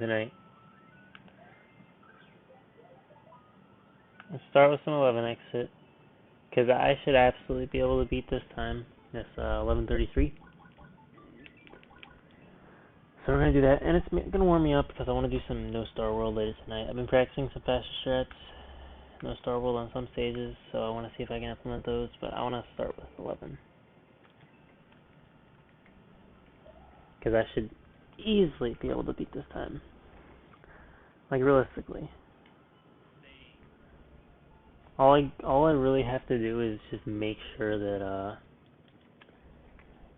tonight. Let's start with some 11 exit, because I should absolutely be able to beat this time. This 11:33. So we're gonna do that, and it's gonna warm me up because I want to do some No Starworld later tonight. I've been practicing some faster strats, No Starworld on some stages, so I want to see if I can implement those. But I want to start with 11, because I should easily be able to beat this time. Like realistically. All I really have to do is just make sure that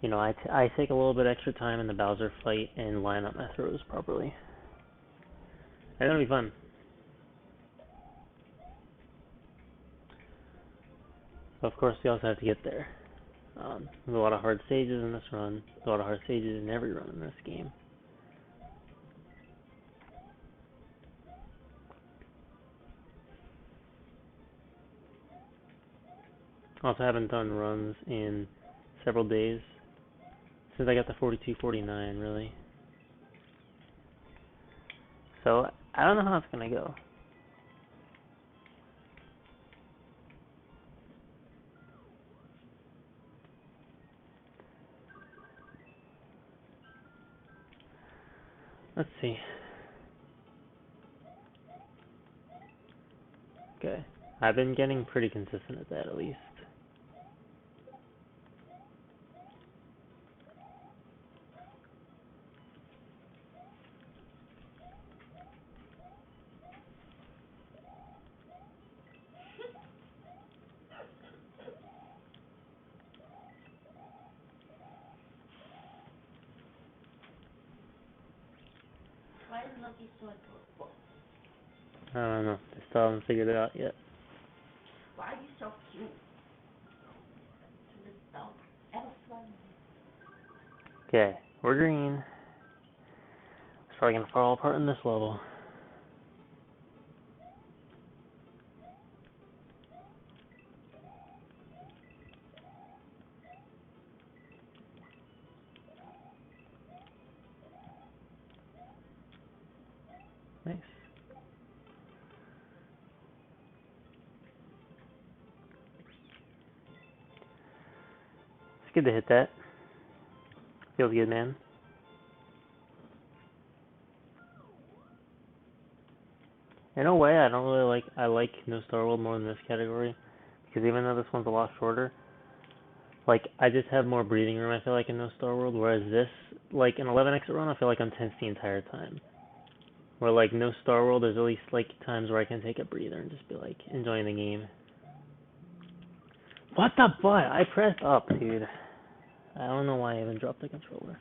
you know, I take a little bit extra time in the Bowser fight and line up my throws properly. And it'll be fun. But of course, we also have to get there. There's a lot of hard stages in this run. There's a lot of hard stages in every run in this game. Also haven't done runs in several days. Since I got the 42-49, really. So, I don't know how it's gonna go. Let's see. Okay. I've been getting pretty consistent at that, at least. Why is Loki so adorable? I don't know. I still haven't figured it out yet. Why are you so cute? This dog ever fun. Okay, we're green. It's probably gonna fall apart in this level. Nice. It's good to hit that. Feels good, man. In a way, I don't really like. I like No Starworld more than this category, because even though this one's a lot shorter, like I just have more breathing room. I feel like in No Starworld, whereas this, like an 11 exit run, I feel like I'm tense the entire time. Where like No Starworld, there's at least like times where I can take a breather and just be like enjoying the game. What the butt? I pressed up, dude. I don't know why I even dropped the controller.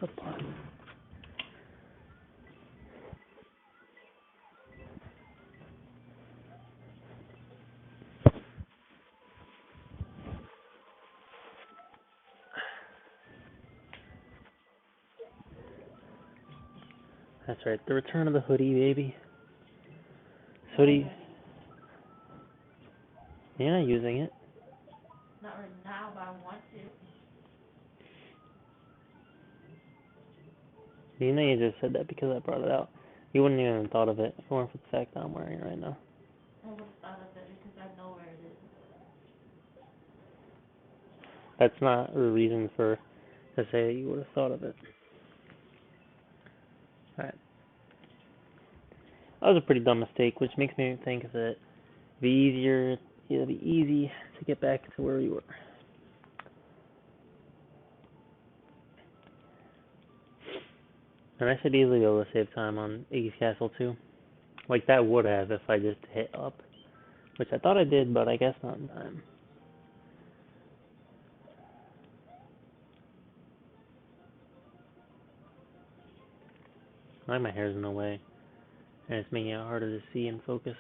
The butt. That's right, the return of the hoodie, baby. Hoodie. You're not using it. Not right now, but I want to. You know you just said that because I brought it out. You wouldn't even have thought of it if it weren't for the fact that I'm wearing it right now. I would have thought of it because I know where it is. That's not a reason for to say that you would have thought of it. Alright. That was a pretty dumb mistake, which makes me think that it'll be easy to get back to where we were. And I should easily be able to save time on Iggy's Castle too. Like that would have if I just hit up. Which I thought I did, but I guess not in time. Like my hair's in the way. And it's making it harder to see and focus.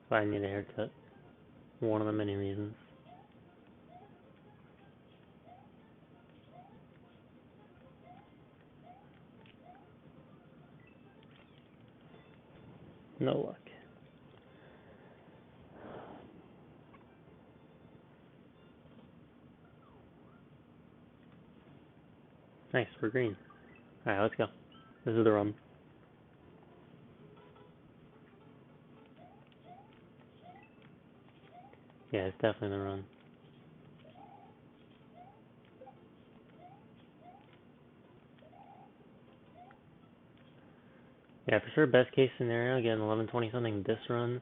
So I need a haircut. One of the many reasons. No luck. Nice, we're green. Alright, let's go. This is the run. Yeah, it's definitely the run. Yeah, for sure, best case scenario, get an 11:20 something this run.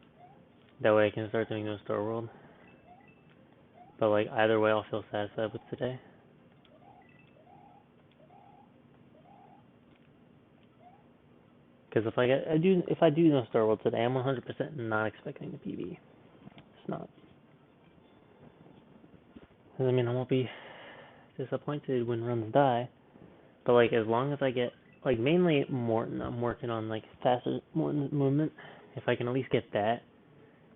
That way I can start doing no Starworld. But like, either way, I'll feel satisfied with today. Because if I do no Starworld today, I'm 100% not expecting the PB. It's not. I mean, I won't be disappointed when runs die. But like, as long as I get, like, mainly Morton, I'm working on like faster Morton movement. If I can at least get that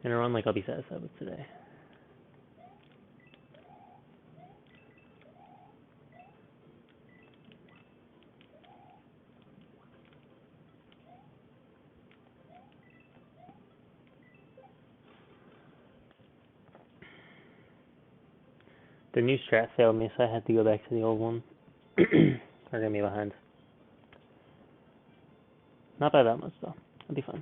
in a run, like, I'll be satisfied with today. The new strat failed me, so I had to go back to the old one. We're gonna be behind. Not by that much though. I'll be fine.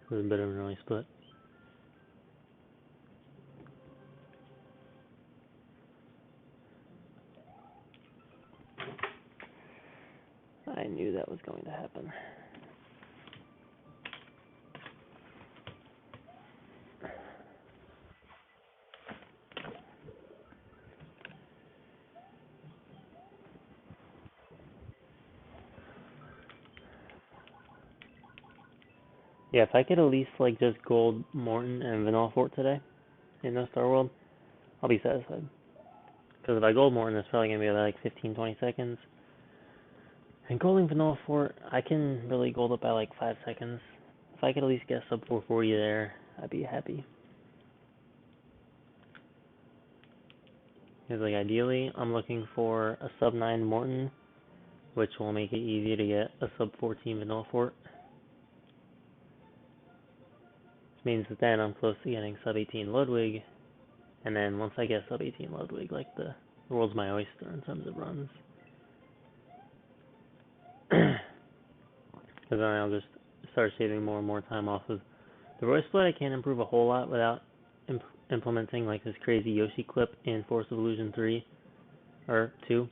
It was a bit of an early split. I knew that was going to happen. Yeah, if I could at least like just gold Morton and Vanilla Fort today in the Starworld, I'll be satisfied. Because if I gold Morton, it's probably gonna be like 15-20 seconds. And golding Vanilla Fort, I can really gold it by like 5 seconds. If I could at least get sub 440 there, I'd be happy. Because like ideally, I'm looking for a sub 9 Morton, which will make it easy to get a sub 14 Vanilla Fort. Which means that then I'm close to getting sub 18 Ludwig, and then once I get sub 18 Ludwig, like the world's my oyster in terms of runs. Because then I'll just start saving more and more time off of the Roy Split. I can't improve a whole lot without implementing like this crazy Yoshi clip in Force of Illusion 3 or 2.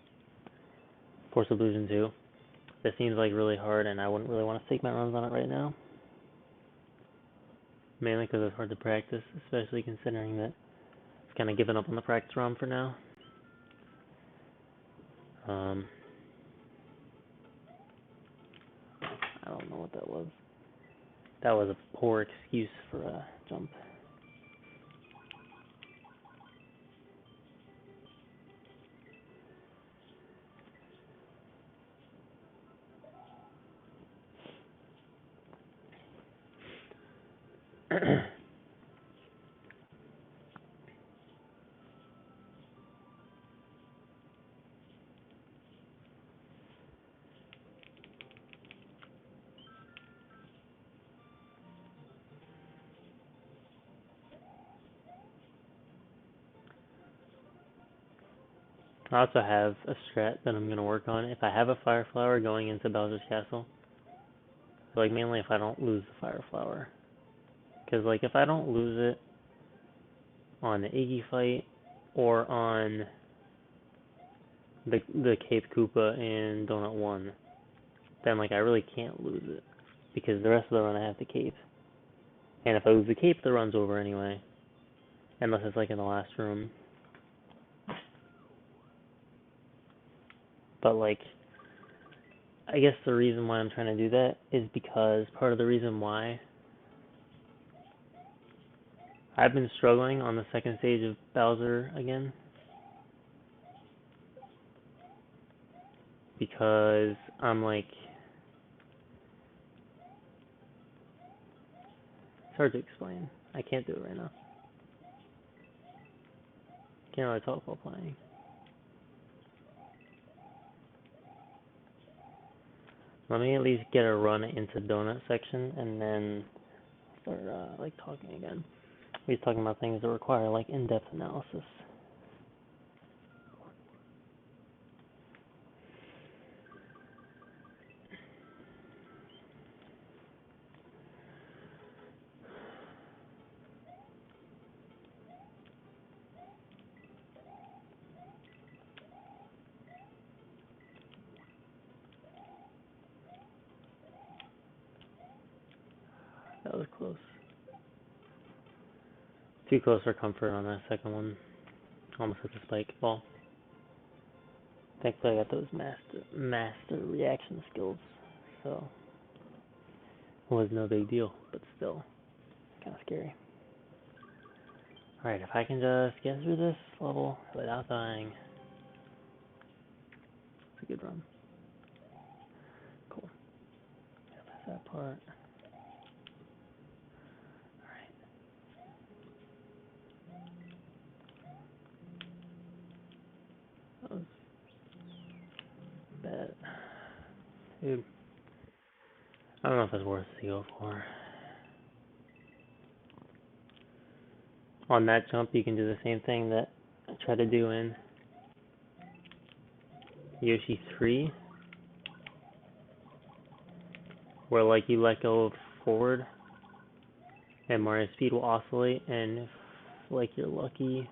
Force of Illusion 2. This seems like really hard, and I wouldn't really want to take my runs on it right now. Mainly because it's hard to practice, especially considering that I've kind of given up on the practice ROM for now. I don't know what that was. That was a poor excuse for a jump. I also have a strat that I'm going to work on. If I have a Fire Flower going into Bowser's Castle, like mainly if I don't lose the Fire Flower. Because like if I don't lose it on the Iggy fight or on the Cape Koopa in Donut 1, then like I really can't lose it. Because the rest of the run I have the Cape. And if I lose the Cape, the run's over anyway. unless it's like in the last room. But like, I guess the reason why I'm trying to do that is because part of the reason why I've been struggling on the second stage of Bowser again, because I'm like, it's hard to explain. I can't do it right now. Can't really talk while playing. Let me at least get a run into donut section and then start like talking again. He's talking about things that require like in-depth analysis. That was close. Too close for comfort on that second one. Almost hit the spike ball. Thankfully I got those master reaction skills, so it was no big deal, but still kind of scary. Alright, if I can just get through this level without dying, it's a good run. Cool. Get past that part. Alright. That was bad. Dude. I don't know if it's worth it to go for. On that jump, you can do the same thing that I tried to do in Yoshi 3, where like you let go of forward, and Mario's speed will oscillate, and if like you're lucky,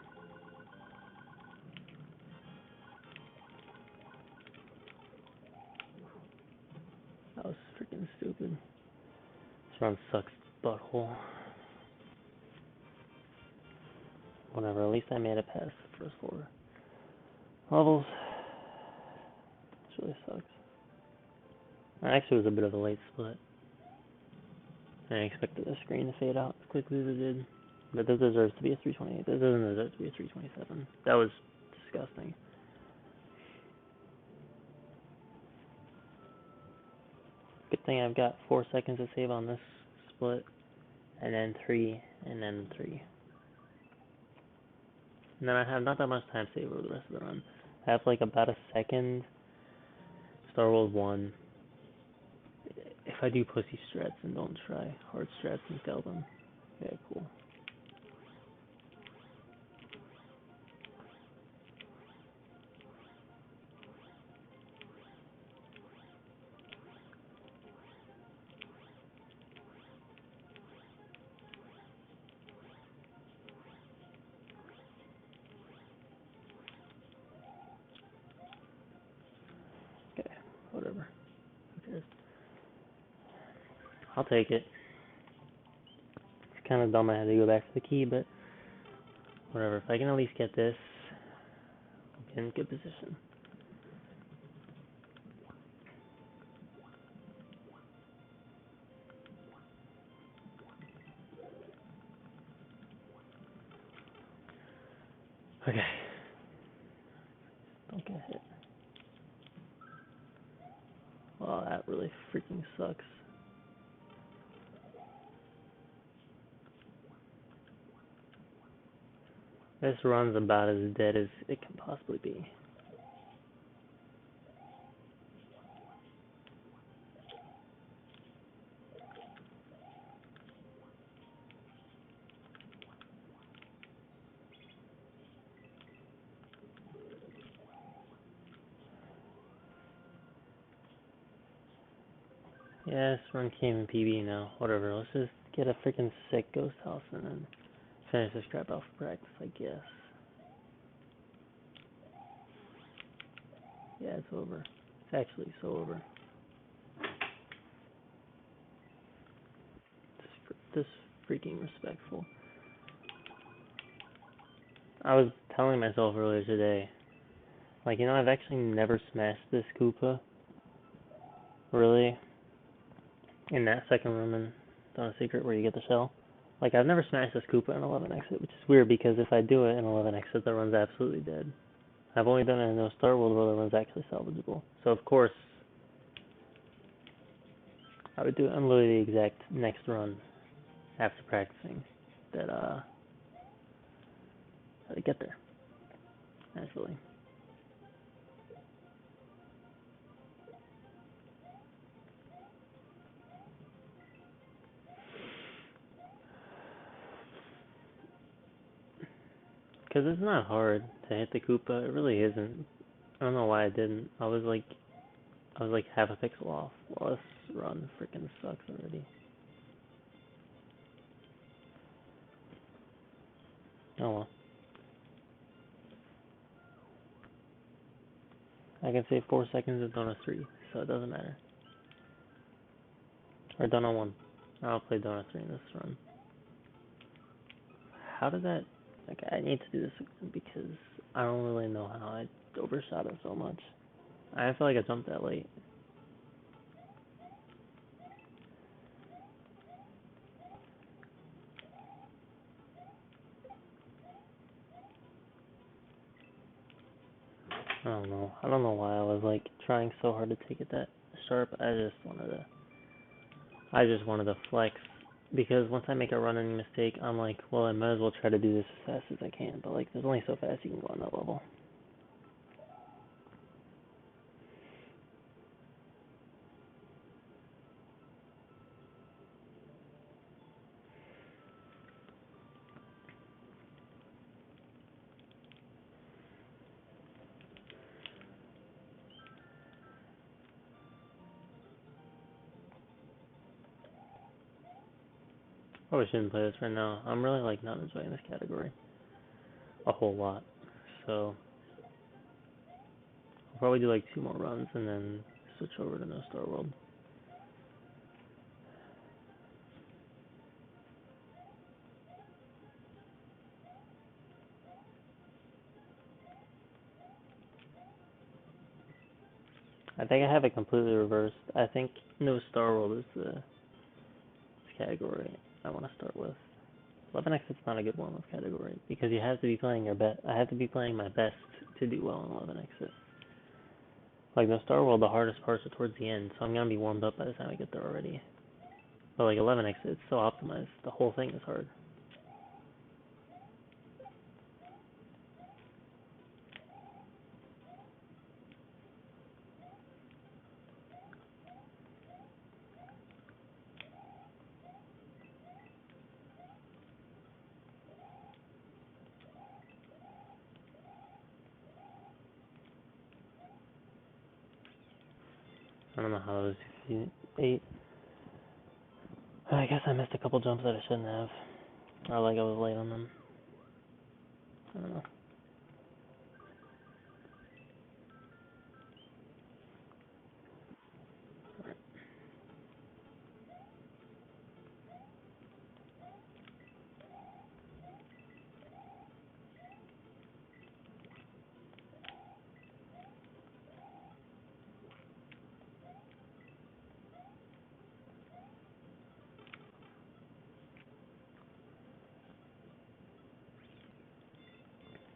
that was freaking stupid. This run sucks butthole. Whatever, at least I made it past the first 4 levels. This really sucks. Actually, it was a bit of a late split. I expected the screen to fade out as quickly as it did. But this deserves to be a 328. This doesn't deserve to be a 327. That was disgusting. Good thing I've got 4 seconds to save on this split, and then 3, and then 3. And then I have not that much time to save over the rest of the run. I have like about a second. Starworld 1. If I do pussy strats and don't try hard strats and fail them. Yeah, cool. Okay, whatever. Who cares? I'll take it. It's kind of dumb I had to go back to the key, but whatever. If I can at least get this, I'll be in good position. Okay. Don't get hit. Well, that really freaking sucks. This run's about as dead as it can possibly be. Yeah, this run came in PB now. Whatever, let's just get a freaking sick ghost house and then finish this crap out for practice, I guess. Yeah, it's over. It's actually so over. This freaking respectful. I was telling myself earlier today, like, I've actually never smashed this Koopa, really, in that second room in Dawn of Secret where you get the shell. Like, I've never smashed this Koopa in 11 exit, which is weird because if I do it in 11 exit, the run's absolutely dead. I've only done it in No Starworld where the run's actually salvageable. So, of course, I would do it on literally the exact next run after practicing that, to get there, actually. Because it's not hard to hit the Koopa. It really isn't. I don't know why I didn't. I was like half a pixel off. Well, this run freaking sucks already. Oh well. I can save 4 seconds of Donut 3, so it doesn't matter. Or Donut 1. I'll play Donut 3 in this run. How did that... Okay, I need to do this again because I don't really know how I overshot it so much. I feel like I jumped that late. I don't know. I don't know why I was like trying so hard to take it that sharp. I just wanted to flex because once I make a running mistake, I'm like, well, I might as well try to do this as fast as I can. But like, there's only so fast you can go on that level. Probably shouldn't play this right now. I'm really like not enjoying this category a whole lot. So I'll probably do like 2 more runs and then switch over to No Starworld. I think I have it completely reversed. I think No Starworld is the category I want to start with. 11x is not a good warm-up category because you have to be playing your best. I have to be playing my best to do well in 11x. Like No Starworld, the hardest parts are towards the end, so I'm gonna be warmed up by the time I get there already. But like 11x, it's so optimized. The whole thing is hard. I don't know how it was 8. I guess I missed a couple jumps that I shouldn't have. Or like I was late on them. I don't know.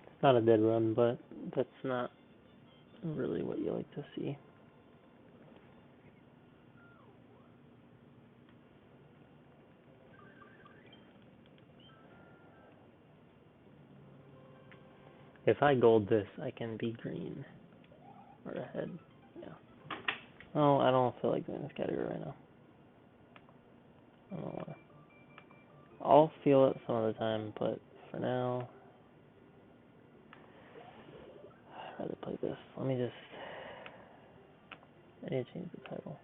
It's not a dead run, but that's not really what you like to see. If I gold this, I can be green. Or ahead. Yeah. Oh, I don't feel like doing this category right now. I don't know why. I'll feel it some other time, but for now, I'd rather play this. Let me just... I need to change the title.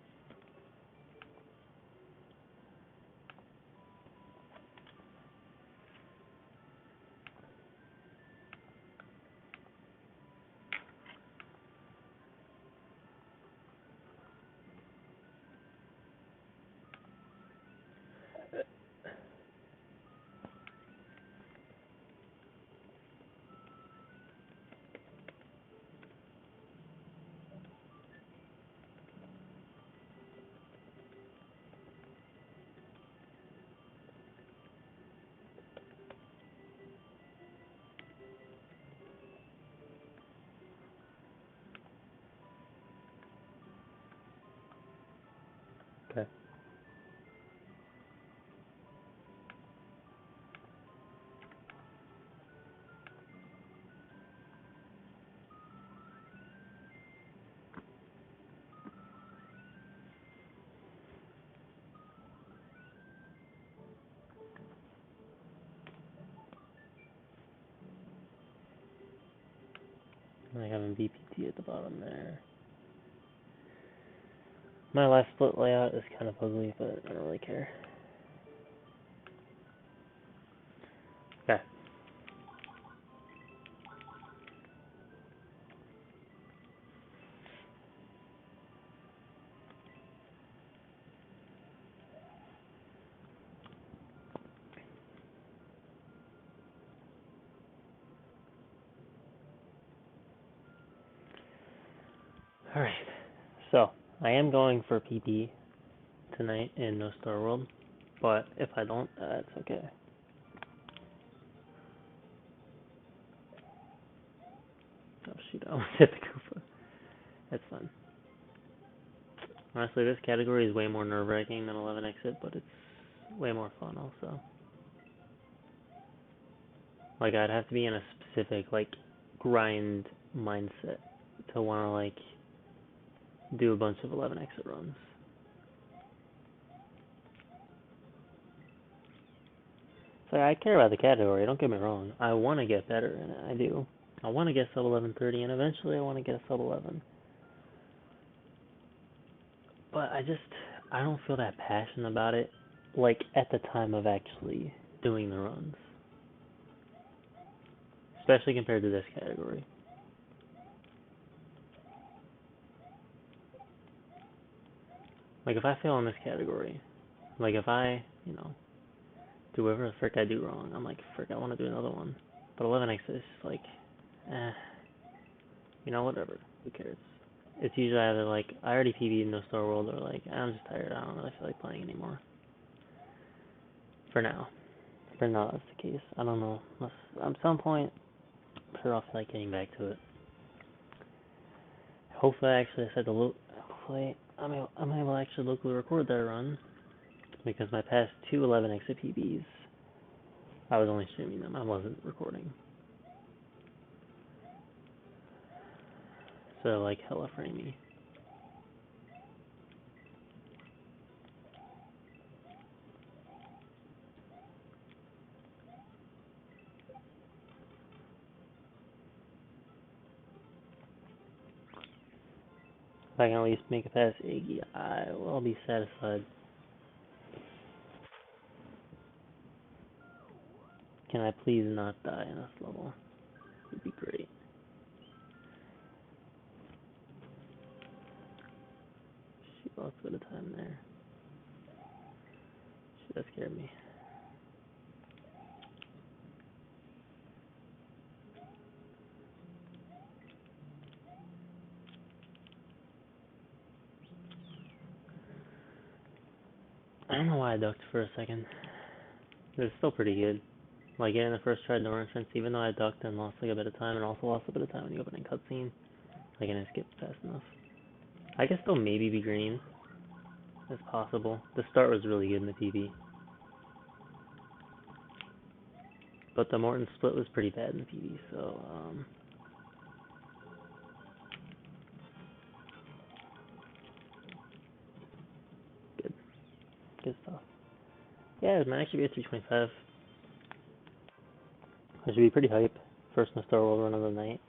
Like having VPT at the bottom there. My last split layout is kind of ugly, but I don't really care. Okay. Alright. So, I am going for PP tonight in No Starworld, but if I don't, it's okay. Oh shoot, I almost hit the Koopa. That's fun. Honestly, this category is way more nerve-wracking than 11 Exit, but it's way more fun also. Like, I'd have to be in a specific, like, grind mindset to want to, like, do a bunch of 11 Exit runs. So I care about the category, don't get me wrong. I want to get better in it, I do. I want to get sub 1130, and eventually I want to get a sub 11. But I don't feel that passionate about it, like, at the time of actually doing the runs. Especially compared to this category. Like, if I fail in this category, like, if I, do whatever the frick I do wrong, I'm like, frick, I want to do another one. But 11x is just like, whatever, who cares? It's usually either like, I already PB'd No Starworld, or like, I'm just tired, I don't really feel like playing anymore. For now. For now, that's the case. I don't know. At some point, I'm sure I'll feel like getting back to it. Hopefully, hopefully, I'm able to actually locally record that run. Because my past two 11 exit PBs, I was only streaming them, I wasn't recording. So, like, hella framey. If I can at least make it past Iggy, I will be satisfied. Can I please not die in this level? It would be great. She lost a bit of time there. Shit, that scared me. I don't know why I ducked for a second. It was still pretty good. Like, getting the first try door entrance, even though I ducked and lost like a bit of time, and also lost a bit of time in the opening cutscene, like, I didn't skip fast enough. I could still maybe be green. It's possible. The start was really good in the PB. But the Morton split was pretty bad in the PB, so, good. Good stuff. Yeah, it might actually be a 325. I should be pretty hype. First in the Starworld run of the night.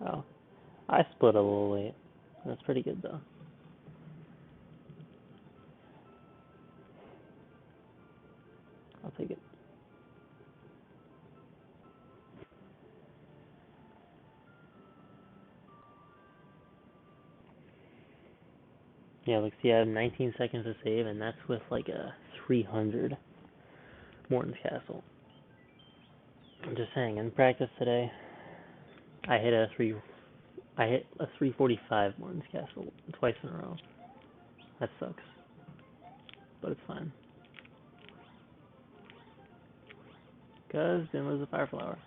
Oh, I split a little late. That's pretty good, though. I'll take it. Yeah, look, see, I have 19 seconds to save, and that's with, like, a 300 Morton's Castle. I'm just saying, in practice today, I hit a 345 Morton's Castle twice in a row. That sucks. But it's fine. Because then was a Fire Flower.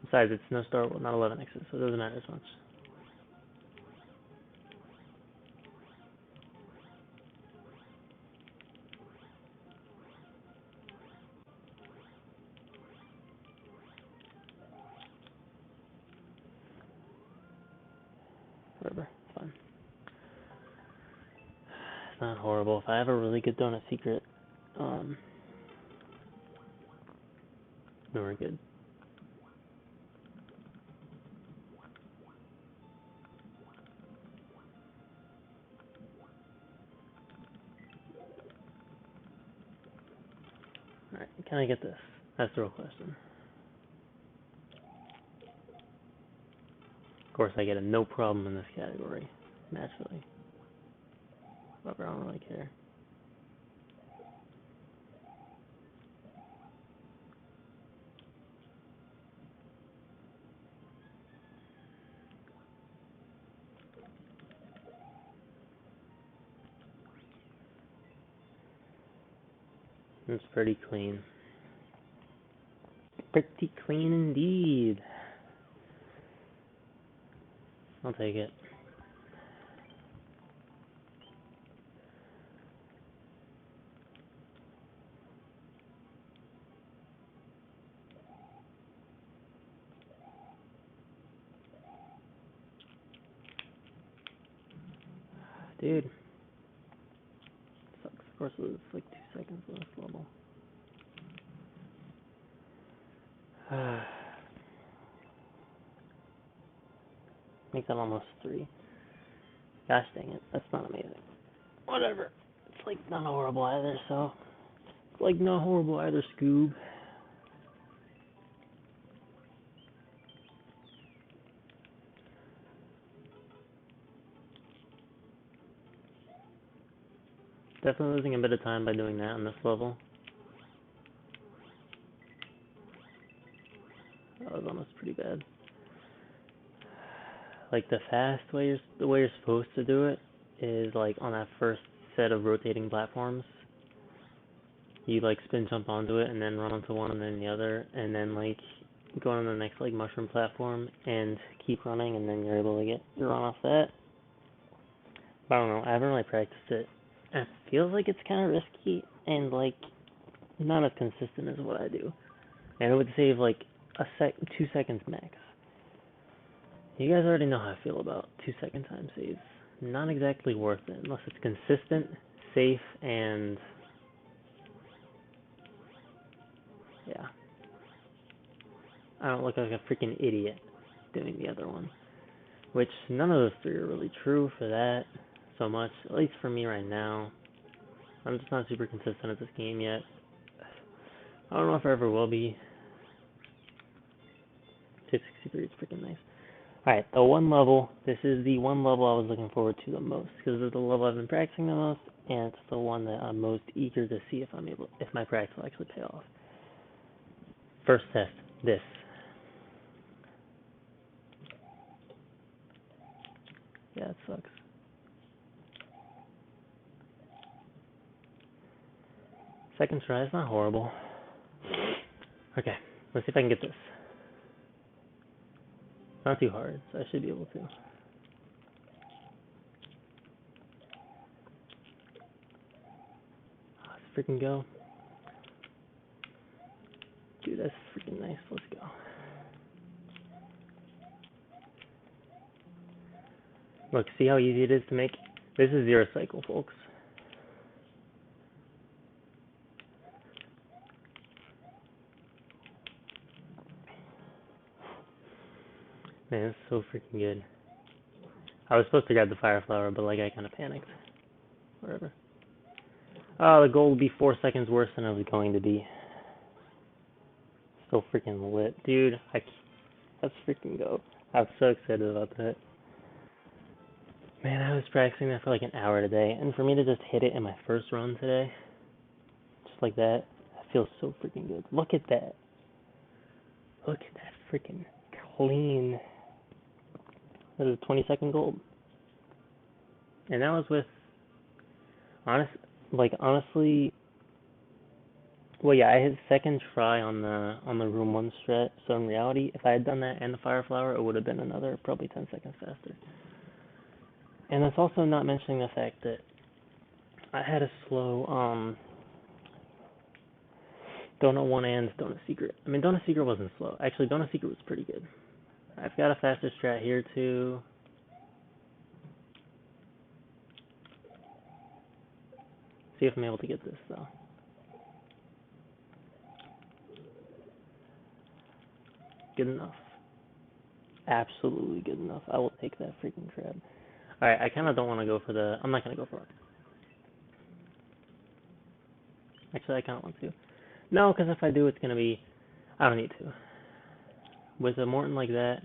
Besides, it's no Starworld, not 11x's, so it doesn't matter as much. Whatever, it's fine. It's not horrible. If I have a really good donut secret, No, we're good. Alright, can I get this? That's the real question. Of course, I get a no problem in this category, naturally. But I don't really care. It's pretty clean. Pretty clean indeed. I'll take it. Dude. Sucks. Of course, it's like 2 seconds on this level. Makes that almost 3. Gosh dang it, that's not amazing. Whatever. It's like not horrible either, so. It's like not horrible either, Scoob. Definitely losing a bit of time by doing that on this level. That was almost pretty bad. Like the the way you're supposed to do it is like on that first set of rotating platforms. You like spin jump onto it and then run onto one and then the other, and then like go on the next like mushroom platform and keep running, and then you're able to get your run off that. But I don't know, I haven't really practiced it. It feels like it's kind of risky and like not as consistent as what I do. And it would save like 2 seconds max. You guys already know how I feel about 2-second time saves. Not exactly worth it unless it's consistent, safe, and yeah. I don't look like a freaking idiot doing the other one. Which none of those 3 are really true for that so much, at least for me right now. I'm just not super consistent at this game yet. I don't know if I ever will be. 263 is freaking nice. Alright, the one level. This is the one level I was looking forward to the most, because it's the level I've been practicing the most, and it's the one that I'm most eager to see if my practice will actually pay off. First test, this. Yeah, it sucks. Second try is not horrible. Okay, let's see if I can get this. Not too hard, so I should be able to. Let's freaking go. Dude, that's freaking nice. Let's go. Look, see how easy it is to make? This is 0 cycle, folks. Man, it's so freaking good. I was supposed to grab the fire flower, but like I kind of panicked. Whatever. Oh, the goal would be 4 seconds worse than it was going to be. So freaking lit. Dude, let's freaking go. I'm so excited about that. Man, I was practicing that for like an hour today, and for me to just hit it in my first run today, just like that feels so freaking good. Look at that. Look at that freaking clean. That is 20-second gold. And that was with, honestly, well, yeah, I hit second try on the room 1 strat, so in reality, if I had done that and the fire flower, it would have been another probably 10 seconds faster. And that's also not mentioning the fact that I had a slow, Donut 1 and Donut Secret. I mean, Donut Secret wasn't slow. Actually, Donut Secret was pretty good. I've got a faster strat here, too. See if I'm able to get this, though. Good enough. Absolutely good enough. I will take that freaking crab. Alright, I kind of don't want to go for the... I'm not going to go for it. Actually, I kind of want to. No, because if I do, it's going to be... I don't need to. With a Morton like that...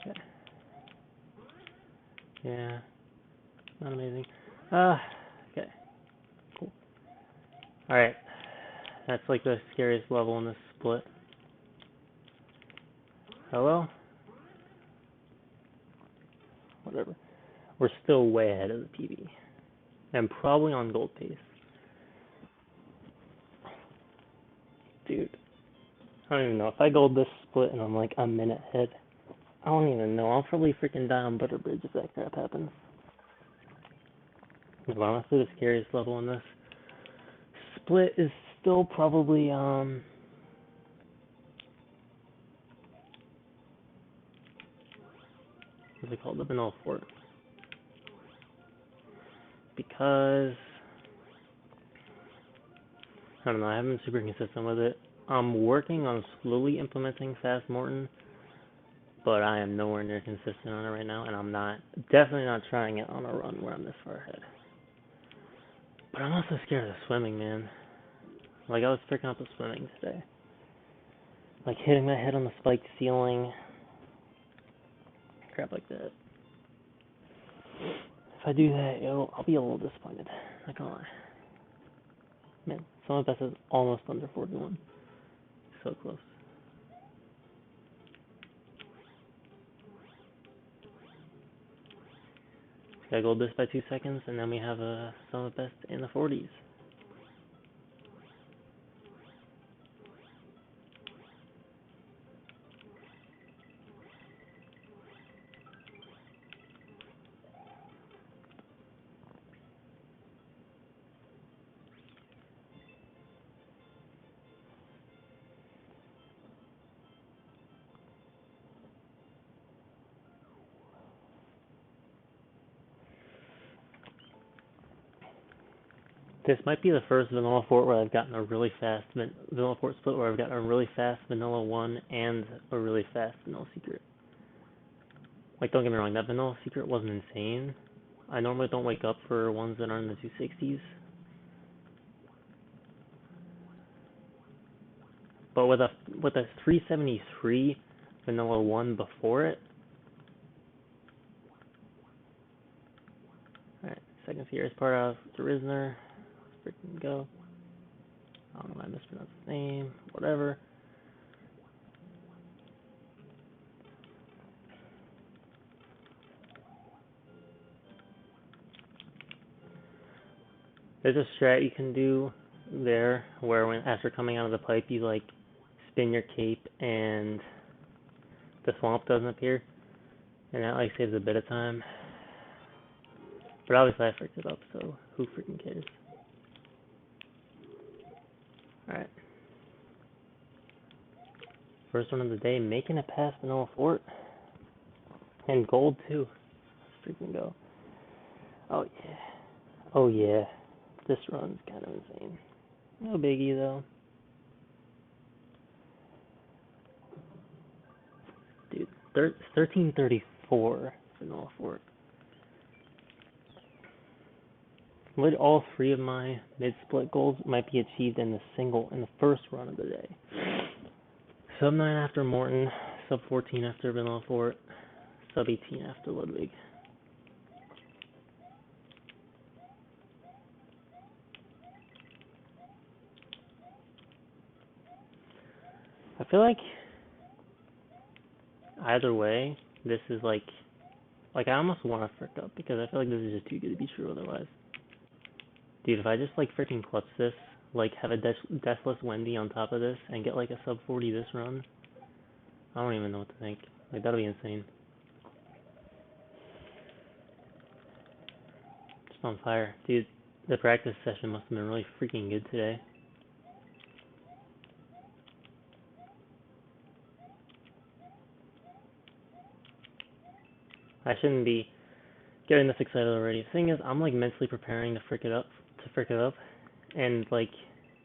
Okay. Yeah. Not amazing. Okay. Cool. Alright. That's like the scariest level in this split. Hello? Whatever. We're still way ahead of the PB. And probably on gold pace. Dude. I don't even know. If I gold this split and I'm like a minute ahead, I don't even know. I'll probably freaking die on Butterbridge if that crap happens. But honestly, the scariest level in this split is still probably, what's it called? The Vanilla Fort. Because, I don't know, I haven't been super consistent with it. I'm working on slowly implementing Fast Morton, but I am nowhere near consistent on it right now, and I'm definitely not trying it on a run where I'm this far ahead. But I'm also scared of swimming, man. Like, I was freaking out the swimming today. Like, hitting my head on the spiked ceiling. Crap like that. If I do that, I'll be a little disappointed. Not gonna lie. Man, some of the best is almost under 41. So close. Gotta gold this by 2 seconds, and then we have some of the best in the 40s. This might be the first Vanilla Fort where I've gotten a really fast Vanilla Fort split where I've gotten a really fast Vanilla 1 and a really fast Vanilla Secret. Like, don't get me wrong, that Vanilla Secret wasn't insane. I normally don't wake up for ones that are in the 260s. But with a 373 Vanilla 1 before it. Alright, second scariest part of the Risner. Freaking go. I don't know why I mispronounced his name. Whatever. There's a strat you can do there where after coming out of the pipe you like spin your cape and the swamp doesn't appear. And that like saves a bit of time. But obviously I freaked it up, so who freaking cares? Alright. First one of the day, making it past Vanilla Fort. And gold too. Let's freaking go. Oh yeah. Oh yeah. This run's kind of insane. No biggie though. Dude, 1334 Vanilla Fort. Would all three of my mid-split goals might be achieved in the first run of the day. Sub 9 after Morton, sub 14 after Vanilla Fort, sub 18 after Ludwig. I feel like either way, this is like I almost want to frick up because I feel like this is just too good to be true otherwise. Dude, if I just like freaking clutch this, like have a Deathless Wendy on top of this and get like a sub 40 this run, I don't even know what to think. Like that'll be insane. Just on fire. Dude, the practice session must have been really freaking good today. I shouldn't be getting this excited already. The thing is, I'm like mentally preparing to frick it up, and like,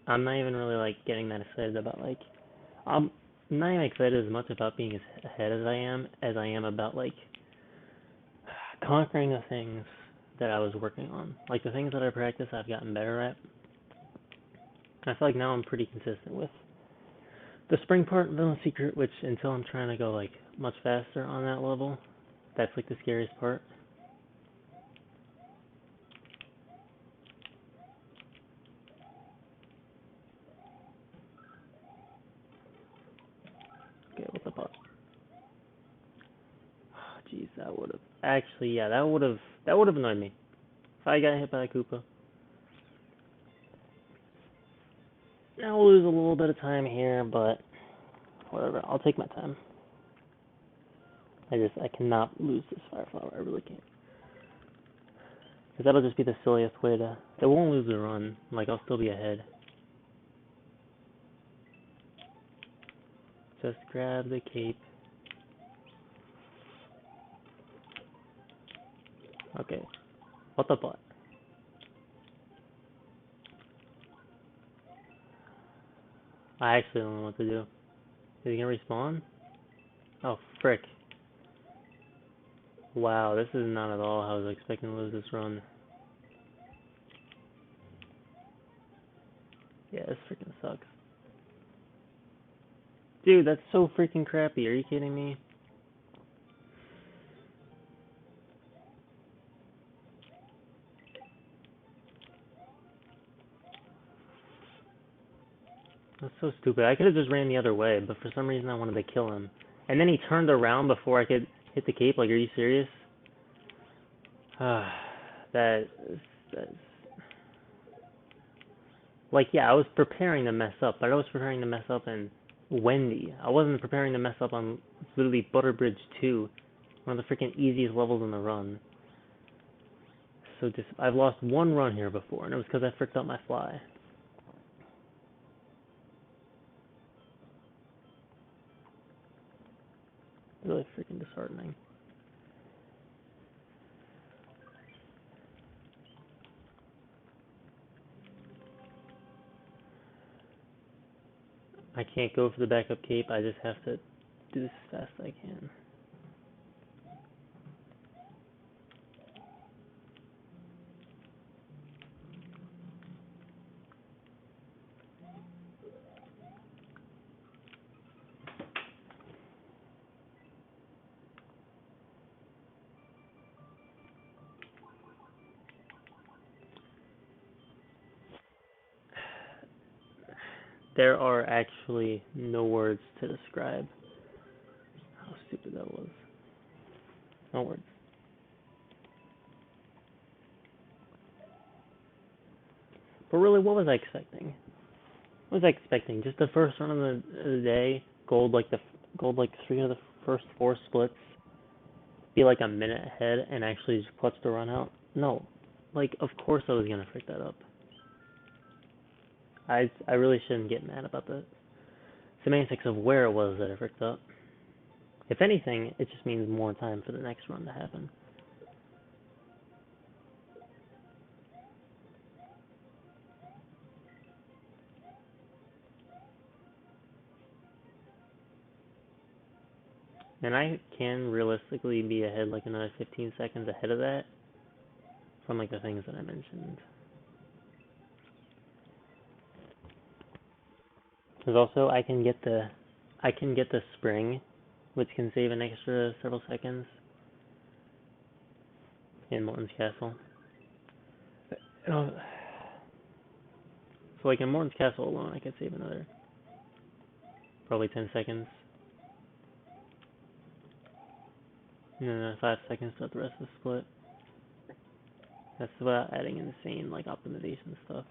I'm not even really like getting that excited about like, I'm not even excited as much about being as ahead as I am about like conquering the things that I was working on. Like the things that I practice, I've gotten better at. I feel like now I'm pretty consistent with the spring part, Villain Secret, which until I'm trying to go like much faster on that level, that's like the scariest part. Okay, what's up? Jeez, that would have actually, yeah, that would have annoyed me if I got hit by a Koopa. I'll lose a little bit of time here, but whatever. I'll take my time. I cannot lose this Fire Flower. I really can't. Because that'll just be the silliest way to. It won't lose the run. Like, I'll still be ahead. Just grab the cape. Okay. What the butt? I actually don't know what to do. Is he gonna respawn? Oh, frick. Wow, this is not at all how I was expecting to lose this run. Yeah, this freaking sucks. Dude, that's so freaking crappy. Are you kidding me? That's so stupid. I could have just ran the other way, but for some reason I wanted to kill him. And then he turned around before I could hit the cape. Like, are you serious? That is, like, yeah, I was preparing to mess up, but I was preparing to mess up in Wendy. I wasn't preparing to mess up on literally Butterbridge 2, one of the freaking easiest levels in the run. So just, I've lost one run here before, and it was because I fricked up my fly. Really freaking disheartening. I can't go for the backup cape, I just have to do this as fast as I can. There are actually no words to describe how stupid that was. No words. But really, what was I expecting? What was I expecting? Just the first run of the day, gold like 3 of the first 4 splits, be like a minute ahead, and actually just clutch the run out? No. Like, of course I was gonna frick that up. I really shouldn't get mad about the semantics of where it was that I fricked up. If anything, it just means more time for the next run to happen. And I can realistically be ahead like another 15 seconds ahead of that from like the things that I mentioned. There's also I can get the spring, which can save an extra several seconds in Morton's Castle. So like in Morton's Castle alone, I could save another probably 10 seconds. And then 5 seconds throughout the rest of the split. That's without adding insane like optimization stuff.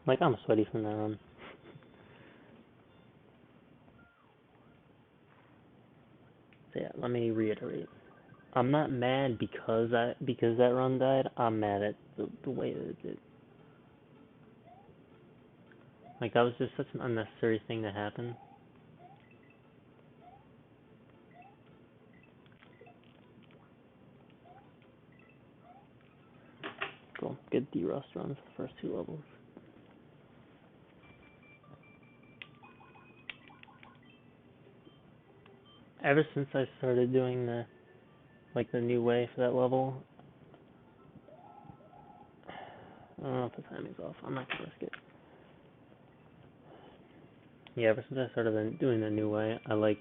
Like I'm sweaty from that run. So yeah, let me reiterate. I'm not mad because that run died. I'm mad at the way that it did. Like that was just such an unnecessary thing to happen. Cool. Good D-Rust runs the first 2 levels. Ever since I started doing the new way for that level, I don't know if the timing's off. I'm not gonna risk it. Yeah, ever since I started doing the new way, I always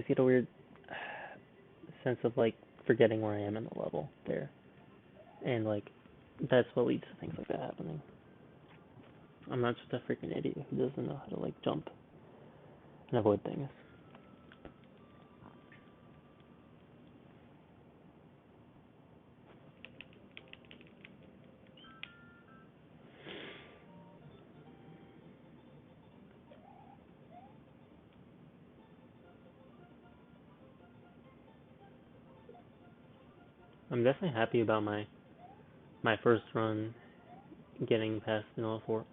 get a weird sense of like forgetting where I am in the level there, and like that's what leads to things like that happening. I'm not just a freaking idiot who doesn't know how to like jump and avoid things. I'm definitely happy about my first run getting past Vanilla 4.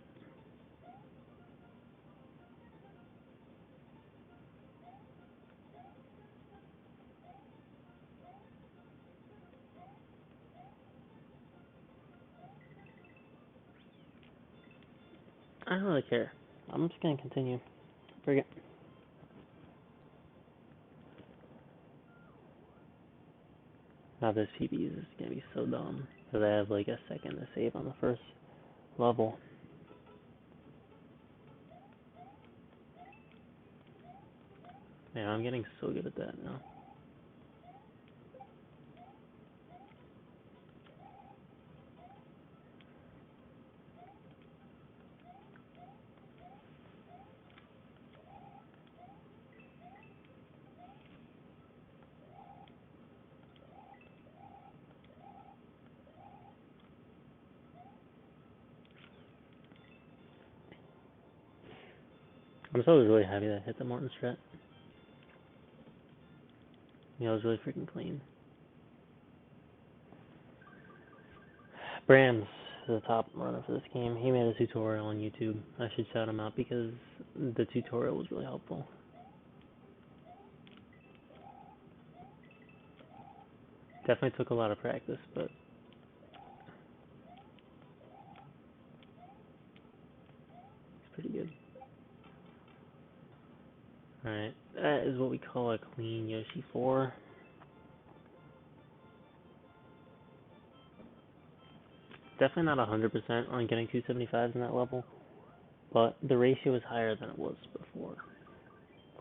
I don't really care. I'm just gonna continue. Forget. Now this PB is gonna be so dumb because I have like a second to save on the first level. Man, I'm getting so good at that now. I'm so really happy that I hit the Morton strat. You know, it was really freaking clean. Brams is the top runner for this game. He made a tutorial on YouTube. I should shout him out because the tutorial was really helpful. Definitely took a lot of practice, but it's pretty good. Alright, that is what we call a clean Yoshi 4. Definitely not 100% on getting 275s in that level, but the ratio is higher than it was before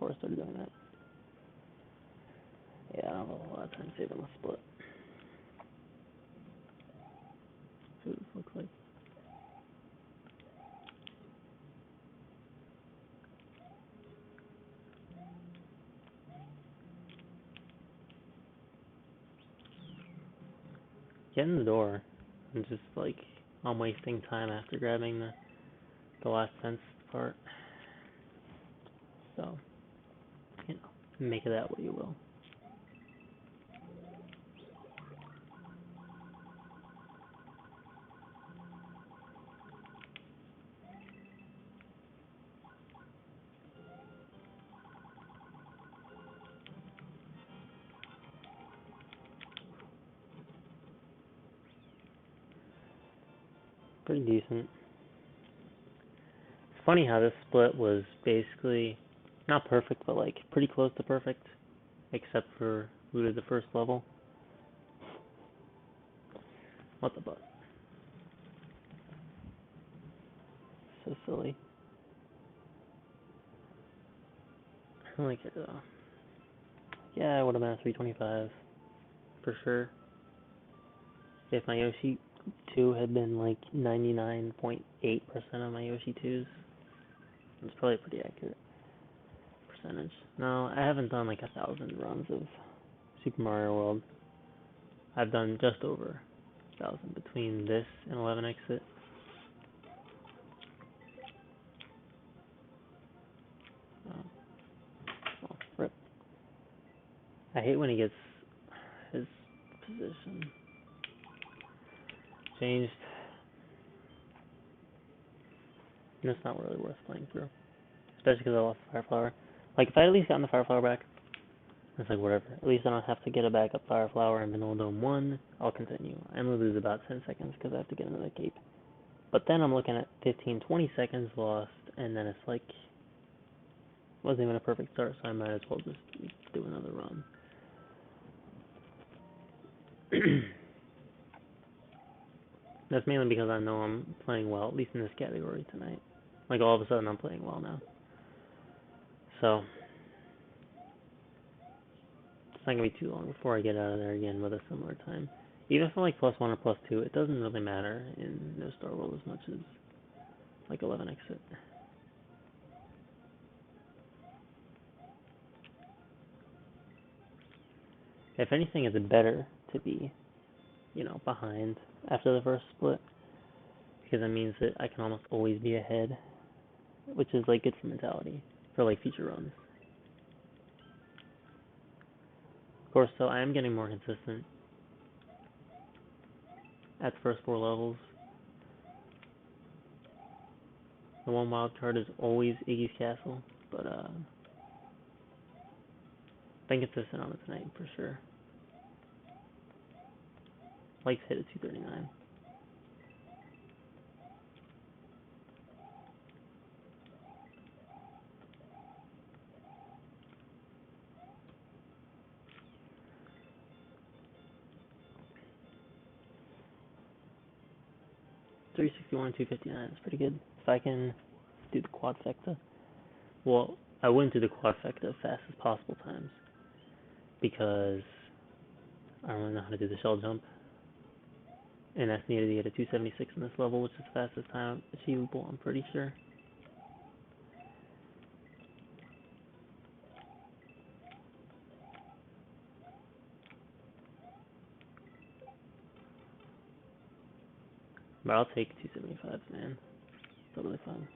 I started doing that. Yeah, I don't have a lot of time saving the split. See what this looks like. Get in the door. And just like, I'm wasting time after grabbing the last tense part. So, you know, make of that what you will. Pretty decent. It's funny how this split was basically not perfect, but like pretty close to perfect, except for looted the first level. What the butt? So silly. I don't like it though. Yeah, I would have been a 325 for sure. If my Yoshi 2 had been like 99.8% of my Yoshi 2s, it's probably a pretty accurate percentage. No, I haven't done like 1,000 runs of Super Mario World. I've done just over 1,000 between this and 11 Exit. Oh, well, rip. I hate when he gets his position changed. And it's not really worth playing through. Especially because I lost the Fire Flower. Like, if I at least gotten the Fire Flower back, it's like, whatever. At least I don't have to get a backup Fire Flower in Vanilla Dome 1. I'll continue. I only lose about 10 seconds because I have to get another cape. But then I'm looking at 15, 20 seconds lost, and then it's like, wasn't even a perfect start, so I might as well just do another run. That's mainly because I know I'm playing well, at least in this category tonight. Like, all of a sudden I'm playing well now. So, it's not going to be too long before I get out of there again with a similar time. Even if I'm like +1 or +2, it doesn't really matter in No Starworld as much as like 11 exit. If anything, it's better to be, you know, behind after the first split, because that means that I can almost always be ahead, which is like good for mentality for like future runs. Of course, so I am getting more consistent at the first 4 levels. The one wild card is always Iggy's Castle, but been consistent on it tonight for sure. Likes hit at 239. .361, 259 is pretty good. If I can do the quadfecta, well, I wouldn't do the quadfecta fast as possible times because I don't really know how to do the shell jump, and that's needed to get a 276 in this level, which is the fastest time achievable, I'm pretty sure. But I'll take 275s, man. Totally fine.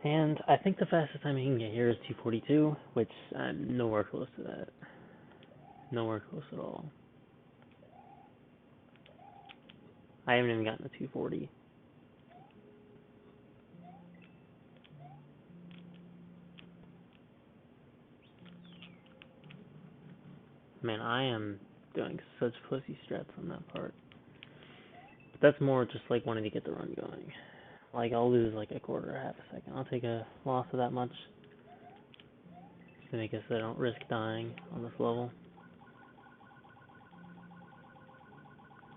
And I think the fastest time you can get here is 242, which I'm nowhere close to that. Nowhere close at all. I haven't even gotten a 240. Man, I am doing such pussy strats on that part. But that's more just like wanting to get the run going. Like, I'll lose like a quarter or half a second. I'll take a loss of that much to make it so I don't risk dying on this level.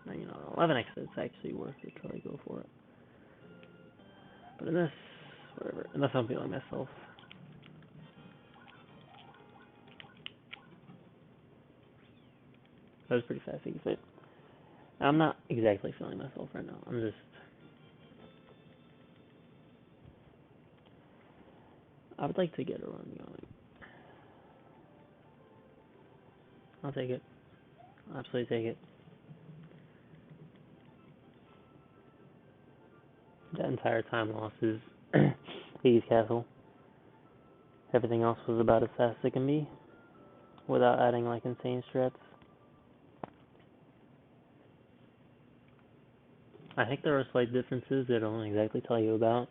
Now, you know, 11 exits, it's actually worth it to like go for it. But in this, whatever, unless I'm feeling myself. That was pretty fast, you fit. I'm not exactly feeling myself right now. I'm just, I would like to get a run going. I'll take it. I'll absolutely take it. That entire time loss is Iggy's Castle. Everything else was about as fast as it can be, without adding like insane strats. I think there are slight differences that I don't exactly tell you about.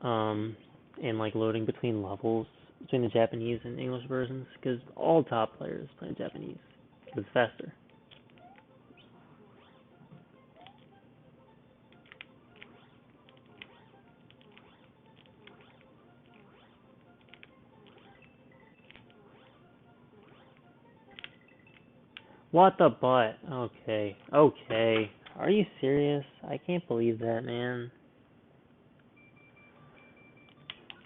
In like loading between levels between the Japanese and English versions, because all top players play Japanese. It's faster. What the butt? Okay. Okay. Are you serious? I can't believe that, man.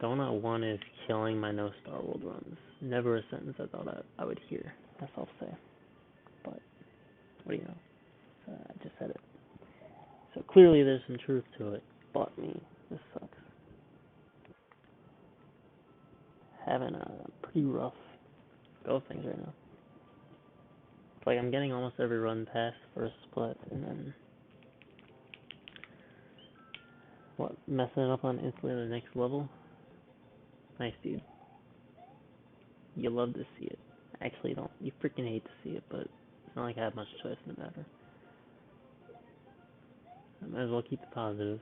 Donut 1 is killing my No Starworld runs. Never a sentence I thought I would hear myself say. But, what do you know? I just said it. So clearly there's some truth to it. But me. This sucks. Having a pretty rough go of things right now. It's like I'm getting almost every run past first split, and then what, messing it up on instantly the next level? Nice, dude. You love to see it. Actually, you don't. You freaking hate to see it, but it's not like I have much choice in the matter. I might as well keep it positive.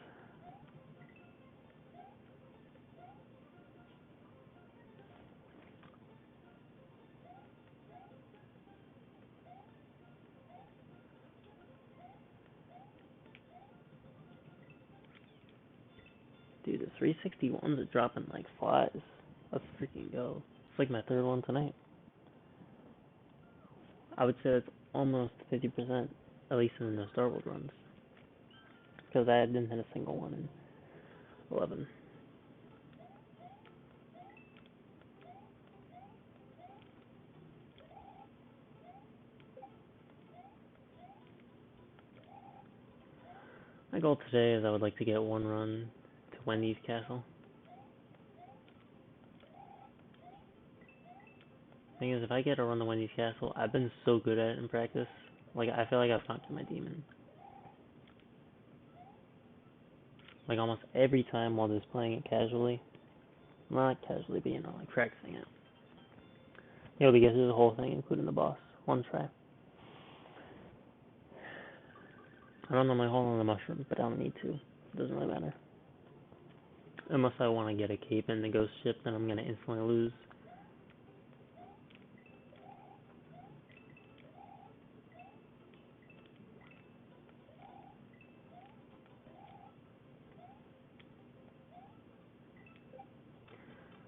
Dude, the 361s are dropping like flies. Let's freaking go. It's like my third one tonight. I would say it's almost 50%, at least in the Starworld runs. Because I didn't hit a single one in 11. My goal today is I would like to get one run to Wendy's Castle. Thing is, if I get a run to Wendy's Castle, I've been so good at it in practice. Like, I feel like I've knocked my demon. Like, almost every time while just playing it casually. Not casually, but, you know, like, practicing it. Able to get through the whole thing, including the boss. One try. I don't know my hole in the mushroom, but I don't need to. It doesn't really matter. Unless I want to get a cape in the ghost ship, then I'm going to instantly lose.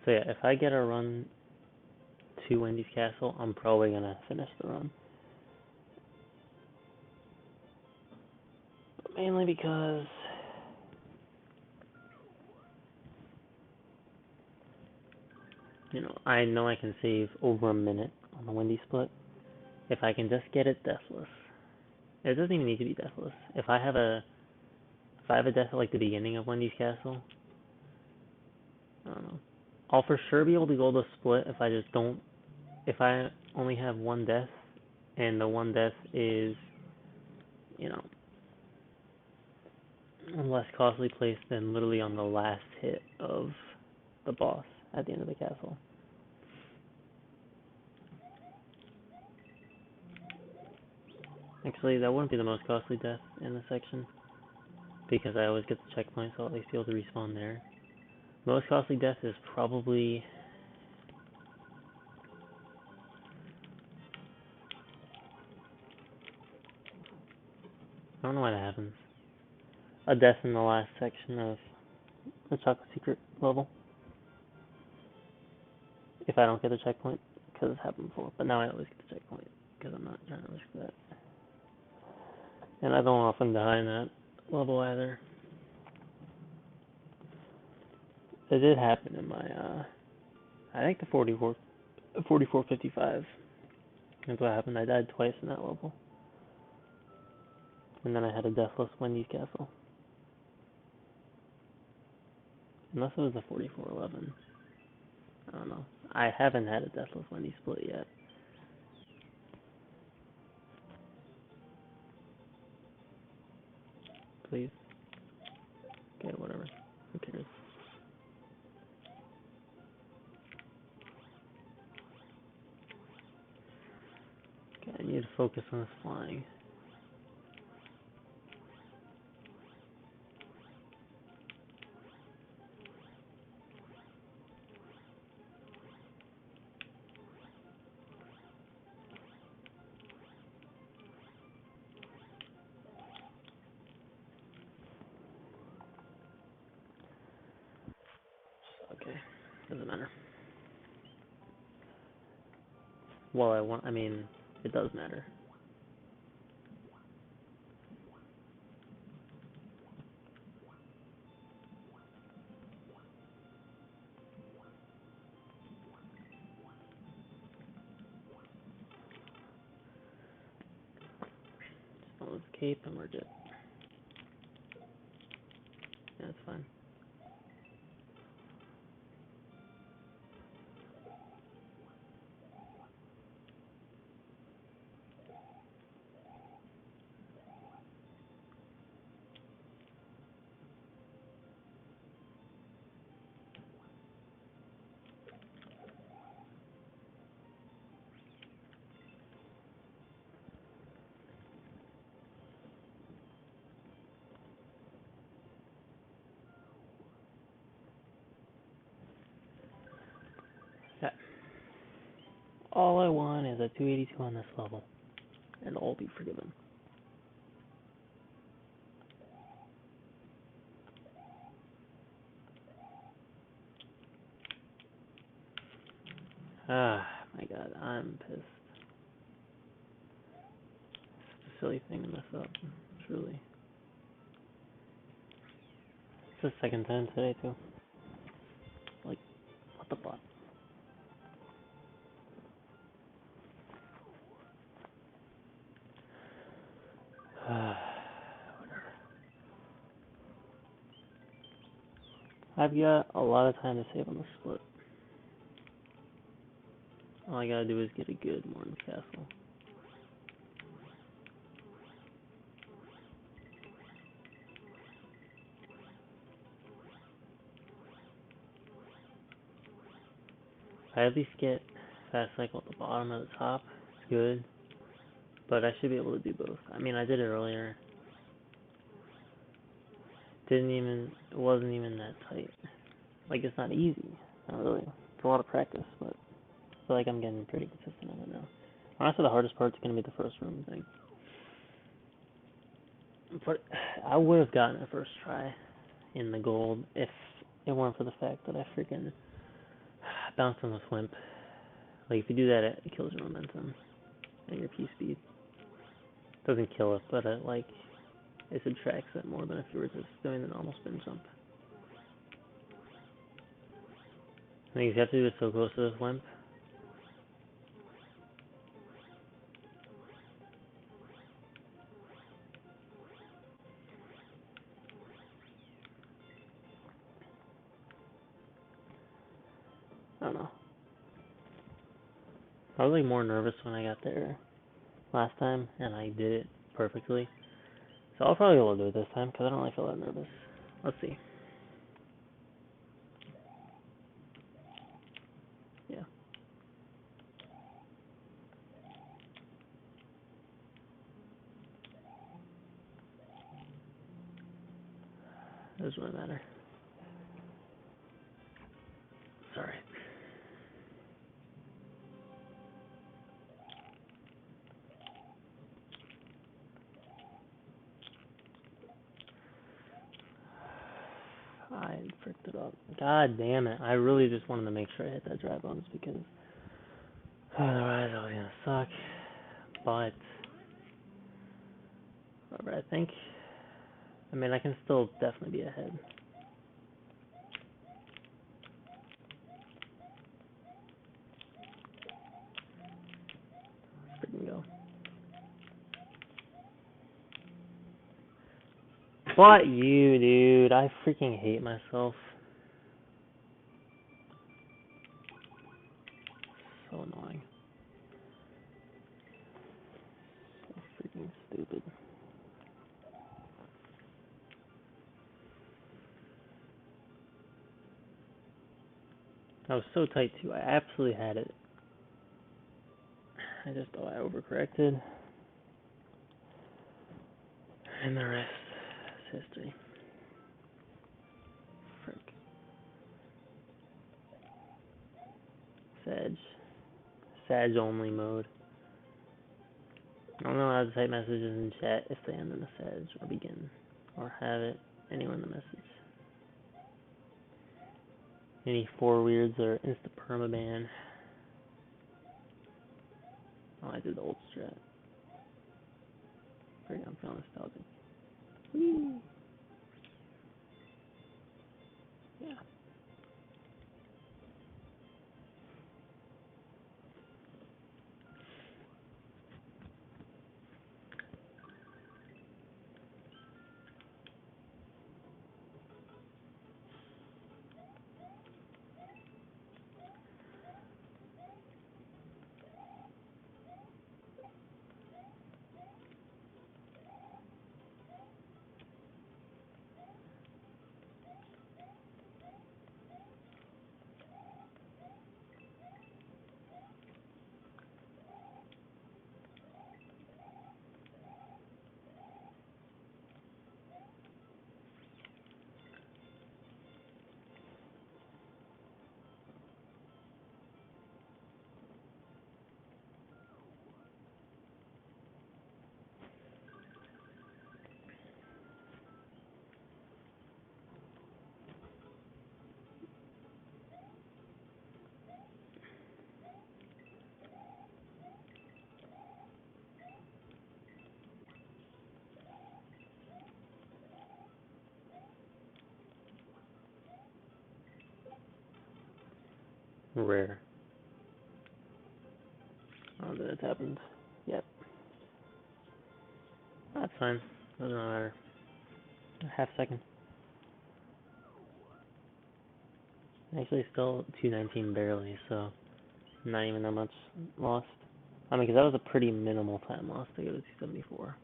So yeah, if I get a run to Wendy's Castle, I'm probably going to finish the run. But mainly because you know I can save over a minute on the Wendy split. If I can just get it deathless. It doesn't even need to be deathless. If I have a death at like the beginning of Wendy's Castle, I don't know. I'll for sure be able to go to split if I only have one death, and the one death is, you know, less costly place than literally on the last hit of the boss at the end of the castle. Actually, that wouldn't be the most costly death in the section, because I always get the checkpoint, so I'll at least be able to respawn there. Most costly death is probably... I don't know why that happens. A death in the last section of the chocolate secret level. If I don't get the checkpoint, because it's happened before. But now I always get the checkpoint, because I'm not trying to risk that. And I don't often die in that level either. It did happen in my, I think the 4455. That's what happened. I died twice in that level. And then I had a deathless Wendy's Castle. Unless it was the 4411. I don't know. I haven't had a deathless Wendy's split yet. Please. Okay, whatever. Who cares? Okay, I need to focus on this flying. Okay, doesn't matter. Well, I mean, it does matter. Just don't lose cape and we're good. Yeah, that's fine. All I want is a 282 on this level, and all be forgiven. Ah, my god, I'm pissed. It's a silly thing to mess up, truly. It's the second time today, too. Like, what the fuck? Whatever. I've got a lot of time to save on the split. All I gotta do is get a good Morton Castle. If I at least get fast cycle at the bottom or the top, it's good. But I should be able to do both. I mean, I did it earlier. It wasn't even that tight. Like, it's not easy. Not really. It's a lot of practice, but I feel like I'm getting pretty consistent at it now. Honestly, the hardest part's gonna be the first room thing. But I would have gotten it first try in the gold if it weren't for the fact that I freaking bounced on the Swimp. Like, if you do that, it kills your momentum and your P-speed. Doesn't kill it, but it subtracts it more than if you were just doing the normal spin jump. I think you have to do it so close to the Swimp. I don't know. I was like more nervous when I got there last time, and I did it perfectly. So I'll probably be able to do it this time, because I don't really feel that nervous. Let's see. Yeah. It doesn't really matter. Sorry. I fricked it up. God damn it. I really just wanted to make sure I hit that dry bones, because otherwise I was going to suck. But whatever, I mean, I can still definitely be ahead. Let's freaking go. But you, dude, I freaking hate myself. So annoying. So freaking stupid. I was so tight too. I absolutely had it. I just thought I overcorrected. And the rest is history. Frick. Sag only mode. I'm not allowed to type messages in chat if they end in a Sag or begin, or have it anywhere in the message. Any four weirds are insta permaban. Oh, I did the old strat. I'm feeling nostalgic. Whee! Yeah. Rare. Oh, that's happened. Yep. That's fine. Doesn't matter. A half second. Actually, still 219 barely, so not even that much lost. I mean, because that was a pretty minimal time loss to go to 274.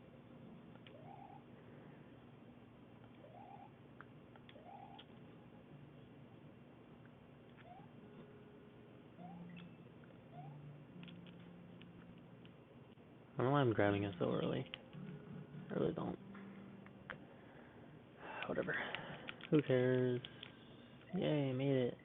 I don't know why I'm grabbing it so early. I really don't. Whatever. Who cares? Yay, made it.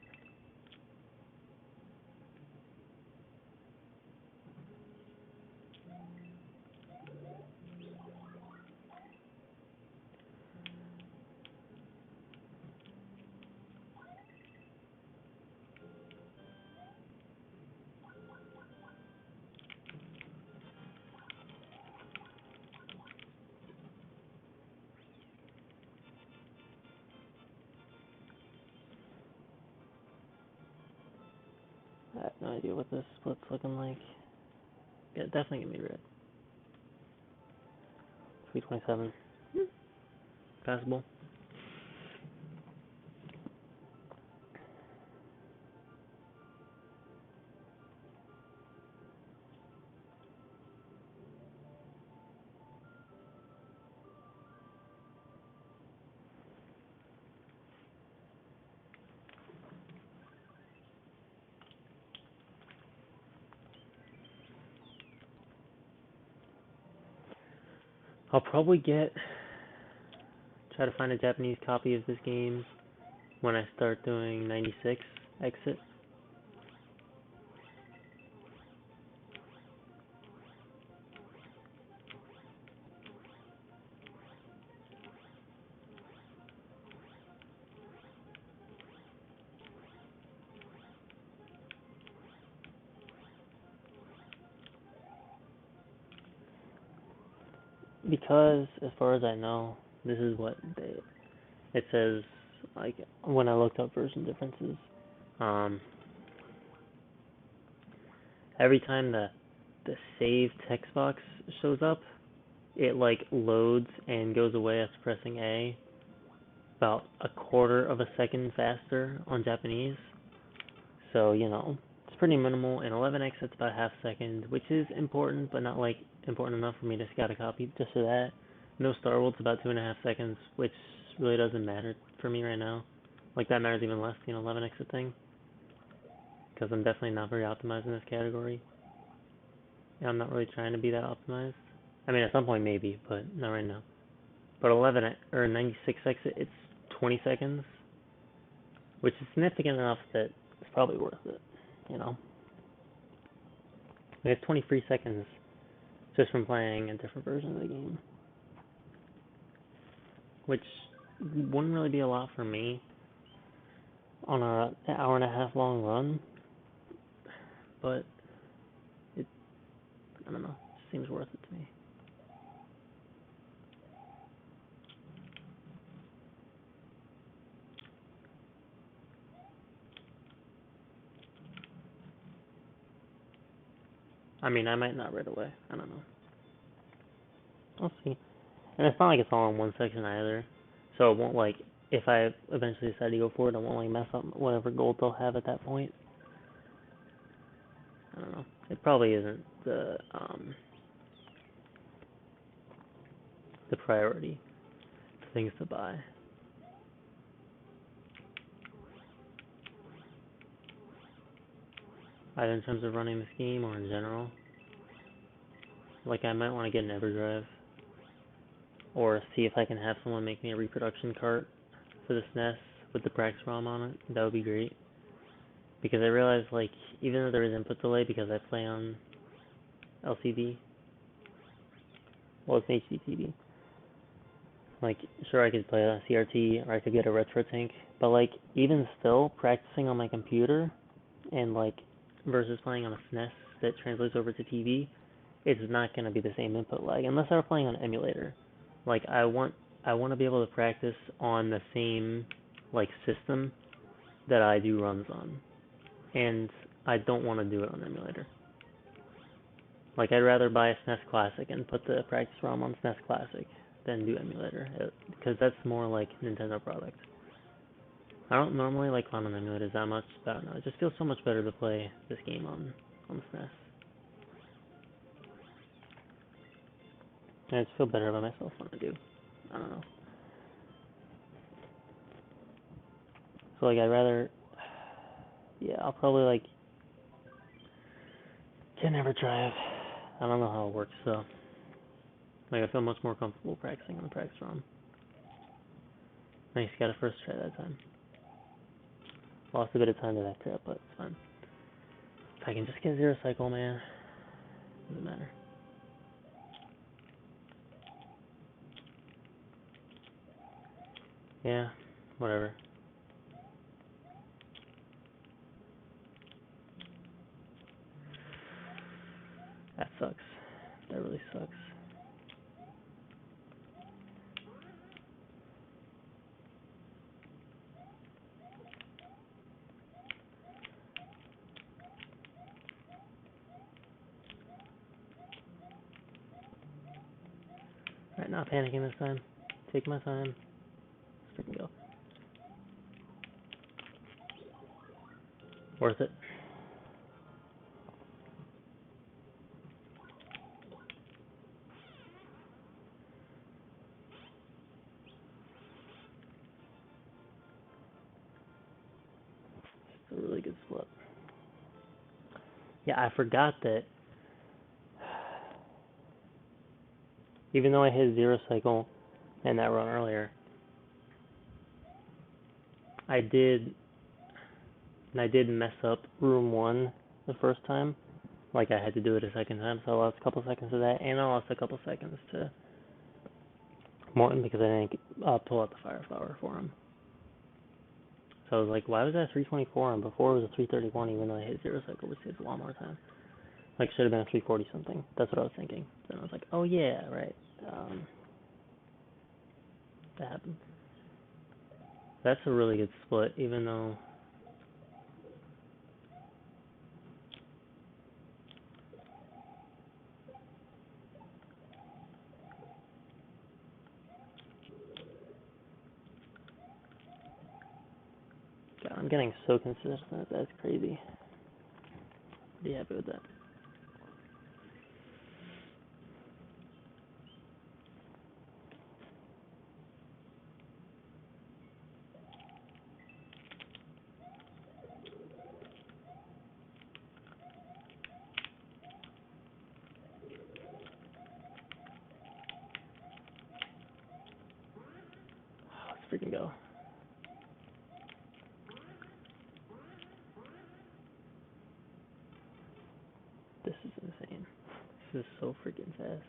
I have no idea what this split's looking like. Yeah, definitely gonna be red. 327. Passable. I'll probably try to find a Japanese copy of this game when I start doing 96 exit. Because, as far as I know, this is what it says, like, when I looked up version differences. Um, every time the save text box shows up, it, like, loads and goes away after pressing A about a quarter of a second faster on Japanese. So, it's pretty minimal, and 11x it's about half second, which is important, but not like important enough for me to scout a copy just for that. No Starworld's about 2.5 seconds, which really doesn't matter for me right now. Like, that matters even less, 11x thing, because I'm definitely not very optimized in this category. And I'm not really trying to be that optimized. I mean, at some point maybe, but not right now. But 11 or 96 exit, it's 20 seconds, which is significant enough that it's probably worth it, you know? Like, it's 23 seconds just from playing a different version of the game, which wouldn't really be a lot for me on an hour and a half long run, but I don't know, it seems worth it to me. I mean, I might not right away, I don't know. I'll see. And it's not like it's all in one section either, so it won't, like, if I eventually decide to go for it, it won't, like, mess up whatever gold they'll have at that point. I don't know. It probably isn't the priority things to buy. Either in terms of running the scheme or in general. Like, I might want to get an EverDrive, or see if I can have someone make me a reproduction cart for the SNES with the practice ROM on it. That would be great. Because I realize, like, even though there is input delay because I play on LCD, well, it's an HDTV. Like, sure, I could play on CRT, or I could get a retro tank, but, like, even still, practicing on my computer, and, like, versus playing on a SNES that translates over to TV, it's not going to be the same input lag, unless I were playing on an emulator. Like, I want to be able to practice on the same, like, system that I do runs on. and I don't want to do it on emulator. Like, I'd rather buy a SNES Classic and put the practice ROM on SNES Classic than do emulator, because that's more like Nintendo product. I don't normally like clown on emulators that much, but I don't know, it just feels so much better to play this game on SNES. And I just feel better about myself when I do. I don't know. So, like, I'd rather, yeah, I'll probably, like, can never drive. I don't know how it works, though. Like, I feel much more comfortable practicing on the practice ROM. Nice, got a first try that time. Lost a bit of time to that crap, but it's fine. If I can just get zero cycle, man, doesn't matter. Yeah, whatever. That sucks. That really sucks. Alright, not panicking this time. Take my time. Let's freaking go. Worth it. It's a really good split. Yeah, I forgot that even though I hit zero cycle in that run earlier, I did mess up room 1 the first time. Like, I had to do it a second time, so I lost a couple seconds of that, and I lost a couple seconds to Morton because I didn't pull out the fire flower for him. So I was like, why was that 324 and before it was a 331 even though I hit zero cycle, which takes a lot more time. Like, should have been a 340 something. That's what I was thinking. Then I was like, oh yeah, right. That happened. That's a really good split, even though God, I'm getting so consistent. That's crazy. Be happy with that. Let's freaking go. This is insane. This is so freaking fast.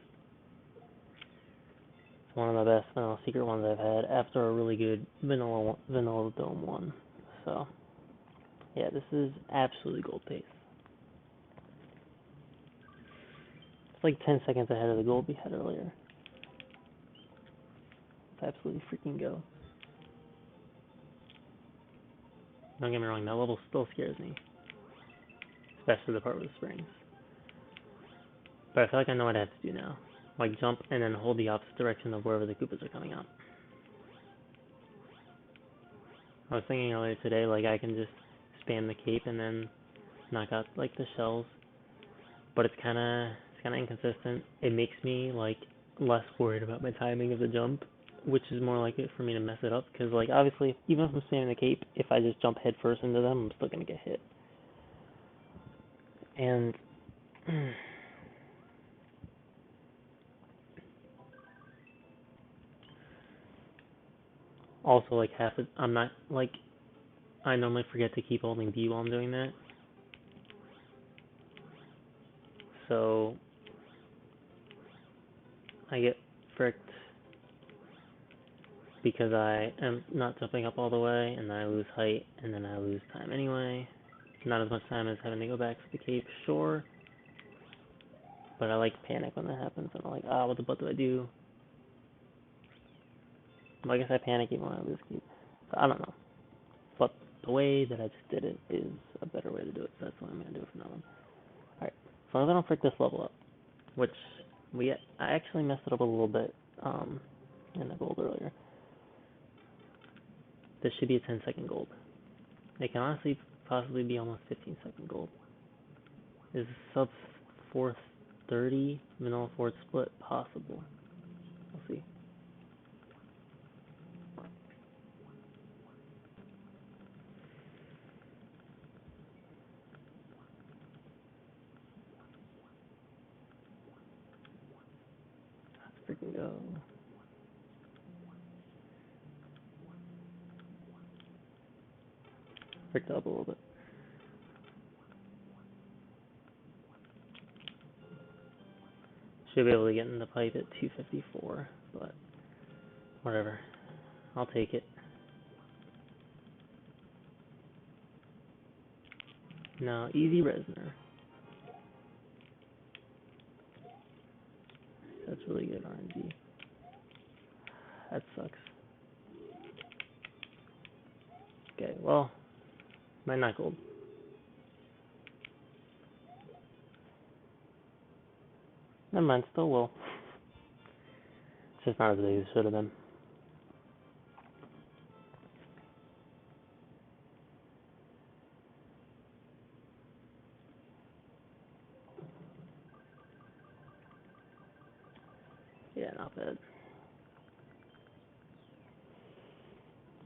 It's one of the best vanilla secret ones I've had after a really good vanilla dome one. So, yeah, this is absolutely gold pace. It's like 10 seconds ahead of the gold we had earlier. It's absolutely freaking go. Don't get me wrong, that level still scares me. Especially the part with the springs. But I feel like I know what I have to do now. Like, jump and then hold the opposite direction of wherever the Koopas are coming out. I was thinking earlier today, like, I can just spam the cape and then knock out, like, the shells. But it's kinda inconsistent. It makes me, like, less worried about my timing of the jump, which is more likely for me to mess it up. Because, like, obviously, even if I'm spamming the cape, if I just jump head first into them, I'm still gonna get hit. And also, like, I'm not, like, I normally forget to keep holding B while I'm doing that. So, I get fricked because I am not jumping up all the way, and then I lose height, and then I lose time anyway. Not as much time as having to go back to the cape, sure. But I, like, panic when that happens, and I'm like, what the butt do I do? Well, I guess I panic even when I lose cape. So, I don't know. But the way that I just did it is a better way to do it, so that's what I'm going to do from now on. Alright, as long as I don't frick this level up, which I actually messed it up a little bit in the gold earlier. This should be a 10-second gold. It can honestly possibly be almost 15-second gold. Is sub 430 vanilla forward split possible? We'll see. Let's freaking go. Fricked up a little bit. Should be able to get in the pipe at 254, but whatever. I'll take it. Now, easy Resner. That's really good RNG. That sucks. Okay, well, might not gold. Never mind, still will. It's just not as big as it should have been. Yeah, not bad.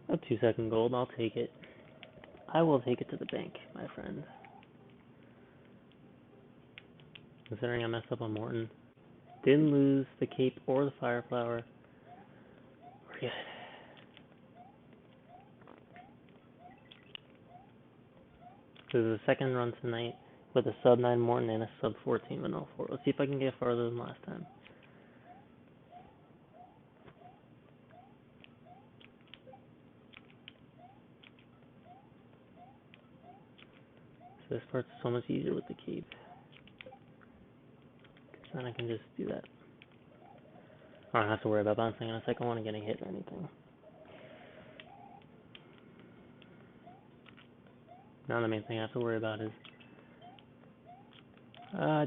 A 2-second gold, I'll take it. I will take it to the bank, my friend. Considering I messed up on Morton. Didn't lose the cape or the fire flower. We're good. This is the second run tonight with a sub 9 Morton and a sub 14 vanilla 4. Let's see if I can get farther than last time. So this part's so much easier with the cape. Then I can just do that. I don't have to worry about bouncing on a second one and getting hit or anything. Now the main thing I have to worry about is...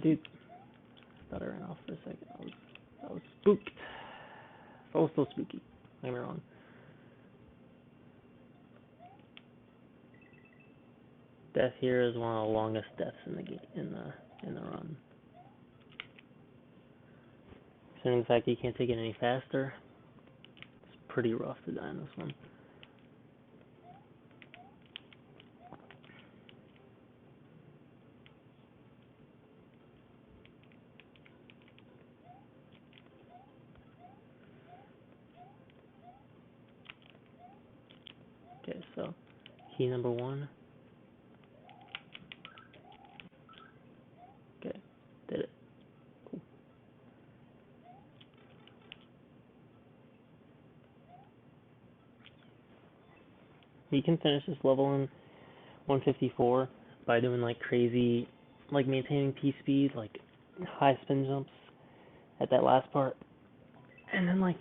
dude. I thought I ran off for a second. I was spooked. It's always so spooky. Don't get me wrong. Death here is one of the longest deaths in the game, in the run. Considering the fact that you can't take it any faster, it's pretty rough to die in this one. Okay, so key number 1. Okay, did it. Cool. You can finish this level in 154 by doing like crazy, like maintaining P-speed, like high spin jumps at that last part, and then like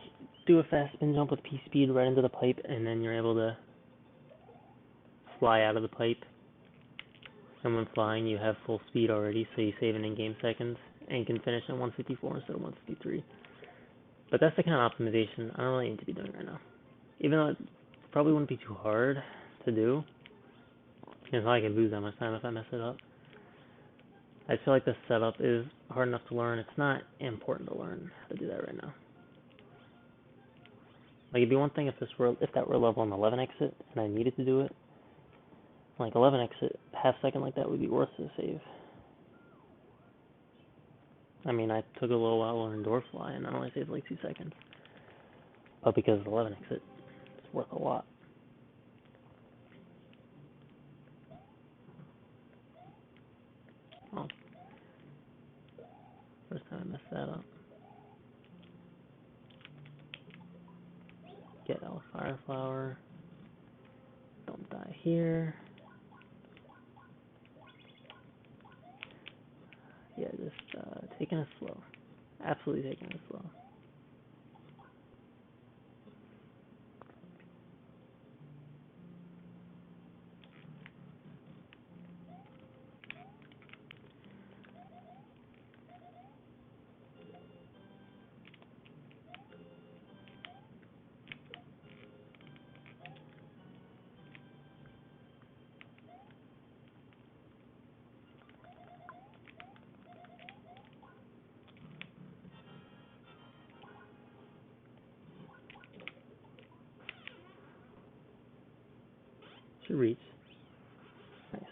do a fast spin jump with P-speed right into the pipe, and then you're able to fly out of the pipe. And when flying, you have full speed already, so you save it in game seconds, and you can finish in 154 instead of 153. But that's the kind of optimization I don't really need to be doing right now. Even though it probably wouldn't be too hard to do, it's not like I can lose that much time if I mess it up. I feel like the setup is hard enough to learn. It's not important to learn how to do that right now. Like, it'd be one thing if that were level an 11 exit and I needed to do it. Like 11 exit, half second like that would be worth the save. I mean, I took a little while to learn door fly and I only saved like 2 seconds. But because it's 11 exit, it's worth a lot. Oh. First time I messed that up. Get out fire flower. Don't die here. Yeah, just taking it slow. Absolutely taking it slow. Should reach. Nice.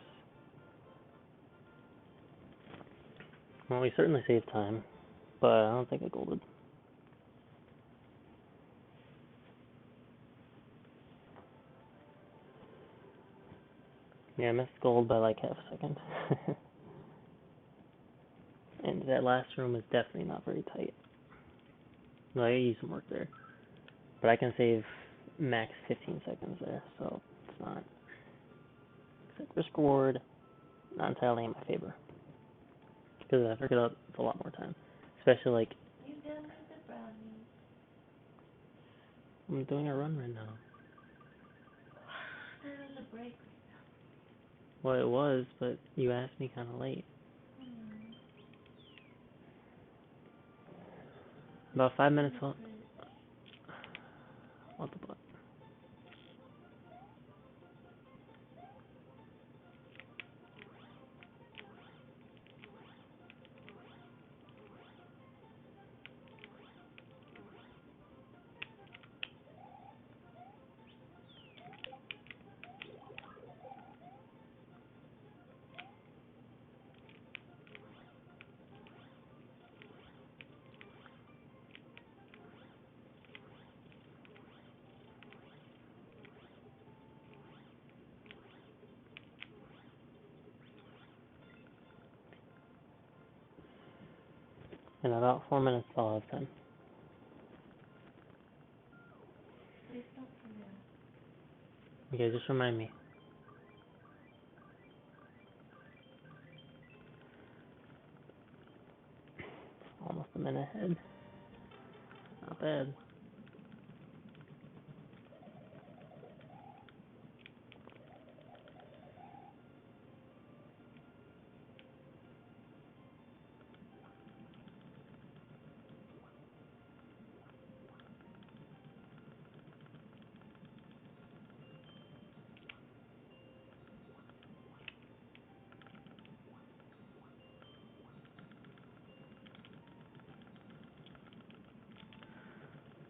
Well, we certainly saved time, but I don't think I golded. Yeah, I missed gold by like half a second. And that last room is definitely not very tight. No, I gotta use some work there. But I can save max 15 seconds there, so it's not. It's like risk reward, not entirely in my favor. Because if I pick it up, it's a lot more time. Especially like. You done me the brownies. I'm doing a run right now. There was a break. Well, it was, but you asked me kind of late. About 5 minutes left. What the fuck? In about 4 minutes, I'll have time. Please don't forget. Okay, just remind me. Almost a minute ahead. Not bad.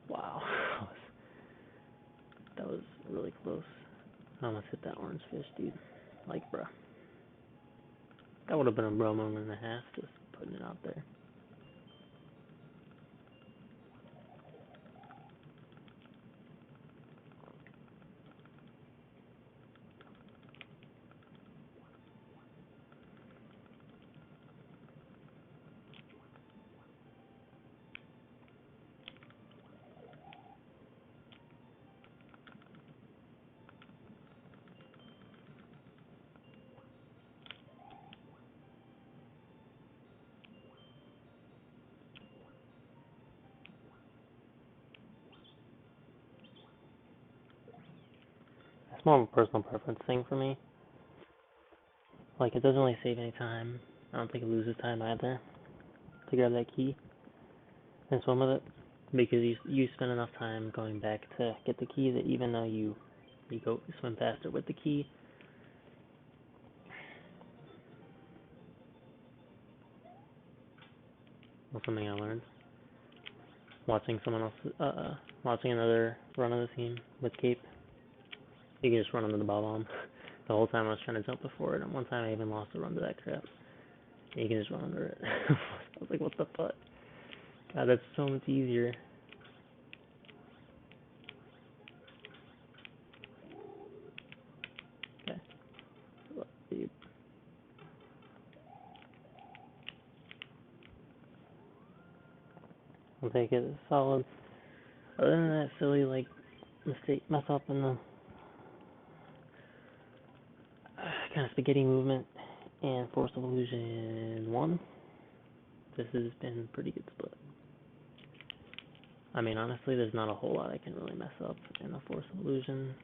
Wow. That was really close. I almost hit that orange fish, dude. Like, bruh. That would have been a bro moment and a half, just putting it out there. It's more of a personal preference thing for me. Like, it doesn't really save any time. I don't think it loses time either to grab that key and swim with it. Because you spend enough time going back to get the key that even though you swim faster with the key. That's something I learned. Watching someone else, watching another run of the team with cape. You can just run under the bomb. The whole time I was trying to jump before it, and one time I even lost a run to that crap. And you can just run under it. I was like, what the fuck? God, that's so much easier. Okay. Dude. I'll take it as solid. Other than that silly, like, mess up in the kind of spaghetti movement and Force of Illusion 1, this has been a pretty good split. I mean, honestly, there's not a whole lot I can really mess up in a Force of Illusion.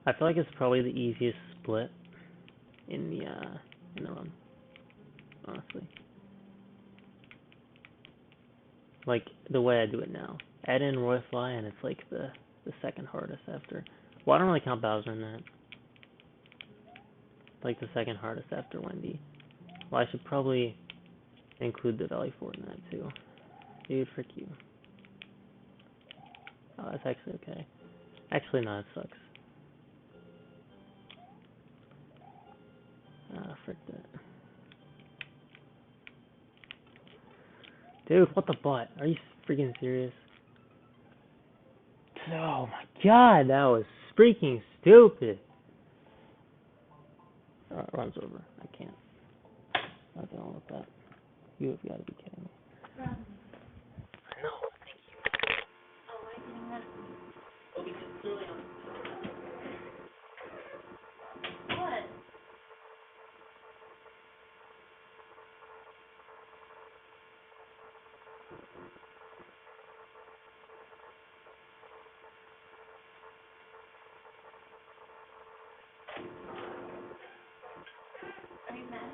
I feel like it's probably the easiest split in the run, honestly. Like, the way I do it now. Add in Roy Fly, and it's like the second hardest after. Well, I don't really count Bowser in that. Like, the second hardest after Wendy. Well, I should probably include the Valley Fort in that, too. Dude, frick you. Oh, that's actually okay. Actually, no, it sucks. Ah, frick that. Dude, what the butt? Are you freaking serious? Oh my god, that was freaking stupid. Alright, runs over. I can't. Not dealing with that. You have got to be kidding me. Brownie. No. Oh, why didn't you want Oh, because clearly I'm... what? Are you mad?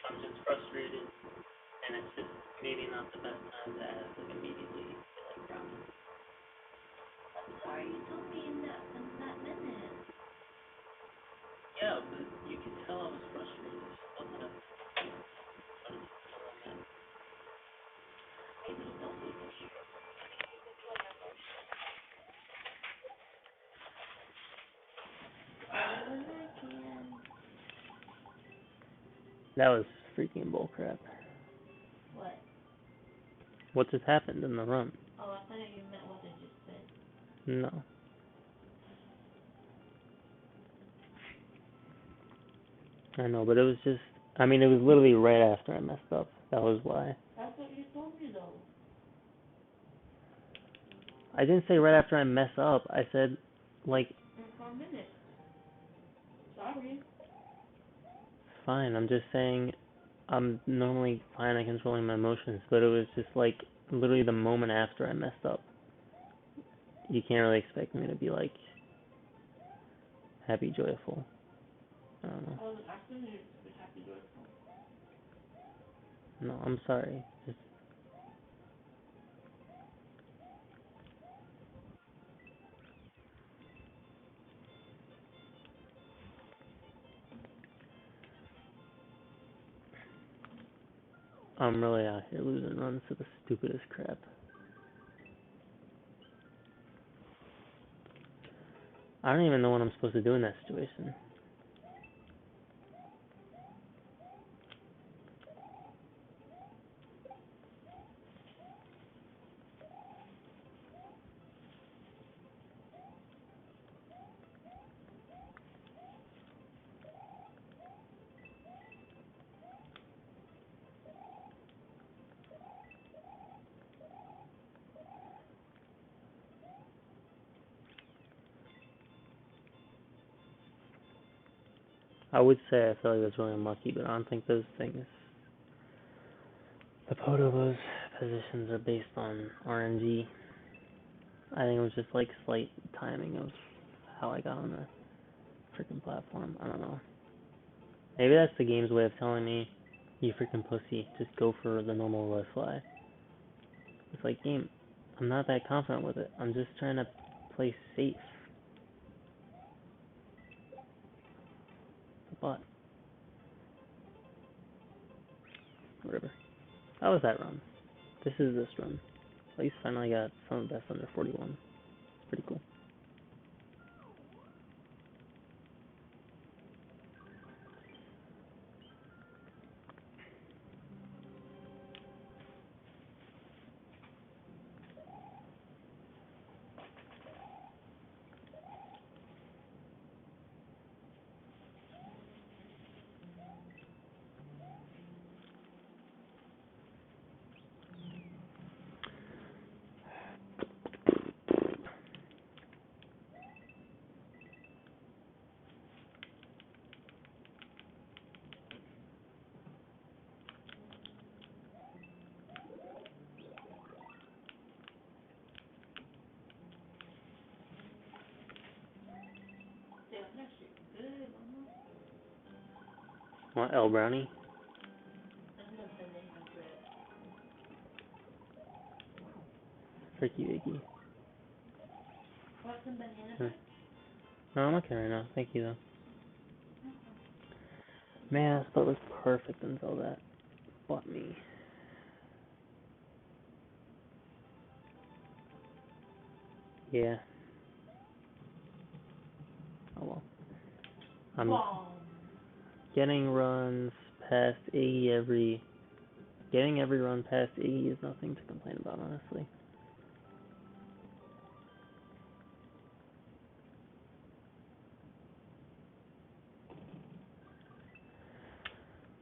I'm just frustrated, and it's just maybe not the best time to ask, like, immediately, like, Brownie. I'm sorry you told me in that minute. Yeah, but you can tell I was frustrated. It wasn't a... Maybe you don't need to share. Better than I can. That was freaking bullcrap. What? What just happened in the run? Oh, I thought you meant what I just said. No. I know, but it was just... I mean, it was literally right after I messed up. That was why. That's what you told me though. I didn't say right after I mess up. I said, like... In 4 minutes. Sorry. Fine, I'm just saying I'm normally fine at controlling my emotions, but it was just like literally the moment after I messed up. You can't really expect me to be like happy, joyful. I don't know. I was asking you to be happy joyful. No, I'm sorry. Just I'm really out here losing runs to the stupidest crap. I don't even know what I'm supposed to do in that situation. I would say I feel like that's really unlucky, but I don't think those things, the both of those positions are based on RNG. I think it was just like slight timing of how I got on the freaking platform. I don't know. Maybe that's the game's way of telling me, you freaking pussy, just go for the normal low fly. It's like, game, I'm not that confident with it. I'm just trying to play safe. But, whatever. How was that run? This is this run. At least finally got some of the best under 41. Pretty cool. Damn, that shit good, mama. Want L Brownie? I'm gonna banana bread. Fricky Vicky. Want some banana Huh. bread? No, I'm okay right now. Thank you, though. Man, this boat was perfect until that bought me. Yeah. Oh well. I'm Bomb. getting runs past 80 every. Getting every run past 80 is nothing to complain about, honestly.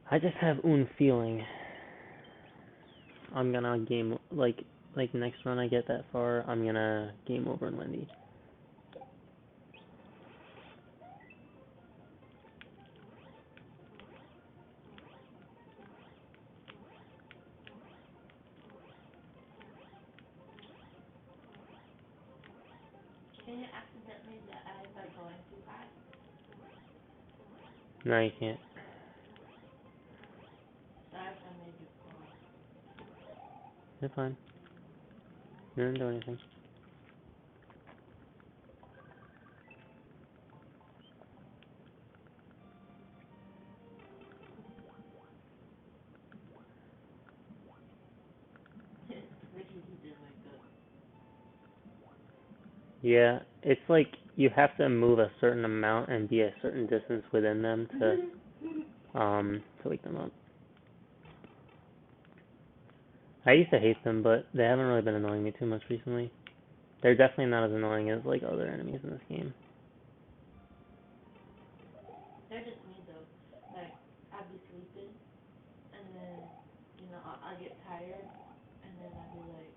I just have un feeling I'm gonna game like next run I get that far, I'm gonna game over in Wendy. Can you accidentally die by going too high? No, you can't. Sorry if I made you fall. You're fine. You didn't do anything. Ricky, he didn't wake up. Yeah, it's like you have to move a certain amount and be a certain distance within them to wake them up. I used to hate them, but they haven't really been annoying me too much recently. They're definitely not as annoying as like other enemies in this game. They're just me though. Like, I'll be sleeping, and then, I'll get tired, and then I'll be like,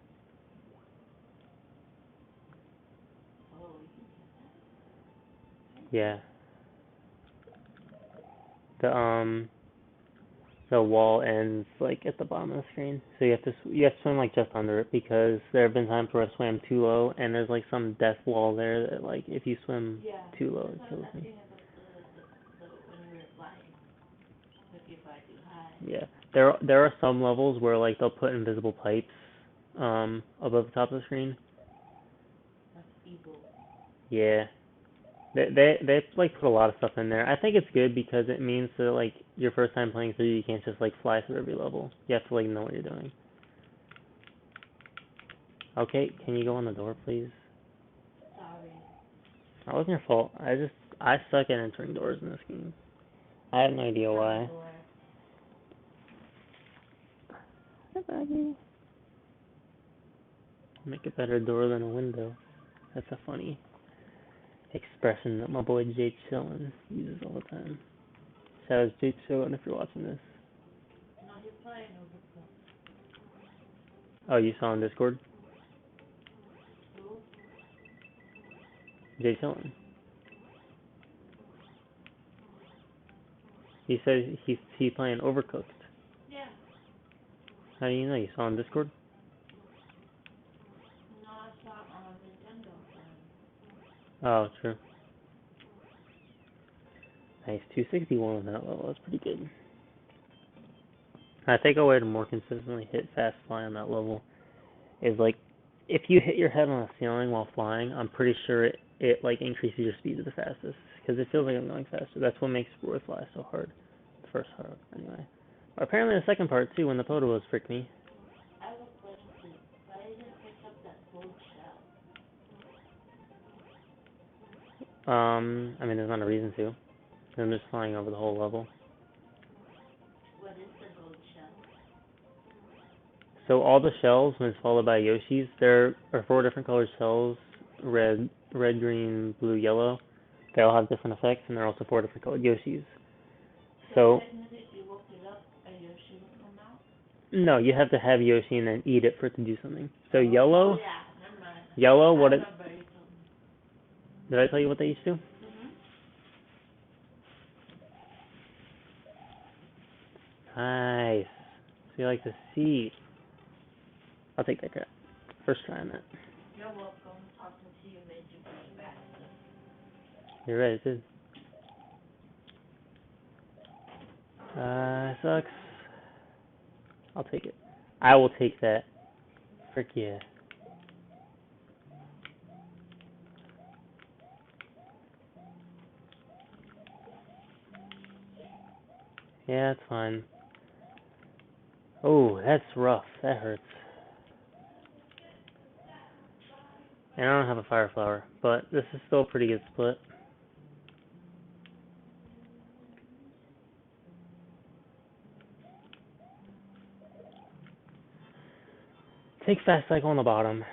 oh, you did Yeah. The wall ends like at the bottom of the screen, so you have to swim like just under it because there have been times where I swam too low and there's like some death wall there that like if you swim that? Yeah, too low that's it what I was kills me. asking about when you were flying. If you fly too high. Yeah, there are some levels where like they'll put invisible pipes above the top of the screen. That's evil. Yeah, they like put a lot of stuff in there. I think it's good because it means that like your first time playing through, you can't just like fly through every level. You have to like know what you're doing. Okay, can you go on the door, please? Sorry. That wasn't your fault. I suck at entering doors in this game. I have no idea I'm a why. door. Hi, Baggy. Make a better door than a window. That's a funny expression that my boy Jake Chillin uses all the time. Shout out to Jake Chillin if you're watching this. No, he's playing Overcooked. Oh, you saw on Discord? Who? Jake Chillin. He said he's playing Overcooked. Yeah. How do you know? You saw on Discord? No, I saw on Nintendo phone. Oh, true. Nice, 261 on that level. That's pretty good. I think a way to more consistently hit fast fly on that level is like if you hit your head on a ceiling while flying, I'm pretty sure it like increases your speed to the fastest because it feels like I'm going faster. That's what makes Roy Fly so hard. The first part, anyway. But apparently the second part too, when the Potos frick me. I have a question. Why didn't it pick up that gold shell? I mean, there's not a reason to. I'm just flying over the whole level. What is the gold shell? So all the shells, when it's followed by Yoshi's, there are 4 different colored shells: red, green, blue, yellow. They all have different effects, and there are also 4 different colored Yoshis. So So technically, if you woke it up, a Yoshi would come out? no, you have to have Yoshi and then eat it for it to do something. So Oh yellow, yeah, never mind. I what it? remember you told me. Did I tell you what they used to? Mhm. Nice. So you like to see? I'll take that crap. First try on that. You're welcome. Talking to you made you be faster. You're right, it is. Sucks. I'll take it. I will take that. Frick yeah. Yeah, it's fine. Oh, that's rough. That hurts. And I don't have a fire flower, but this is still a pretty good split. Take fast cycle on the bottom.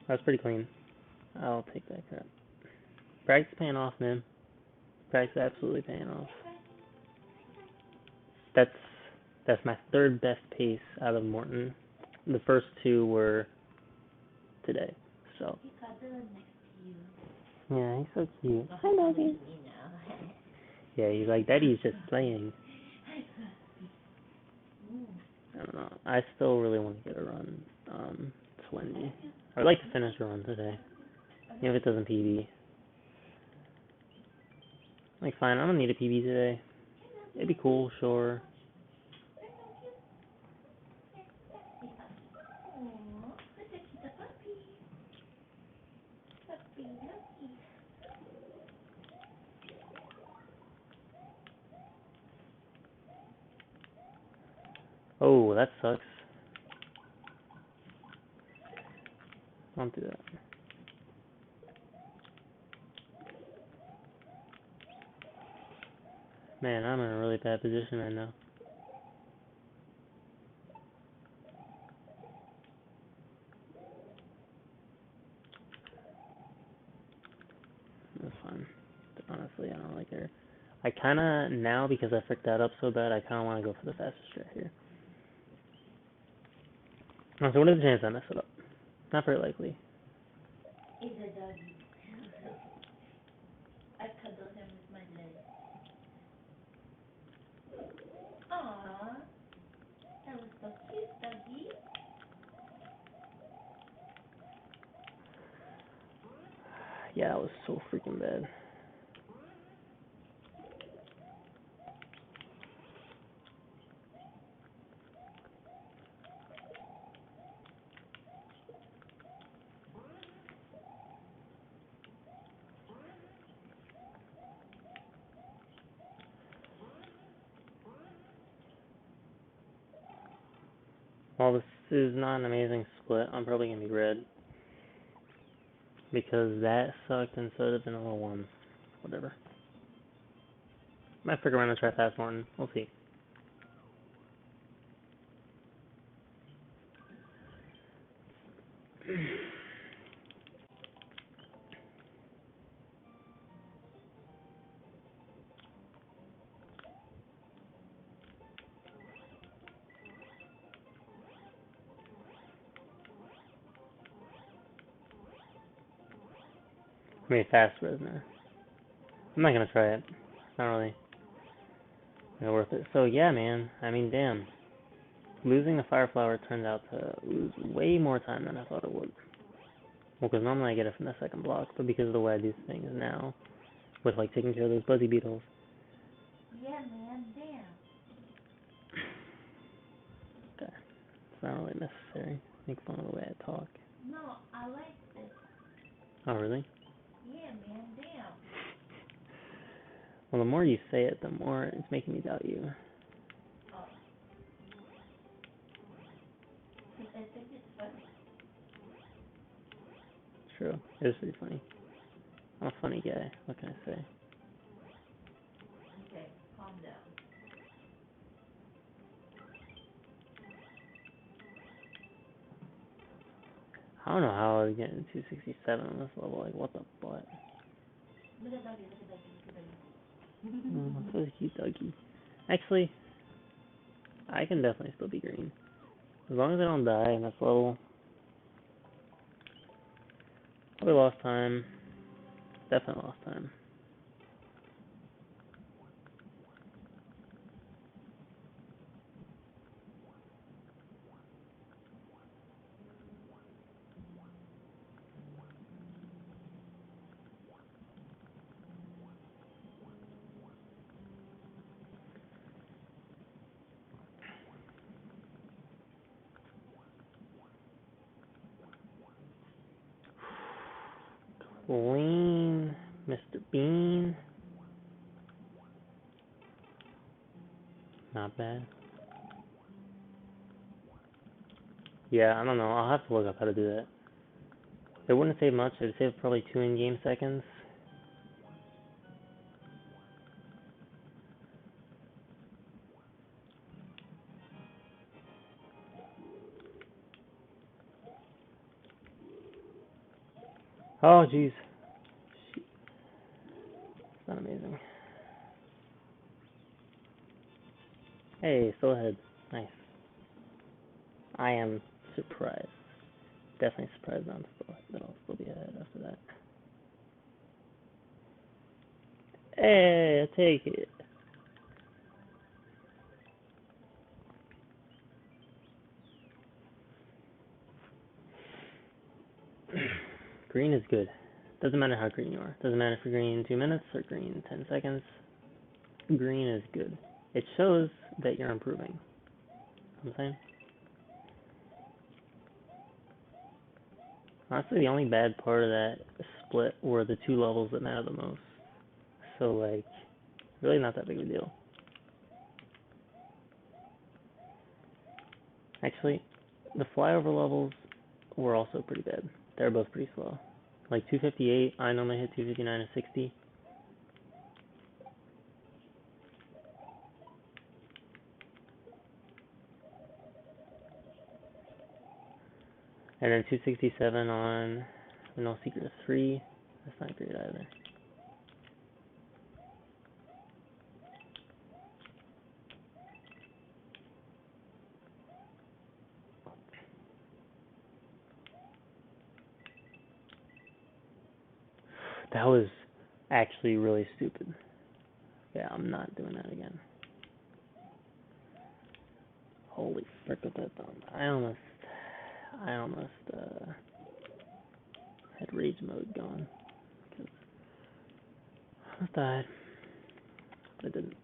That's pretty clean. I'll take that crap. Practice paying off, man. Practice absolutely paying off. That's my third best pace out of Morton. The first two were today. So. He cuddled next to you. Yeah, he's so cute. Oh, Hi, doggy. me now. Yeah, he's like, Daddy's just playing. Mm. I don't know. I still really want to get a run. Wendy. I would like to finish a run today. Even if it doesn't PB. Like, fine, I don't need a PB today. It'd be cool, sure. Aw, look at the puppy. Puppy, lucky. Oh, that sucks. Don't do that. Man, I'm in a really bad position right now. That's fine. Honestly, I don't really care. I kinda, now, because I fricked that up so bad, I kinda wanna go for the fastest strat here. Oh, so what is the chance I mess it up? Not very likely. He's a doggy. I cuddle him with my leg. Aww, that was so cute, doggy. Yeah, that was so freaking bad. While this is not an amazing split, I'm probably gonna be red. Because that sucked and so did vanilla one. Whatever. Might figure around and try fast Morton. We'll see. I mean, fast Resner. I'm not gonna try it. It's not really worth it. So yeah, man. I mean, damn. Losing the Fire Flower turned out to lose way more time than I thought it would. Well, because normally I get it from the second block, but because of the way I do things now, with like taking care of those Buzzy Beetles. Yeah, man, damn. Okay. It's not really necessary. Make fun of the way I talk. No, I like this. Oh, really? Yeah, man, damn. Well, the more you say it, the more it's making me doubt you. Oh. Because I think it's funny. True. It is pretty funny. I'm a funny guy. What can I say? Okay, calm down. I don't know how I was getting 267 on this level. Like, what the butt? Look at doggy, look at doggy, look at doggy. Oh, so cute, Dougie. Actually, I can definitely still be green. As long as I don't die in this level. Probably lost time. Definitely lost time. Lean, Mr. Bean. Not bad. Yeah, I don't know. I'll have to look up how to do that. It wouldn't save much. It'd save probably 2 in-game seconds. Oh, jeez. It's not amazing. Hey, still ahead. Nice. I am surprised. Definitely surprised that I'll still be ahead after that. Hey, I take it. Green is good. Doesn't matter how green you are. Doesn't matter if you're green in 2 minutes or green in 10 seconds. Green is good. It shows that you're improving. You know what I'm saying? Honestly, the only bad part of that split were the 2 levels that matter the most. So, like, really not that big of a deal. Actually, the flyover levels were also pretty bad. They're both pretty slow. Like 258, I normally hit 259 to 60. And then 267 on No Secret of 3. That's not great either. That was actually really stupid. Yeah, I'm not doing that again. Holy frick with that thumb. I almost had rage mode going. Cause I almost died. But I didn't.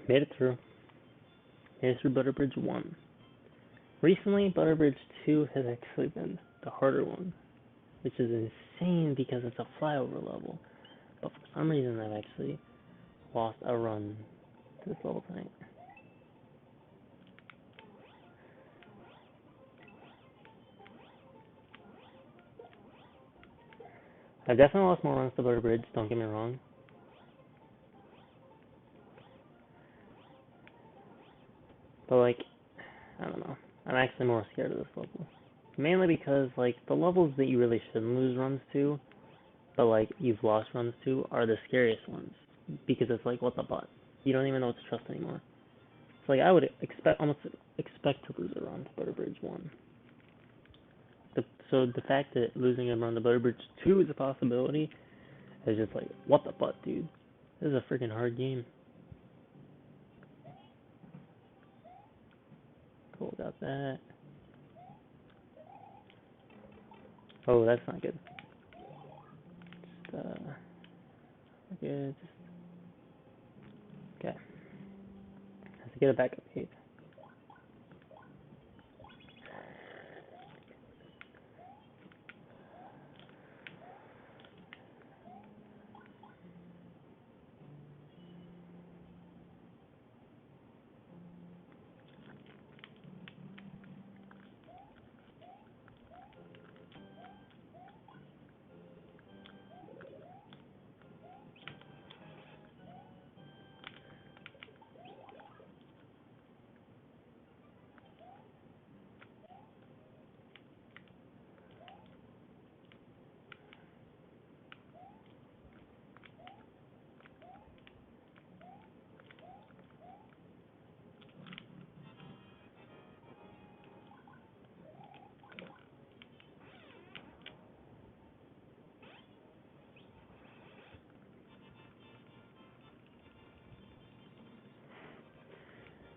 Made it through. Made it through Butter Bridge 1. Recently, Butter Bridge 2 has actually been the harder one, which is insane because it's a flyover level. But for some reason, I've actually lost a run to this level tonight. I've definitely lost more runs to Butter Bridge, don't get me wrong. But, like, I don't know. I'm actually more scared of this level. Mainly because, like, the levels that you really shouldn't lose runs to, but, like, you've lost runs to, are the scariest ones. Because it's like, what the butt? You don't even know what to trust anymore. It's like, I would almost expect to lose a run to Butter Bridge 1. So the fact that losing a run to Butter Bridge 2 is a possibility is just like, what the butt, dude? This is a freaking hard game. Cool, got that. Oh, that's not good. Just, okay, okay. Has to get a backup gate.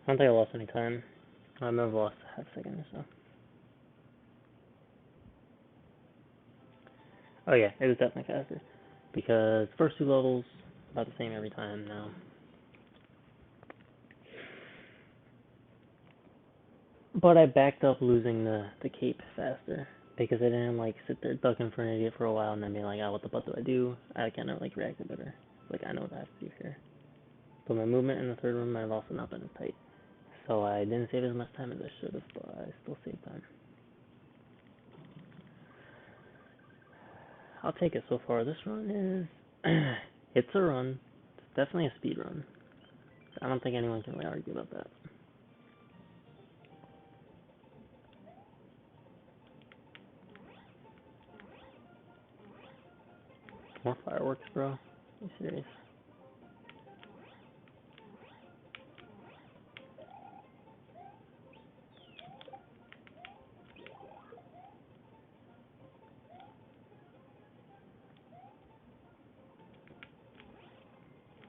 I don't think I lost any time. I may have lost a half second or so. Oh yeah, it was definitely faster. Because first two levels, about the same every time now. But I backed up losing the cape faster. Because I didn't like sit there ducking for an idiot for a while and then be like, oh, what the fuck do I do? I kind of like reacted better. Like, I know what I have to do here. But my movement in the third room might have also not been as tight. So I didn't save as much time as I should have, but I still saved time. I'll take it so far. This run is... it's a run. It's definitely a speed run. I don't think anyone can really argue about that. More fireworks, bro. Are you serious?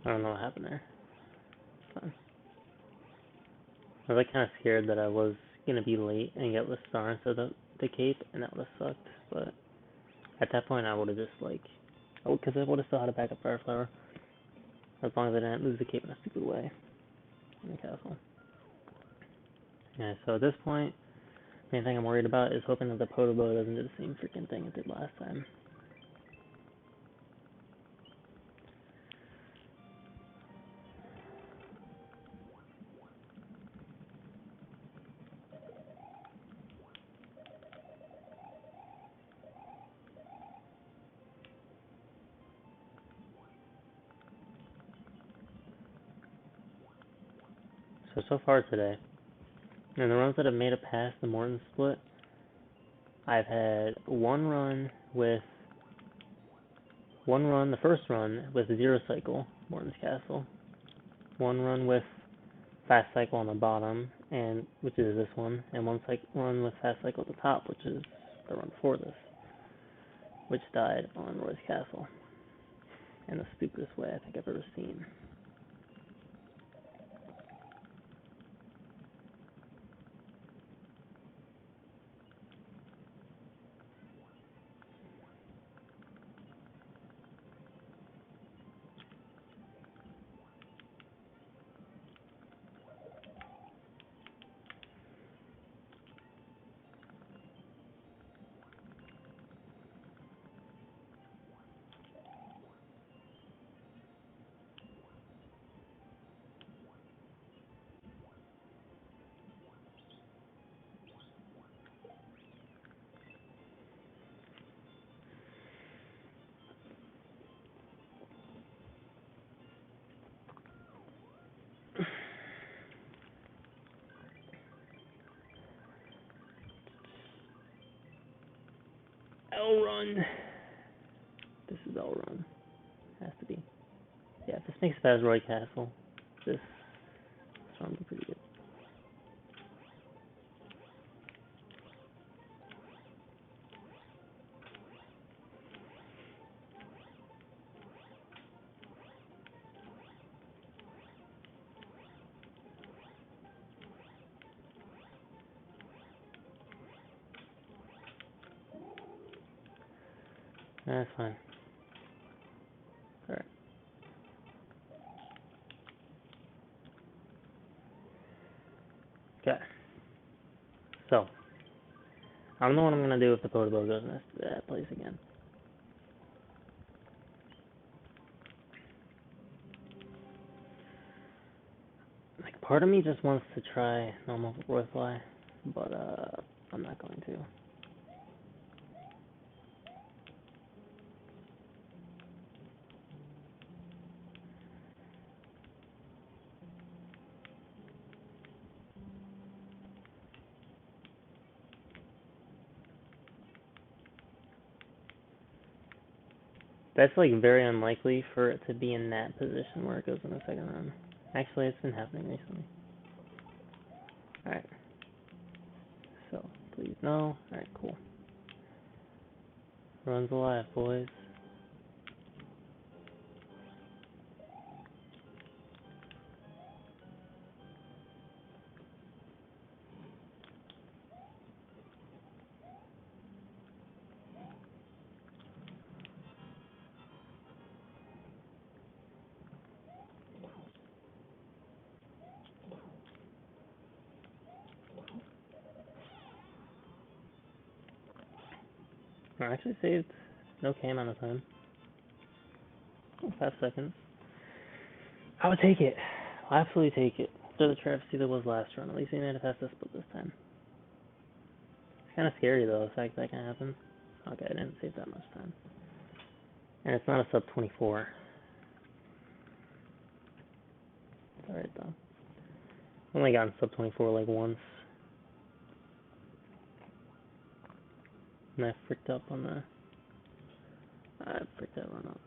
I don't know what happened there. It's fine. I was like kind of scared that I was gonna be late and get the star instead of the cape, and that would have sucked. But at that point, I would have just like, because I would have still had a backup fire flower as long as I didn't lose the cape in a stupid way in the castle. Yeah. So at this point, the main thing I'm worried about is hoping that the Podobo doesn't do the same freaking thing it did last time. So far today, and the runs that have made it past the Morton split, I've had the first run with zero cycle, Morton's Castle. One run with fast cycle on the bottom, and which is this one, and one run with fast cycle at the top, which is the run before this, which died on Roy's Castle in the stupidest way I think I've ever seen. L run. This is L run. Has to be. Yeah, if this makes it as Roy Castle, this run will be pretty good. That's fine. Alright. Okay. So, I don't know what I'm gonna do if the Podobo goes in that place again. Like, part of me just wants to try normal Roy Fly, but I'm not going to. That's like very unlikely for it to be in that position where it goes in the second round. Actually, it's been happening recently. Alright. So, please no. Alright, cool. Runs alive, boys. I actually saved an okay amount of time. Oh, 5 seconds. I would take it. I'll absolutely take it. After the travesty that was last run, at least we made it past the split this time. It's kind of scary though, the fact that can happen. Okay, I didn't save that much time. And it's not a sub 24. It's alright though. I've only gotten sub 24 like once. And I fricked up on the... I fricked that run up.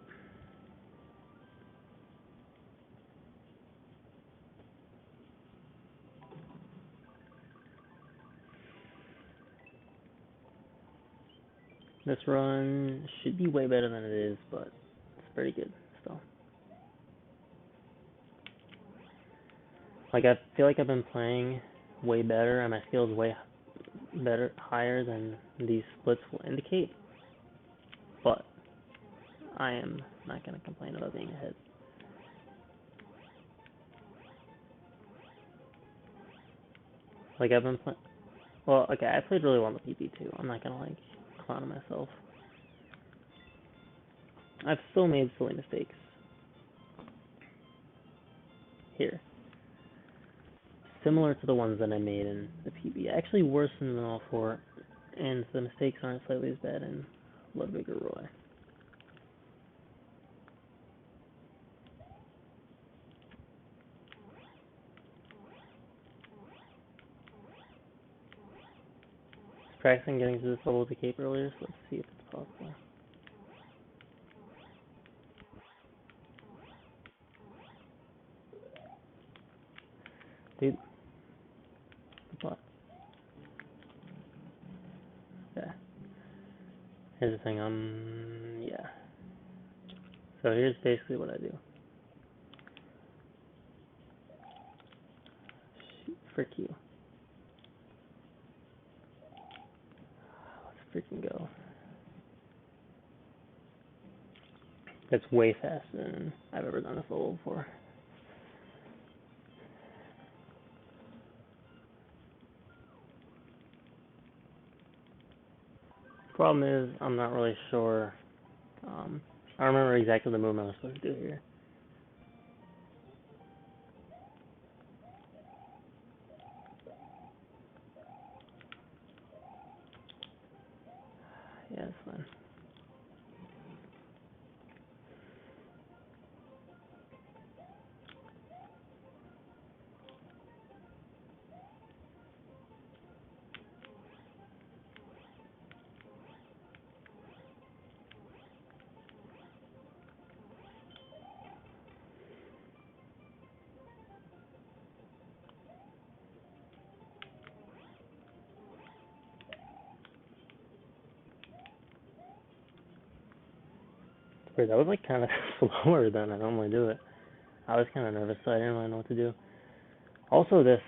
This run should be way better than it is, but it's pretty good still. Like, I feel like I've been playing way better, and my skill's way better, higher than these splits will indicate. But I am not going to complain about being ahead. Like, I've been playing... Well, okay, I played really well in the PP too. I'm not going to, like, clown myself. I've still made silly mistakes. Here. Similar to the ones that I made in the PB. Actually worse than all four. And the mistakes aren't slightly as bad in Ludwig or Roy. Practicing getting to this level with the cape earlier, so let's see if it's possible. Dude. What? Yeah. Here's the thing, yeah. So here's basically what I do. Shoot, frick you. Let's freaking go. That's way faster than I've ever done this level before. Problem is, I'm not really sure. I remember exactly the movement I was supposed to do here. Yeah, it's fine. Wait, that was like kind of slower than I normally do it. I was kind of nervous, so I didn't really know what to do. Also, this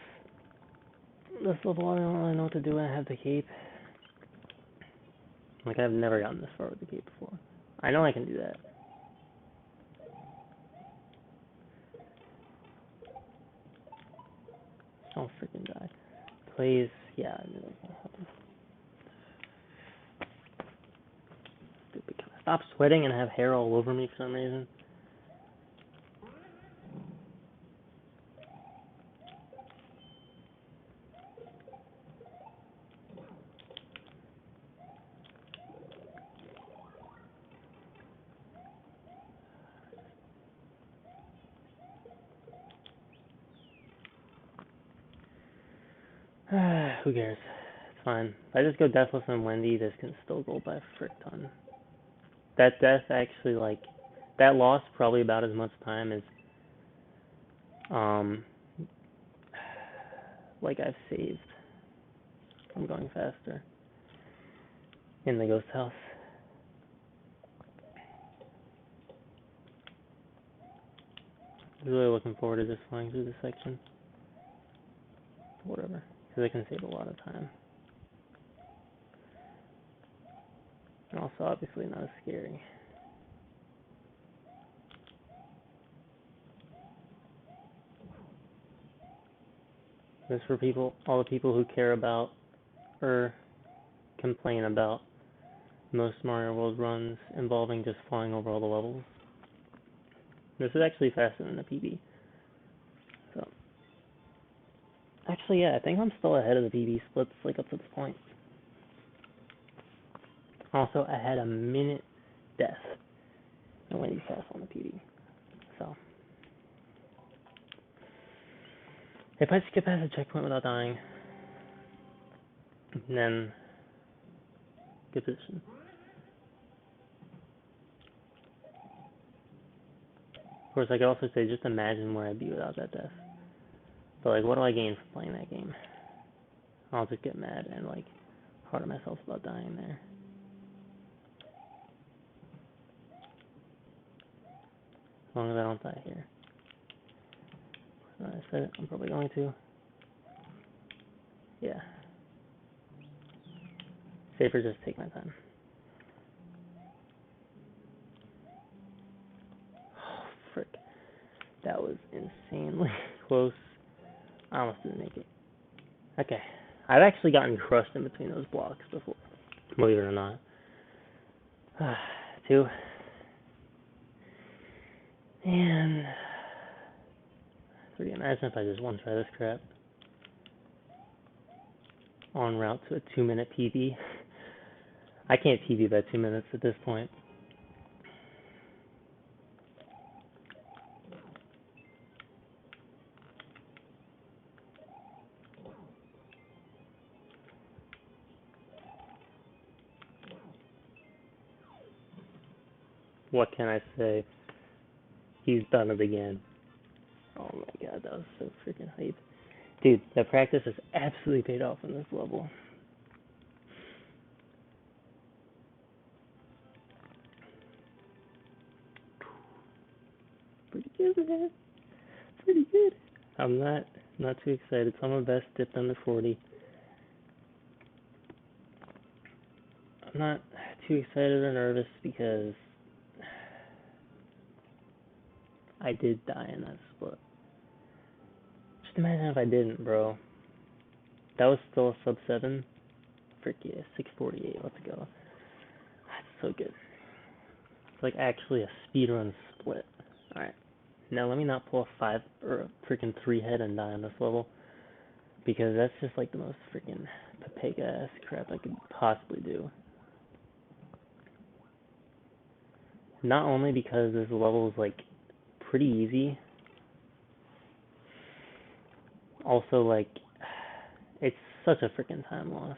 level, I don't really know what to do when I have the cape. Like, I've never gotten this far with the cape before. I know I can do that. Don't freaking die. Please, yeah, I knew that was gonna happen. Stupid. Can I stop sweating and have hair all over me for some reason? Who cares? It's fine. If I just go Deathless and Wendy, this can still go by a frick ton. That death actually, like, that lost probably about as much time as, like, I've saved from going faster in the ghost house. I'm really looking forward to just flying through this section. Whatever, because I can save a lot of time. And also, obviously, not as scary. This is for people, all the people who care about or complain about most Mario World runs involving just flying over all the levels. This is actually faster than the PB. So, actually, yeah, I think I'm still ahead of the PB splits, like, up to this point. Also, I had a minute death and went fast on the PB. So, if I skip past the checkpoint without dying, then good position. Of course, I could also say, just imagine where I'd be without that death. But, like, what do I gain from playing that game? I'll just get mad and, like, hard on myself about dying there. As long as I don't die here. I said it, I'm probably going to. Yeah. Safer just take my time. Oh, frick. That was insanely close. I almost didn't make it. Okay. I've actually gotten crushed in between those blocks before. Believe it or not. 2. And 3. Imagine if I just one try this crap. En route to a 2-minute PB. I can't PB by 2 minutes at this point. What can I say? He's done it again. Oh my god, that was so freaking hype. Dude, the practice has absolutely paid off in this level. Pretty good, man. Pretty good. I'm not too excited. Some of my best dipped under 40. I'm not too excited or nervous because I did die in that split. Just imagine if I didn't, bro. That was still a sub 7. Frick yeah, 648. Let's go. That's so good. It's like actually a speedrun split. Alright. Now let me not pull a 5 or a freaking 3 head and die on this level. Because that's just like the most freaking papega ass crap I could possibly do. Not only because this level is like pretty easy, also like it's such a freaking time loss.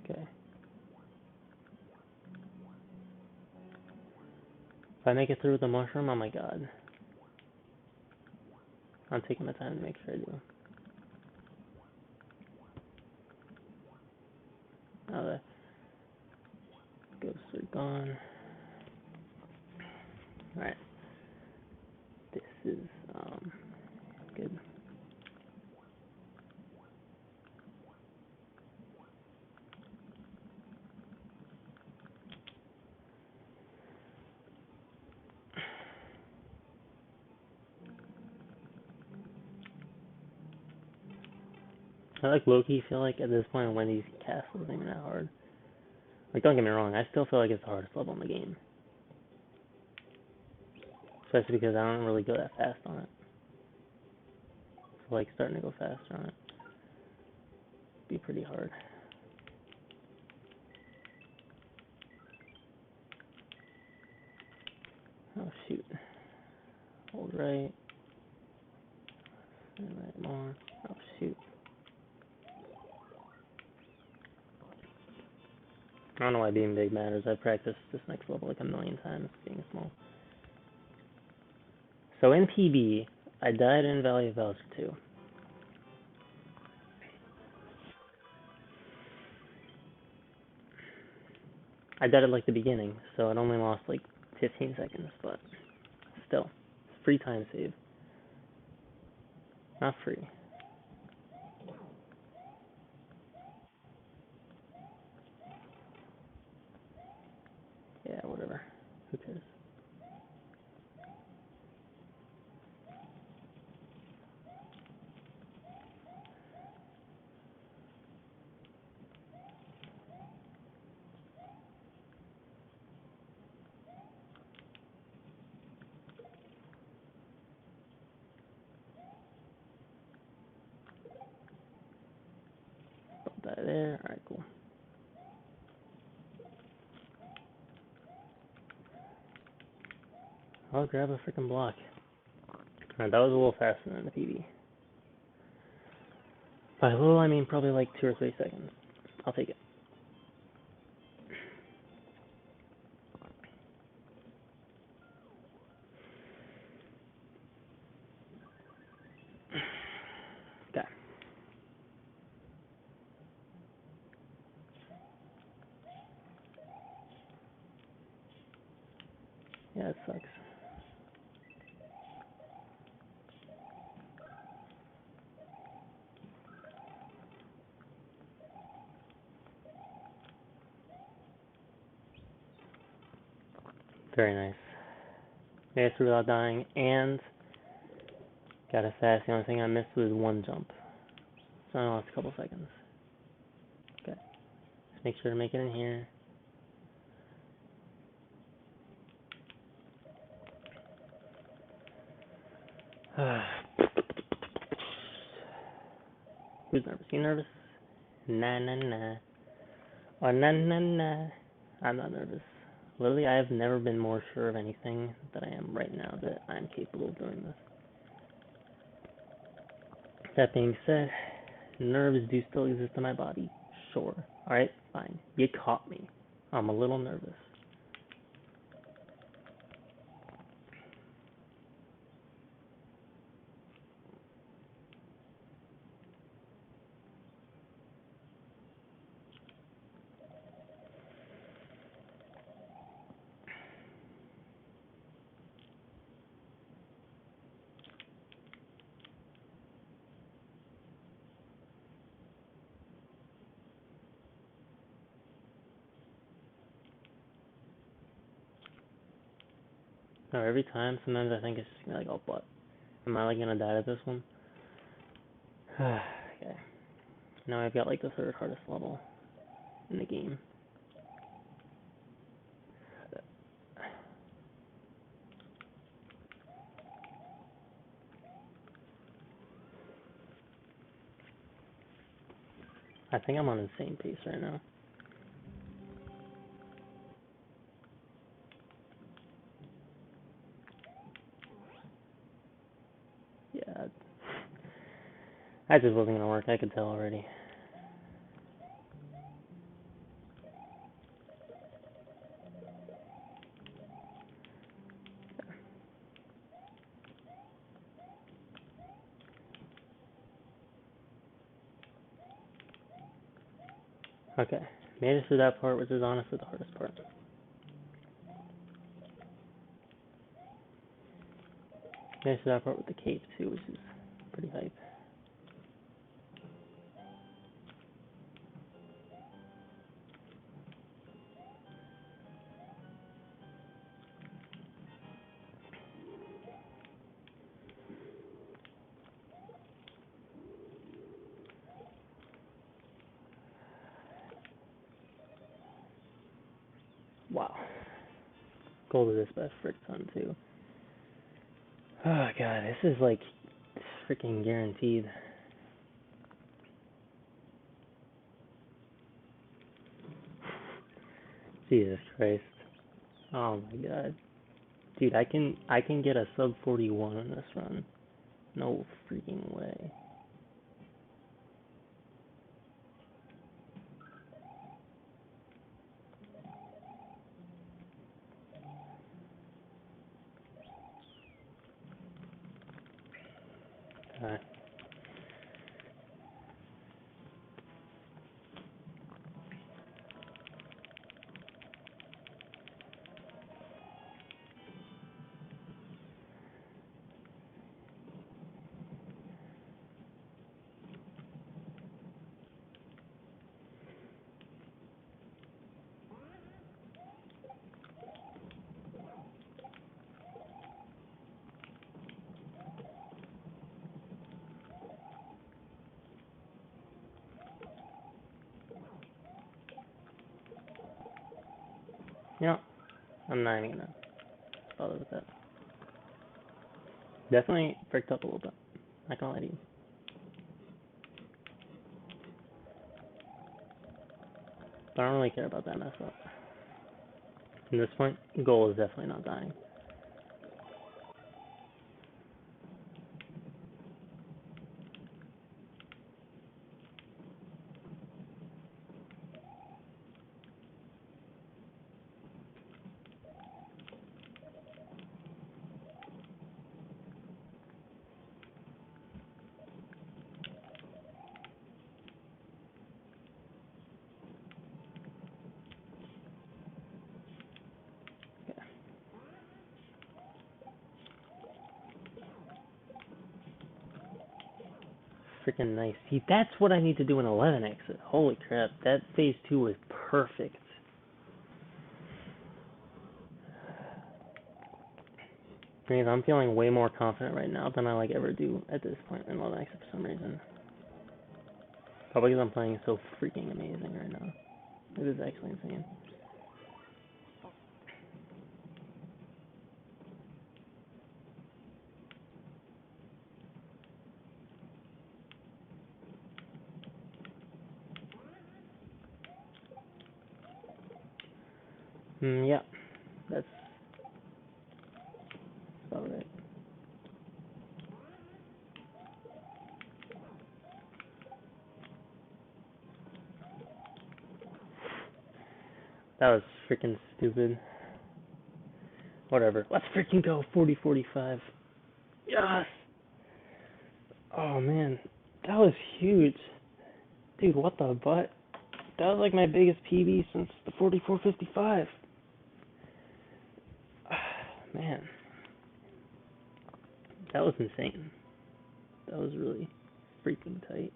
Okay. If I make it through with the mushroom, oh my god. I'm taking my time to make sure I do. Now the ghosts are gone. Alright. This is good. I like low-key feel like at this point Wendy's castle isn't even that hard. Like, don't get me wrong, I still feel like it's the hardest level in the game. Especially because I don't really go that fast on it. So, like, starting to go faster on it would be pretty hard. Oh, shoot. Hold right. And right more. Oh, shoot. I don't know why being big matters. I've practiced this next level like a million times, being small. So in PB, I died in Valley of Bowser 2. I died at like the beginning, so it only lost like 15 seconds, but still, free time save. Not free. Yeah, whatever. Who cares? Die there. Alright, cool. I'll grab a freaking block. Alright, that was a little faster than the PB. By a little, I mean probably like 2 or 3 seconds. I'll take it. Okay. Yeah, it sucks. Very nice. Made it through without dying, and got it fast. The only thing I missed was one jump. So I lost a couple seconds. Okay. Just make sure to make it in here. Who's nervous? You nervous? Nah, nah, nah. Oh, nah, nah, nah. I'm not nervous. Literally, I have never been more sure of anything than I am right now that I'm capable of doing this. That being said, nerves do still exist in my body. Sure. Alright, fine. You caught me. I'm a little nervous. No, every time, sometimes I think it's just gonna be like, oh, but am I like gonna die at this one? Okay. Now I've got like the third hardest level in the game. I think I'm on the same pace right now. Yeah. That just wasn't gonna work, I could tell already. Okay. Made it through that part, which is honestly the hardest part. Made it through that part with the cape too, which is pretty hype. Wow. Gold is this best frick ton too. Oh god, this is like freaking guaranteed. Jesus Christ. Oh my god. Dude, I can get a sub 41 on this run. No freaking way. God. You know, I'm not even gonna bother with that. Definitely fricked up a little bit. Not gonna lie to you. So I don't really care about that mess up. At this point, goal is definitely not dying. Freaking nice. See, that's what I need to do in 11 exit. Holy crap, that phase 2 was perfect. Means I'm feeling way more confident right now than I like ever do at this point in 11 exit for some reason. Probably because I'm playing so freaking amazing right now. It is actually insane. Yeah, that's about right. That was freaking stupid. Whatever. Let's freaking go. 40-45. Yes! Oh man, that was huge. Dude, what the butt? That was like my biggest PB since the 44-55. Man, that was insane. That was really freaking tight.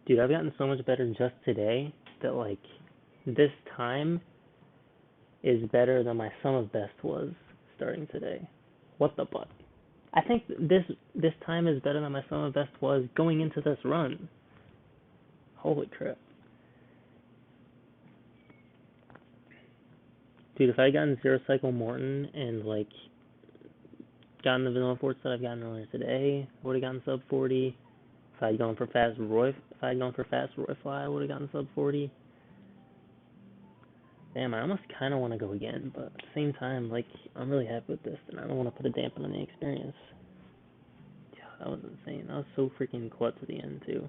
Dude, I've gotten so much better just today that like this time is better than my sum of best was starting today. What the butt? I think this time is better than my sum of best was going into this run. Holy crap. Dude, if I had gotten Zero Cycle Morton and like gotten the vanilla forts that I've gotten earlier today, I would have gotten sub 40. If I had gone for fast Roy Fly, I would have gotten sub 40. Damn, I almost kind of want to go again, but at the same time, like, I'm really happy with this, and I don't want to put a dampen on the experience. Yeah, that was insane. That was so freaking clutch at the end, too.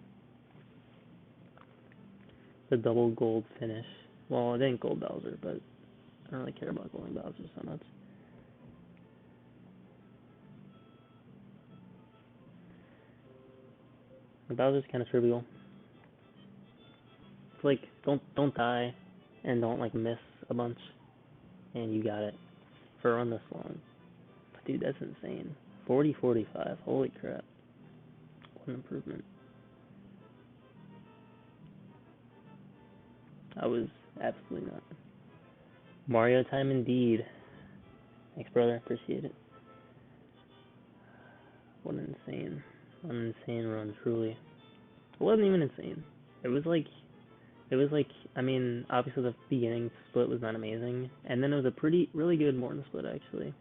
The double gold finish. Well, I didn't gold Bowser, but I don't really care about golding Bowser so much. The Bowser's kind of trivial. It's like, don't die, and don't, like, miss a bunch, and you got it for a run this long. But, dude, that's insane. 40-45, holy crap. What an improvement. I was absolutely not. Mario time indeed. Thanks, brother. Appreciate it. What an insane run, truly. It wasn't even insane. It was like, I mean, obviously the beginning split was not amazing, and then it was a really good Morton split, actually.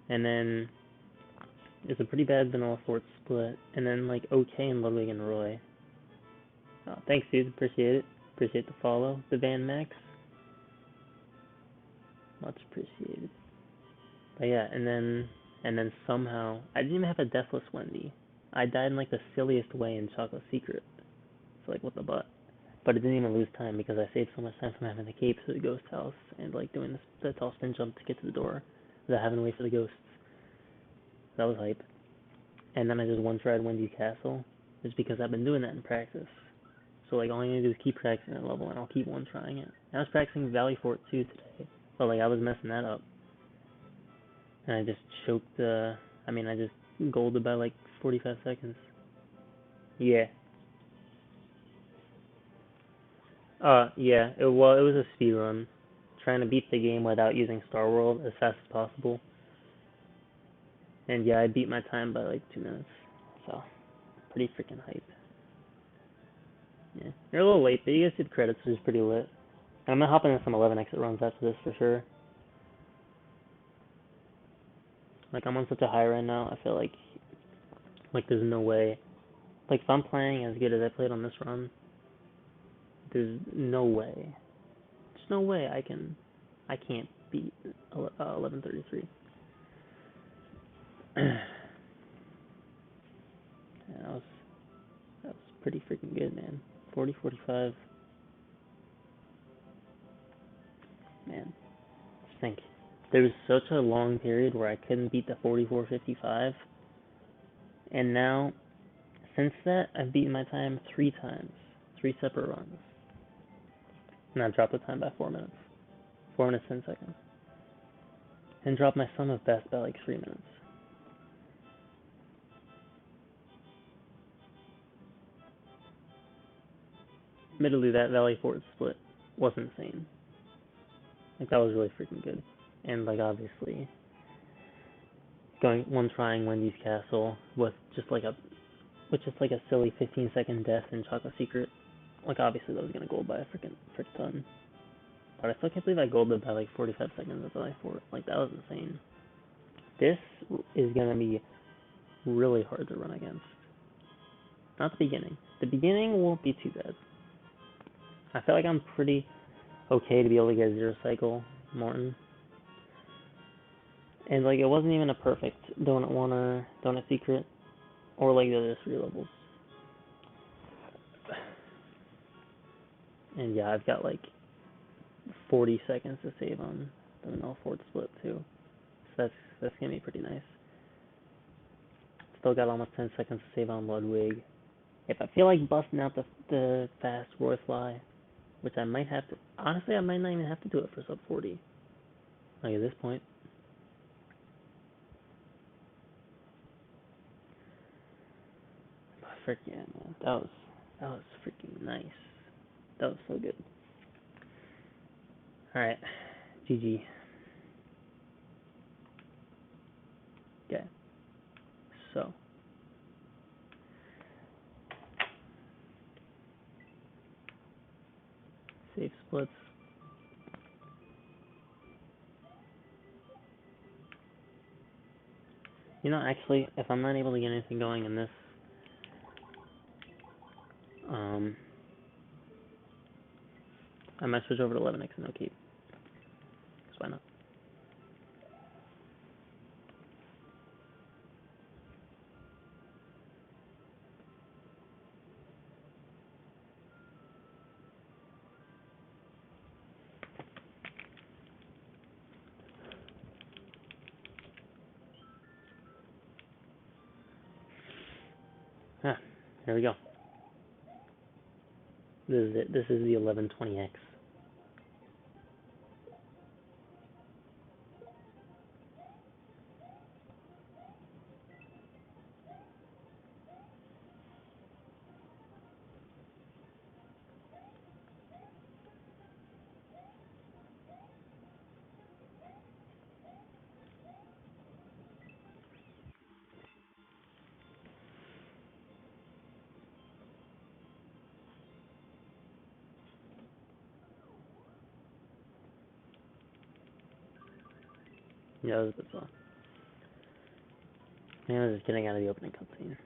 And then it was a pretty bad Vanilla Fort split, and then, like, okay in Ludwig and Roy. Oh, thanks, dude. Appreciate it. Appreciate the follow. The Van Max. Much appreciated. But yeah, and then somehow, I didn't even have a Deathless Wendy. I died in, like, the silliest way in Chocolate Secret. It's like, what the butt? But it didn't even lose time because I saved so much time from having the cape to the ghost house and, like, doing the tall spin jump to get to the door without having to wait for the ghosts. That was hype. And then I just one-tried Wendy's Castle just because I've been doing that in practice. So, like, all I need to do is keep practicing that level and I'll keep one-trying it. And I was practicing Valley Fort too today, but, like, I was messing that up. And I just choked, I just golded by, like, 45 seconds. Yeah. Yeah, it was a speed run. Trying to beat the game without using Starworld as fast as possible. And yeah, I beat my time by like 2 minutes. So, pretty freaking hype. Yeah. You're a little late, but you guys did credits, which is pretty lit. And I'm gonna hop into some 11 exit runs after this for sure. Like, I'm on such a high right now, I feel like there's no way. Like, if I'm playing as good as I played on this run, there's no way. There's no way I can't beat 11:33. Yeah, that was pretty freaking good, man. 40:45. Man, just think. There was such a long period where I couldn't beat the 44:55, and now, since that, I've beaten my time 3 times, 3 separate runs, and I've dropped the time by 4 minutes, 4 minutes 10 seconds, and dropped my sum of best by like 3 minutes. Admittedly, that Valley Fort split was insane. Like, that was really freaking good. And, like, obviously, trying Wendy's Castle with just like a silly 15-second death in Chocolate Secret. Like, obviously, that was gonna go by a frick ton. But I still can't believe I golded by like 45 seconds at Valley Fort. Like, that was insane. This is gonna be really hard to run against. Not the beginning. The beginning won't be too bad. I feel like I'm pretty okay to be able to get a 0 cycle Morton. And like, it wasn't even a perfect Donut 1 or Donut Secret, or like the other 3 levels. And yeah, I've got like 40 seconds to save on the Manila Fort split too. So that's gonna be pretty nice. Still got almost 10 seconds to save on Ludwig. If I feel like busting out the fast Roy Fly, which I might have to, honestly, I might not even have to do it for sub 40. Like, at this point. But frick yeah, man, that was freaking nice. That was so good. All right, GG. Okay, so save splits. You know, actually, if I'm not able to get anything going in this, I might switch over to 11x and no keep. Because why not? Ah, here we go. This is it. This is the 1120x. Yeah, that was a bit slow. Man, I was just getting out of the opening cutscene.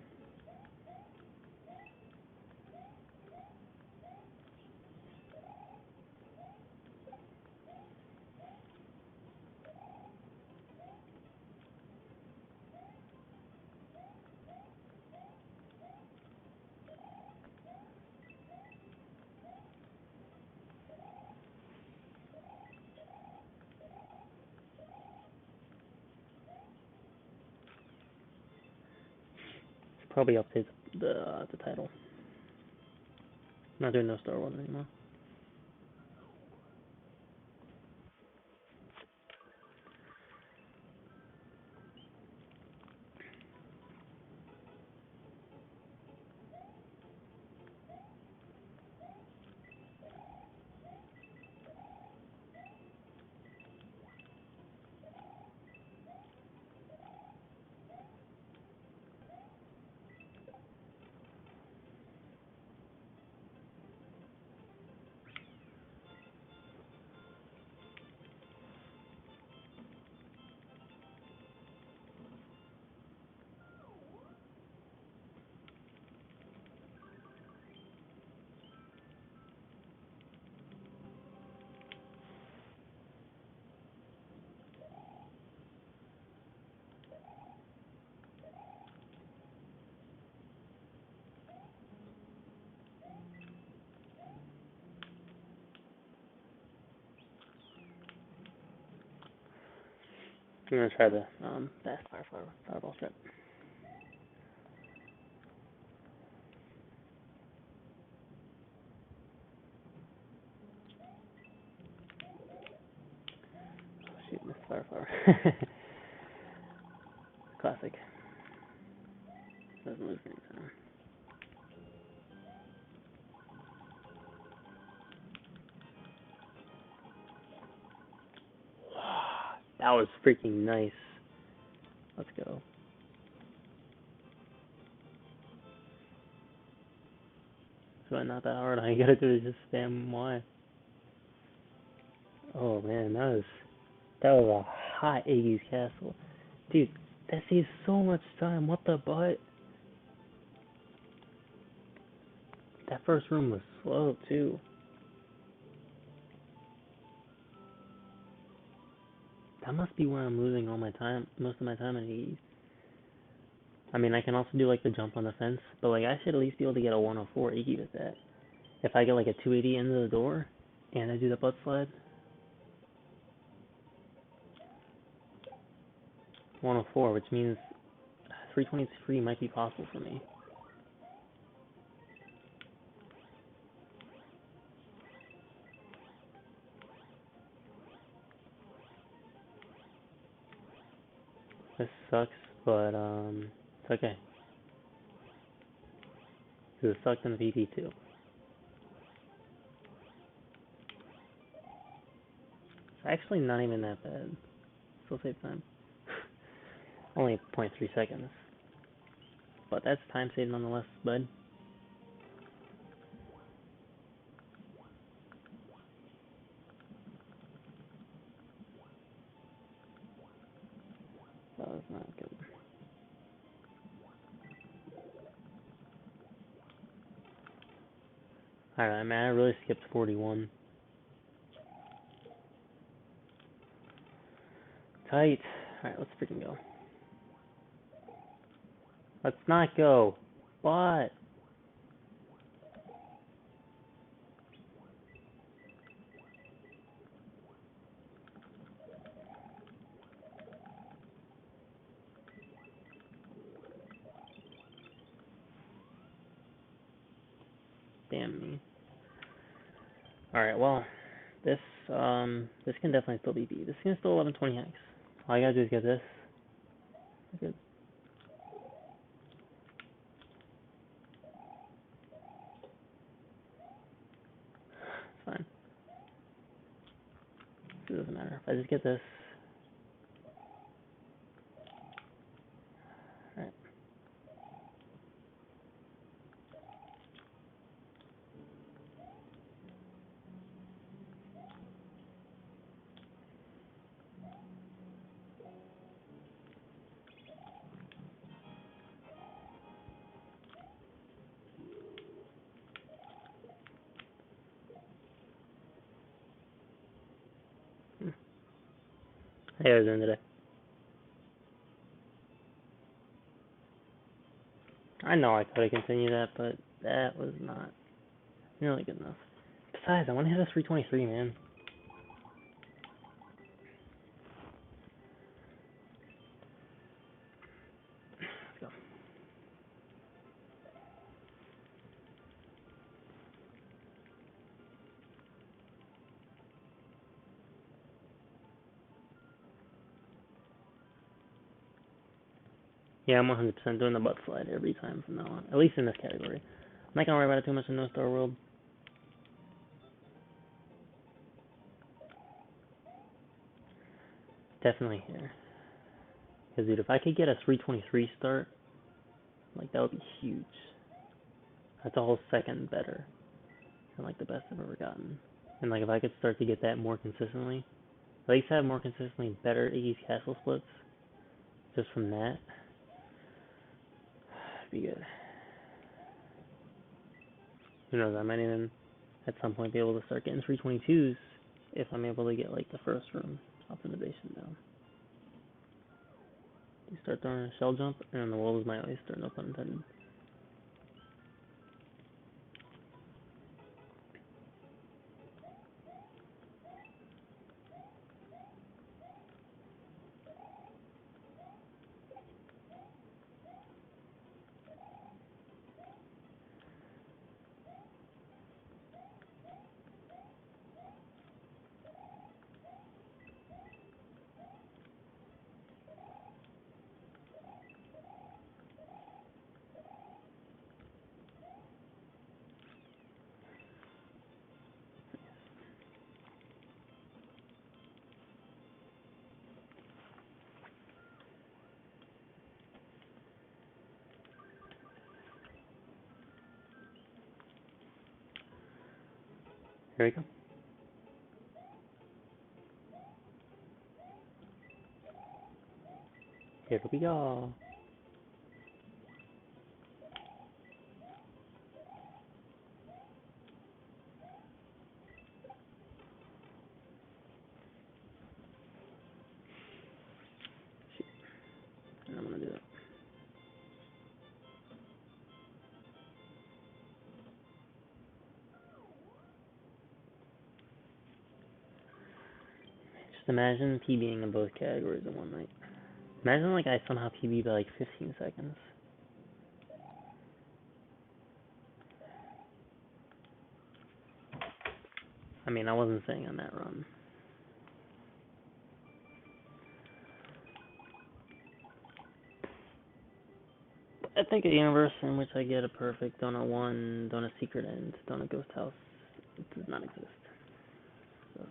Probably update the title. I'm not doing no Starworld anymore. I'm gonna try the fast fireball strip. Oh shoot, missed fire. Classic. Doesn't lose any time. That was freaking nice. Let's go. So not that hard. All you gotta do is just spam Y. Oh man, that was a hot Iggy's castle. Dude, that saves so much time. What the butt? That first room was slow too. That must be where I'm losing all my time, most of my time in Iggy's. I mean, I can also do like the jump on the fence, but like I should at least be able to get a 104 Iggy with that. If I get like a 280 into the door, and I do the butt slide, 104, which means 323 might be possible for me. This sucks, but it's okay. Because it sucked in the PP too. It's actually not even that bad. Still save time. Only 0.3 seconds. But that's time saved nonetheless, bud. That was not good. Alright, man, I really skipped 41. Tight. Alright, let's freaking go. Let's not go. What? Damn me. Alright, well, this can definitely still be beat. This can still 1120 hacks. All I gotta do is get this. Good. It's fine. It doesn't matter. If I just get this. Alright. How you guys doing today? I know I could have continued that, but that was not nearly good enough. Besides, I want to hit a 323, man. Let's go. Yeah, I'm 100% doing the butt slide every time from now on. At least in this category. I'm not gonna worry about it too much in No Starworld. Definitely here. Because, dude, if I could get a 323 start, like, that would be huge. That's a whole second better than, like, the best I've ever gotten. And, like, if I could start to get that more consistently, at least have more consistently better Iggy's Castle splits, just from that, it'd be good. Who knows, I might even, at some point, be able to start getting 322s if I'm able to get, like, the first room optimization down. You start throwing a shell jump, and the world is my oyster, no pun intended. Here we go. Here we go. Shoot. And I'm gonna do it. Just imagine PBing in both categories in one night. Imagine like I somehow PB by like 15 seconds. I mean, I wasn't saying on that run. I think a universe in which I get a perfect Donut 1, Donut Secret End, Donut Ghost House, it does not exist. So,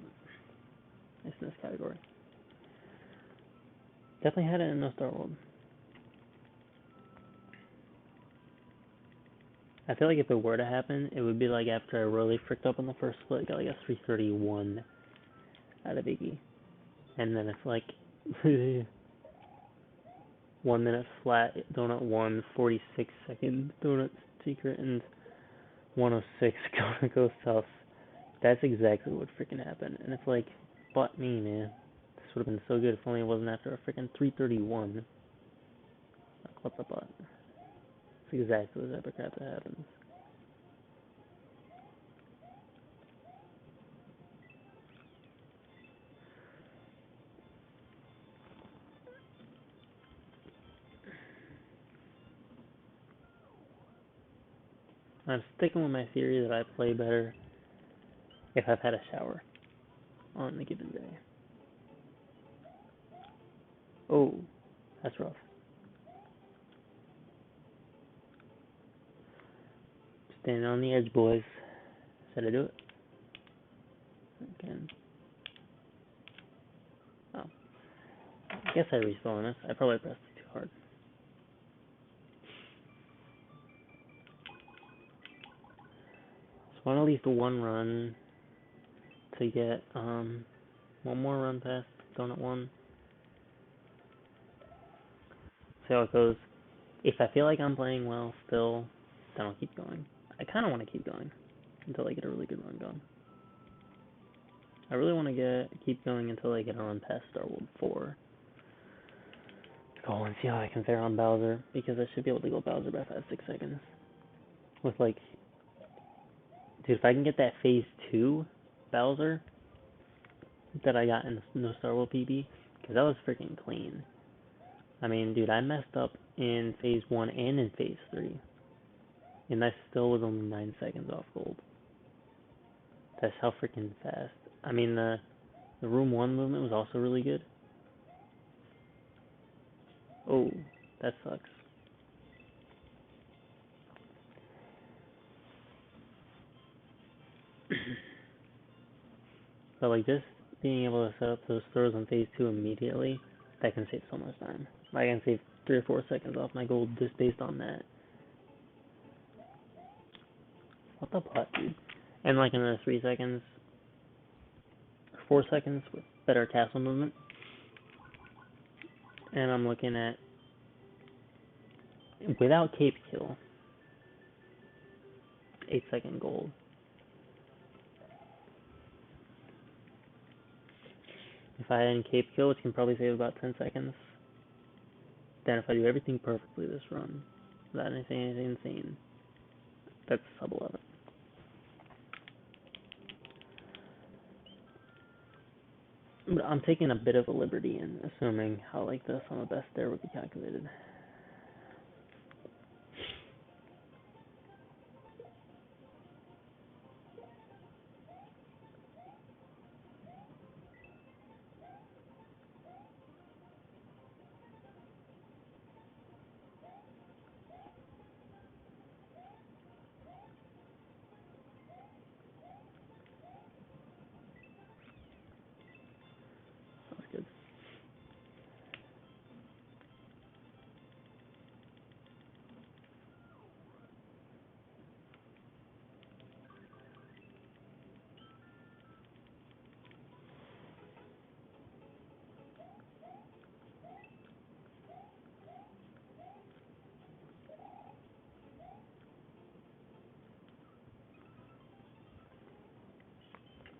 it's in this category. Definitely had it in No Starworld. I feel like if it were to happen, it would be like after I really fricked up on the first split, got like a 331 out of Iggy. And then it's like 1 minute flat, Donut 1, 46 second Donut Secret, and 106 Donut Ghost House. That's exactly what freaking happened. And it's like, but me, man. This would have been so good if only it wasn't after a freaking 331. Like, what the butt? It's exactly the type of crap that happens. I'm sticking with my theory that I play better if I've had a shower on a given day. Oh, that's rough. Standing on the edge, boys. Should I do it? Again. Oh. I guess I respawn on this. I probably pressed it too hard. So I want at least one run to get one more run past Donut 1. See how it goes. If I feel like I'm playing well still, then I'll keep going. I kind of want to keep going until I get a really good run going. I really want to keep going until I get a run past Starworld 4. Go and see how I can fare on Bowser, because I should be able to go Bowser by 5-6 seconds. With like, dude, if I can get that Phase 2 Bowser that I got in No Starworld PB, because that was freaking clean. I mean, dude, I messed up in Phase 1 and in Phase 3. And I still was only 9 seconds off gold. That's how freaking fast. I mean, the Room 1 movement was also really good. Oh, that sucks. But like just being able to set up those throws on Phase 2 immediately, that can save so much time. I can save 3 or 4 seconds off my gold just based on that. What the butt, dude? And like another 3 seconds, 4 seconds with better castle movement. And I'm looking at, without cape kill, 8-second gold. If I had cape kill, which can probably save about 10 seconds, then if I do everything perfectly this run, without anything insane, that's sub 11. But I'm taking a bit of a liberty in assuming how like the sum of best there would be calculated. That's good.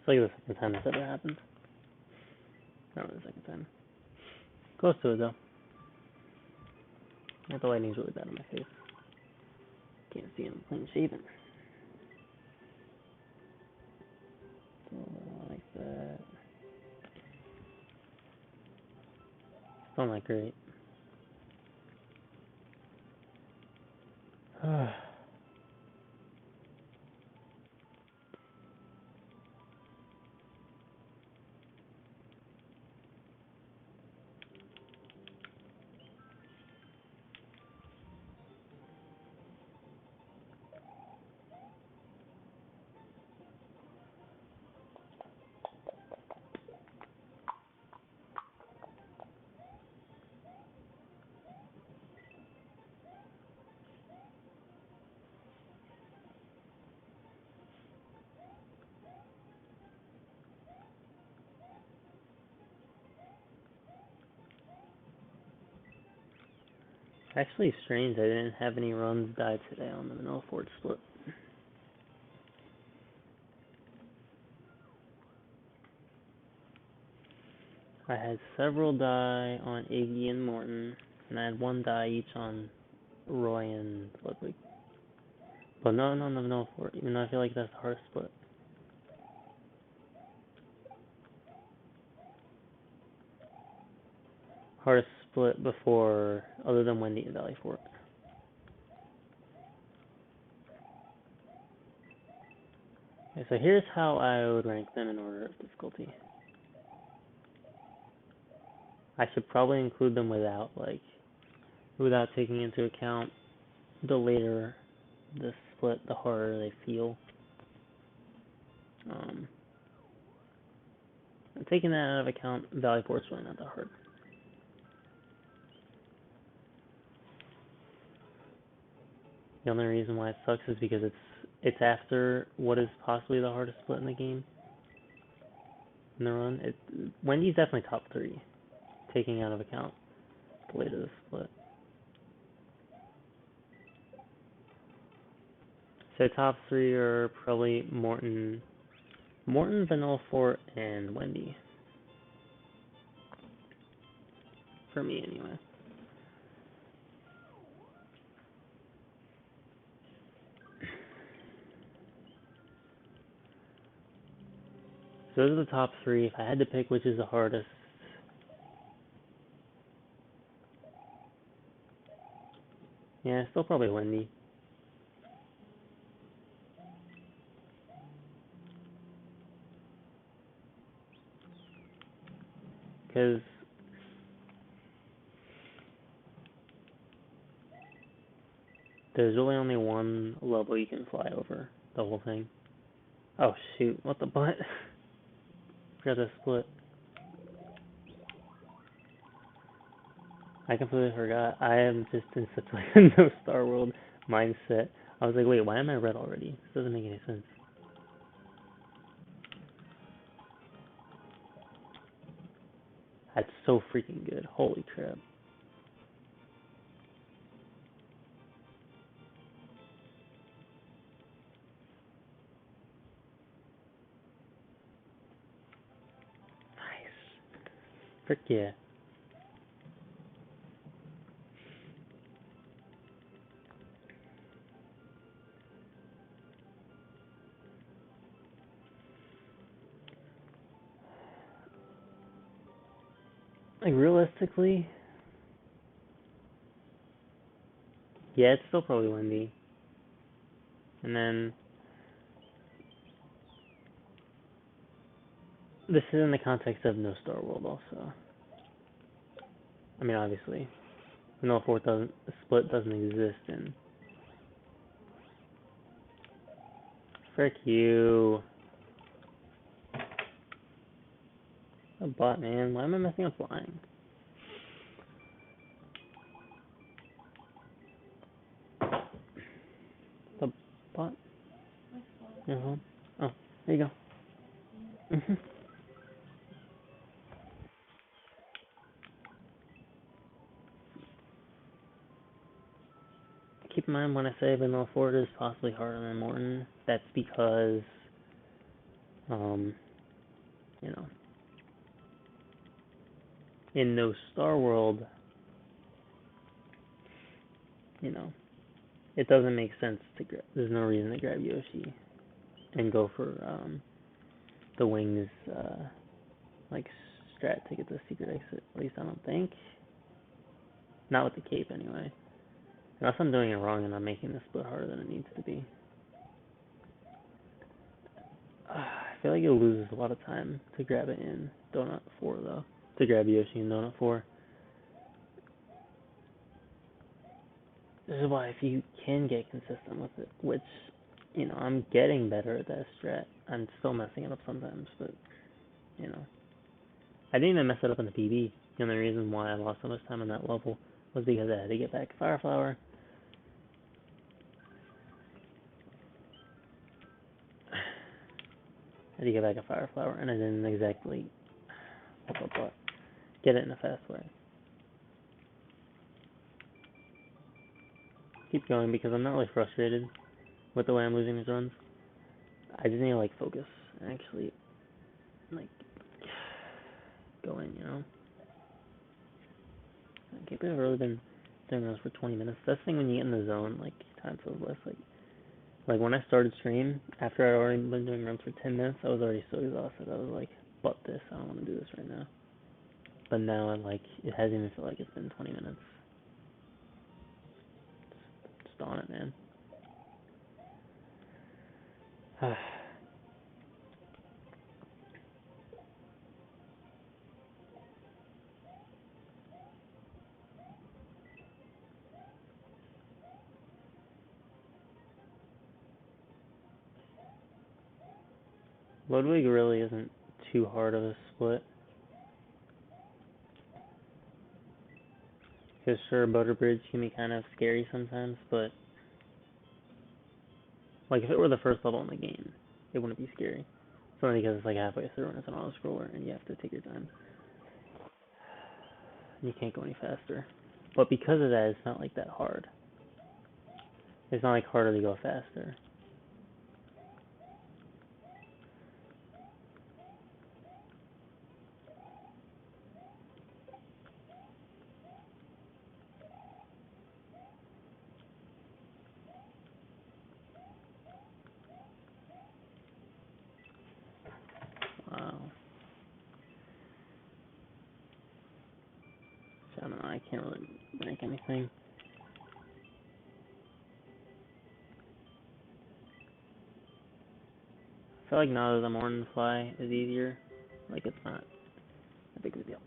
It's like the second time this ever happened. Not really the second time. Close to it though. Yeah, the lighting's really bad on my face. Can't see him clean shaven. So, like that. Still not great. Actually strange, I didn't have any runs die today on the vanilla fort split. I had several die on Iggy and Morton, and I had one die each on Roy and Ludwig. But no, no, no, no, for even though I feel like that's the hardest split. Hardest split before, other than Wendy and Valley Fort. Okay, so here's how I would rank them in order of difficulty. I should probably include them without taking into account the later the split, the harder they feel. Taking that out of account, Valley Fort's really not that hard. The only reason why it sucks is because it's after what is possibly the hardest split in the game. In the run, Wendy's definitely top 3, taking out of account the later the split. So top 3 are probably Morton, Vanilla Fort, and Wendy. For me, anyway. So those are the top 3. If I had to pick which is the hardest, yeah, still probably Wendy. Because there's really only one level you can fly over the whole thing. Oh shoot, what the butt? Forgot to split. I completely forgot. I am just in such like a no Starworld mindset. I was like, wait, why am I red already? This doesn't make any sense. That's so freaking good. Holy crap. Nice. Frick yeah. Like realistically, yeah, it's still probably Wendy. And then this is in the context of no Starworld also. I mean, obviously, no fourth doesn't split doesn't exist in. Frick you. A bot, man. Why am I messing up flying? The bot? Uh-huh. Oh, there you go. Keep in mind when I say Vanilla Fort is possibly harder than Morton, that's because you know, in no Starworld, you know, it doesn't make sense to grab. There's no reason to grab Yoshi and go for the wings like strat to get the secret exit. At least I don't think. Not with the cape anyway. Unless I'm doing it wrong and I'm making the split harder than it needs to be. I feel like it loses a lot of time to grab it in Donut 4 though. To grab Yoshi in Donut 4. This is why if you can get consistent with it, which, you know, I'm getting better at that strat. I'm still messing it up sometimes, but, you know. I didn't even mess it up in the PB. The only reason why I lost so much time on that level was because I had to get back Fire Flower. I had to get back a Fire Flower, and I didn't exactly get it in a fast way. Keep going because I'm not really frustrated with the way I'm losing these runs. I just need to like focus and actually like go in, you know. I've really been doing this for 20 minutes. That's the thing when you get in the zone, like time feels less. Like when I started stream, after I'd already been doing runs for 10 minutes, I was already so exhausted. I was like, "But this, I don't want to do this right now." But now I'm like, it hasn't even felt like it's been 20 minutes. Just on it, man. Ludwig really isn't too hard of a split. Because sure, Butterbridge can be kind of scary sometimes, but like if it were the first level in the game, it wouldn't be scary. It's only because it's like halfway through and it's an auto-scroller and you have to take your time. You can't go any faster. But because of that, it's not like that hard. It's not like harder to go faster. Wow. So I don't know, I can't really rank anything. I feel like now that the morning fly is easier, like it's not a big deal.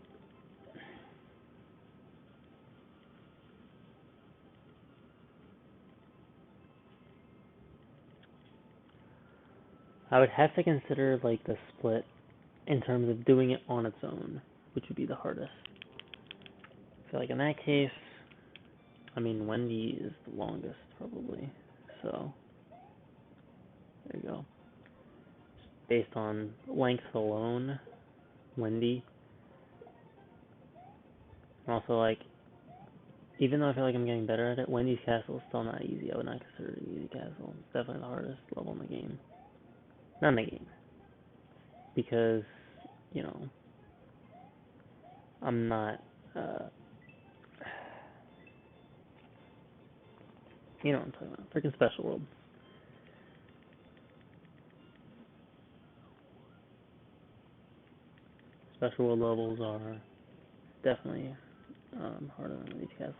I would have to consider like the split in terms of doing it on its own, which would be the hardest. I feel like in that case, I mean Wendy is the longest probably, so there you go. Based on length alone, Wendy. And also like, even though I feel like I'm getting better at it, Wendy's castle is still not easy. I would not consider it an easy castle. It's definitely the hardest level in the game. Not in the game. Because, you know, I'm not, you know what I'm talking about. Freaking Special World. Special World levels are definitely harder than Wendy's castle.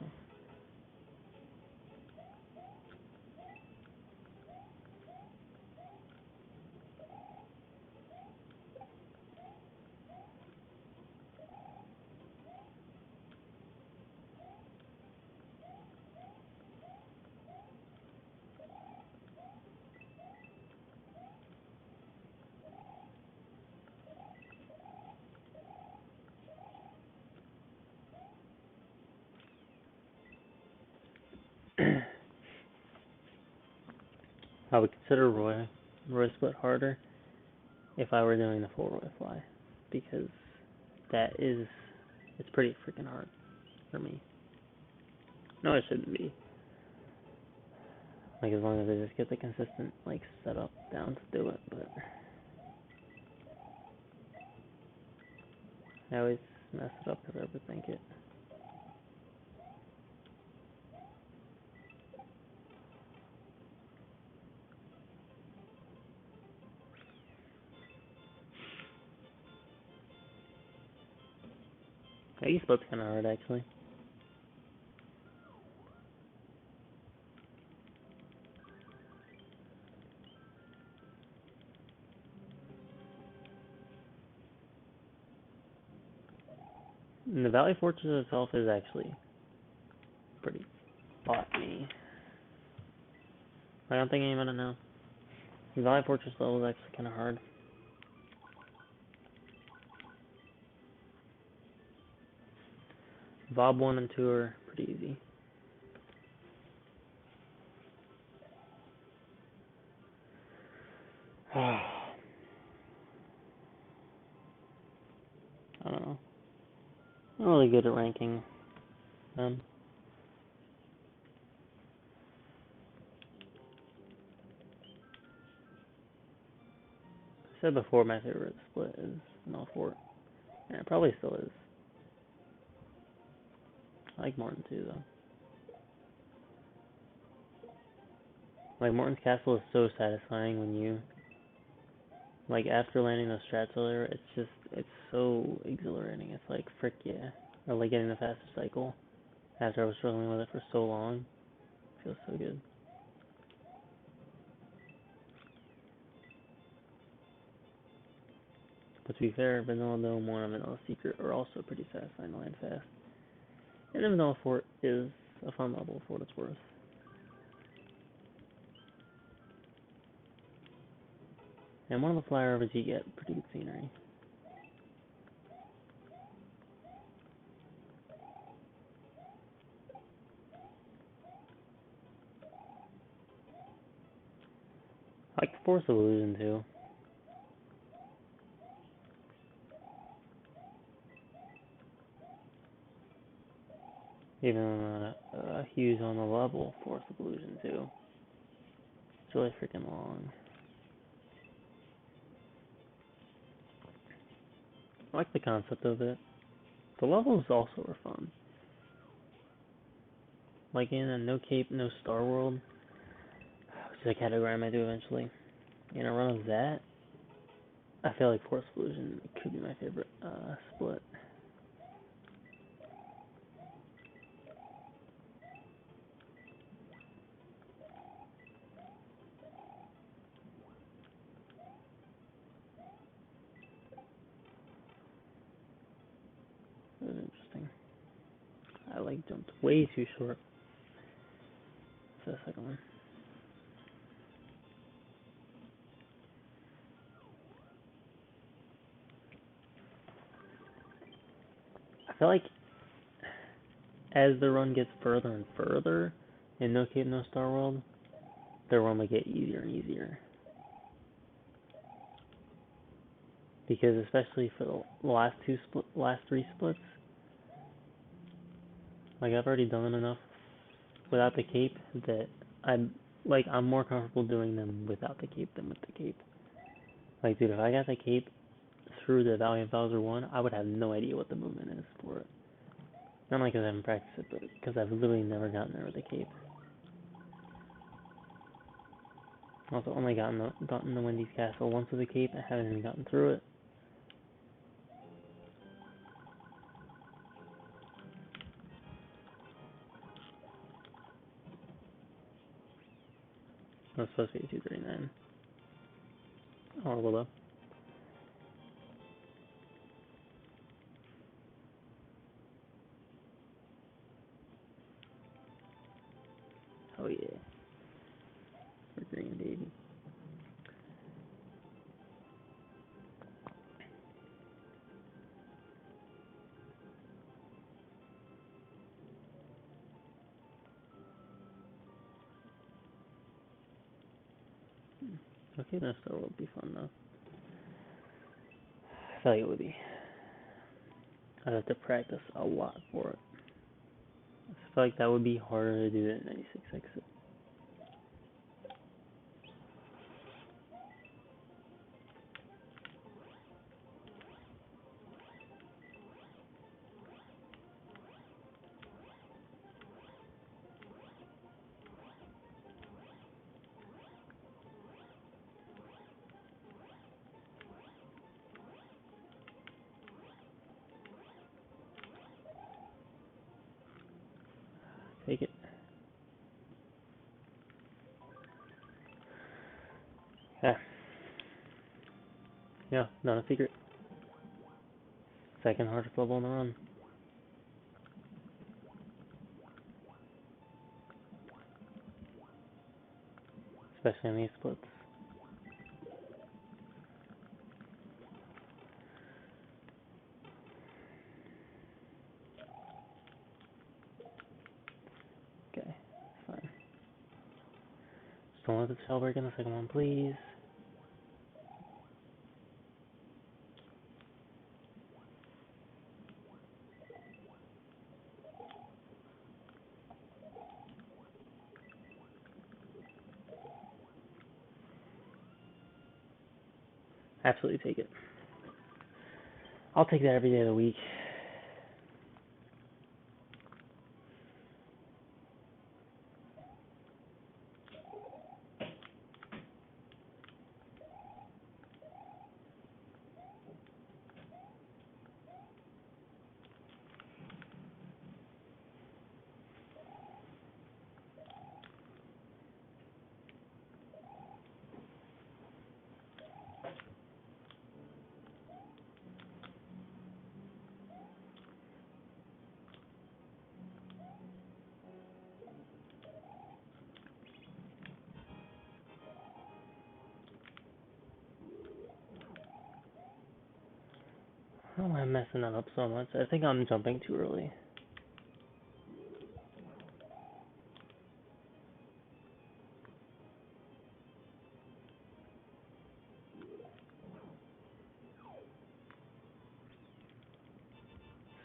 I would consider Roy Split harder if I were doing the full Roy Fly, because that is, it's pretty freaking hard for me. No, it shouldn't be. Like as long as I just get the consistent like setup down to do it, but I always mess it up if I overthink it. I guess both kind of hard actually. And the Valley Fortress itself is actually pretty bossy. I don't think anybody knows. The Valley Fortress level is actually kind of hard. Vob 1 and 2 are pretty easy. I don't know. I'm really good at ranking them. I said before my favorite split is Null Fort. And it probably still is. I like Morton too though. Like Morton's Castle is so satisfying when you like after landing those strats earlier, it's so exhilarating. It's like frick yeah. Or like getting the fastest cycle after I was struggling with it for so long. It feels so good. But to be fair, Vanilla Dome 1 and Vanilla Secret are also pretty satisfying to land fast. And then Vanilla Fort is a fun level for what it's worth. And one of the flyovers you get pretty good scenery. I like the Force of Illusion too. Even Hughes on the level, Force of Illusion too. It's really freaking long. I like the concept of it. The levels also are fun. Like in a No Cape, No Starworld, which is a category I might do eventually. In a run of that, I feel like Force of Illusion could be my favorite split. It was interesting. I like jumped way too short for the second one. I feel like as the run gets further and further in No Cape No Star World, the run will get easier and easier. Because especially for the last three splits, like I've already done them enough without the cape that I'm more comfortable doing them without the cape than with the cape. Like dude, if I got the cape through the Valley of Bowser 1, I would have no idea what the movement is for it. Not only because I haven't practiced it, but because I've literally never gotten there with a cape. Also, only gotten the Wendy's Castle once with a cape. I haven't even gotten through it. It was supposed to be 239. Horrible though. Oh yeah. We're green, baby. Okay, that Star would be fun though. I feel like it would be. I'd have to practice a lot for it. I feel like that would be harder to do than 96 exit. Yeah. Yeah, not a secret. Second hardest level in the run. Especially in these splits. Okay, fine. Just don't let the shell break in the second one, please. Absolutely take it. I'll take that every day of the week. How am I messing that up so much? I think I'm jumping too early.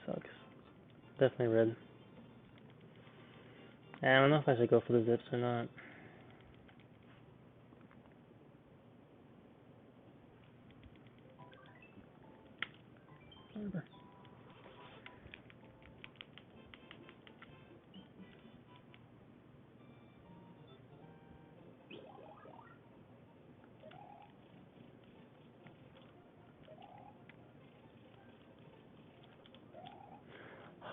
Sucks. Definitely red. I don't know if I should go for the zips or not. Whatever.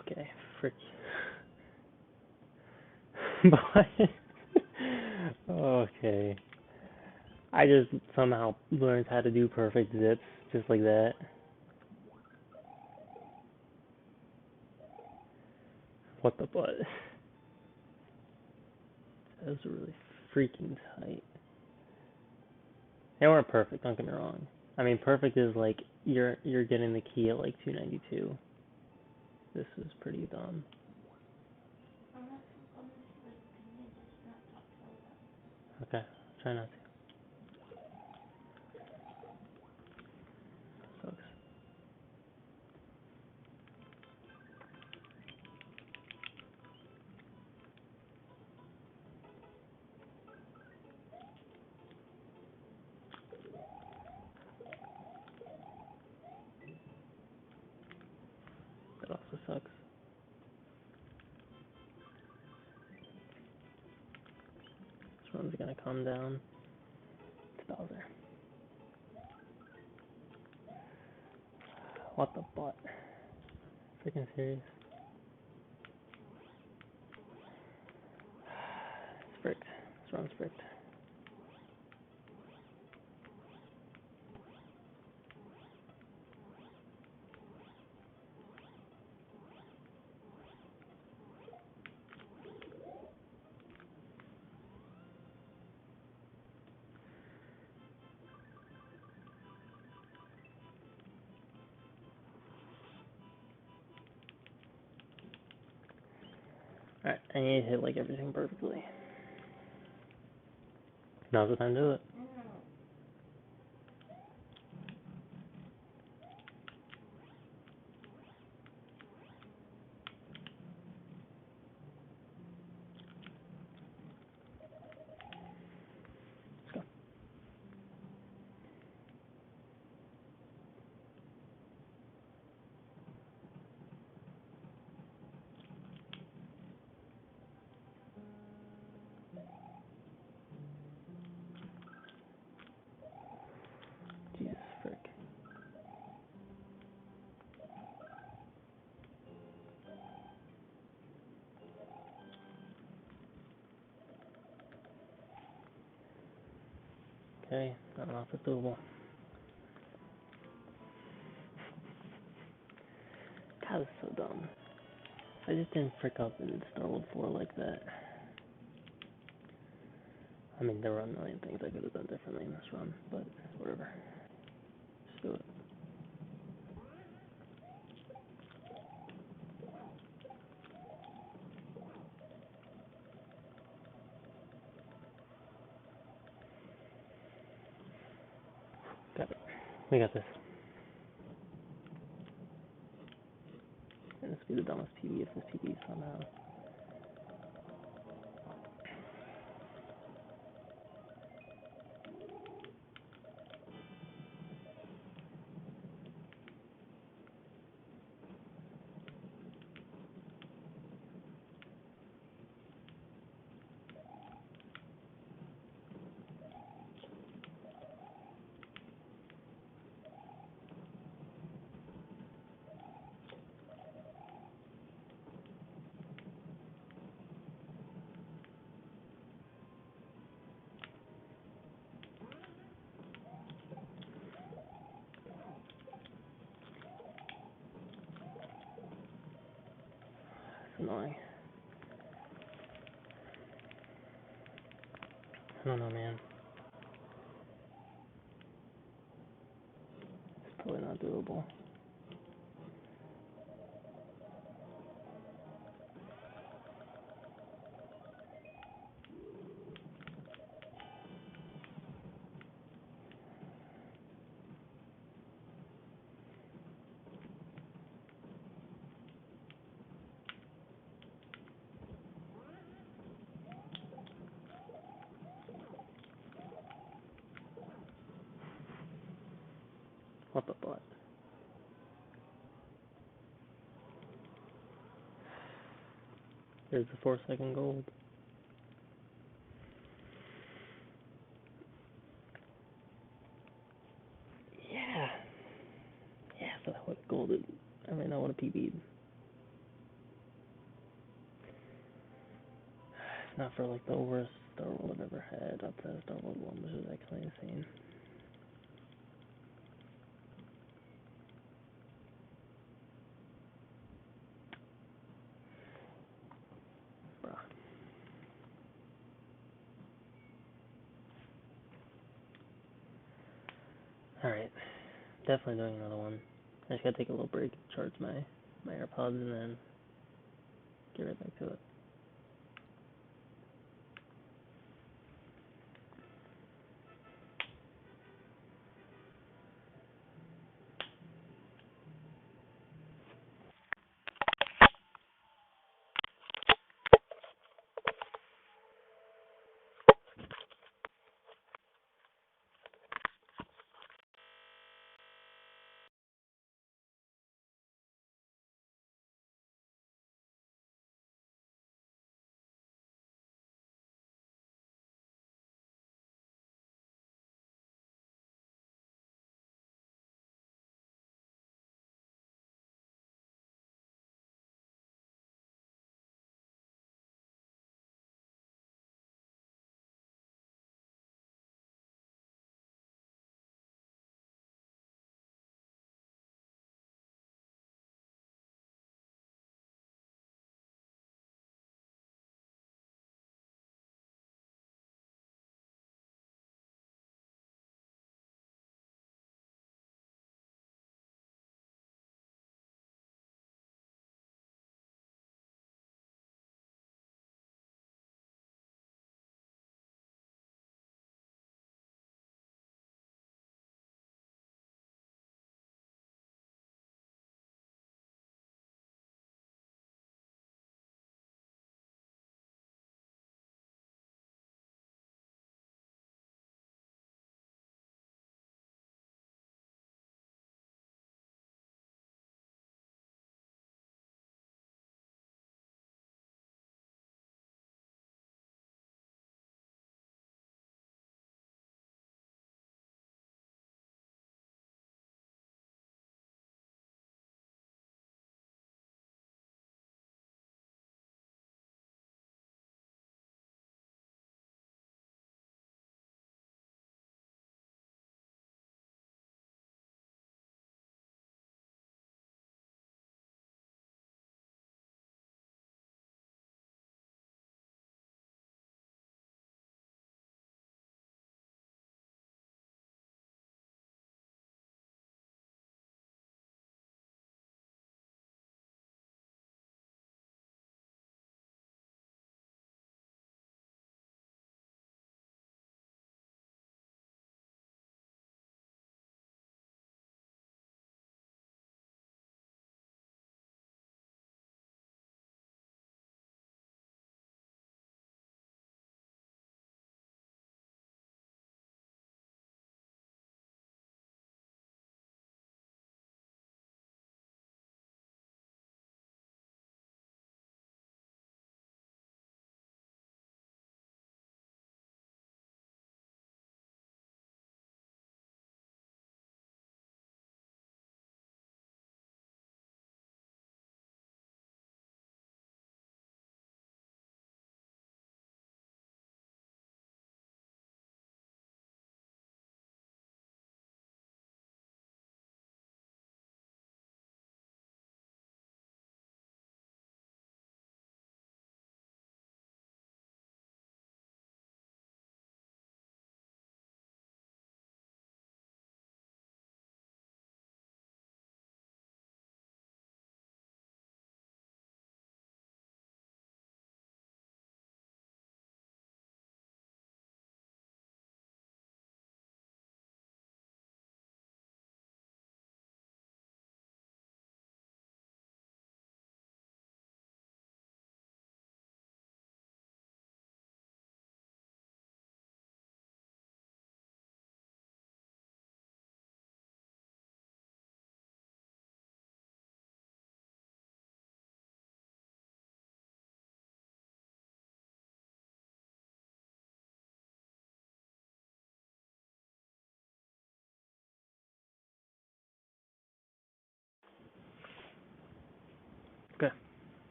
Okay, frick. Okay. I just somehow learned how to do perfect zips just like that. What the butt? That was really freaking tight. They weren't perfect, don't get me wrong. I mean, perfect is like you're getting the key at like 292. This is pretty dumb. I'm not so like, can you just not talk so loud? Okay, try not to. Sucks. That also sucks. This one's gonna come down. It's Bowser. What the butt? Freaking serious? It's fricked. This run's fricked. Alright, I need to hit like everything perfectly. Now's the time to do it. Let's go. Okay, I don't know if it's doable. God, it's so dumb. I just didn't frick up in Starworld 4 like that. I mean, there were a million things I could have done differently in this run, but whatever. Just do it. Got it. We got this. And this will be the dumbest PB if this PB somehow. That's annoying. I don't know, man. It's probably not doable. What the butt? There's the 4-second gold. Yeah. Yeah, so that would have golded. I mean, I would have PB'd. If not for like the worst Starworld I've ever had outside of Starworld 1, which is actually insane. Bruh. Alright. Definitely doing another one. I just gotta take a little break, charge my AirPods, and then get right back to it.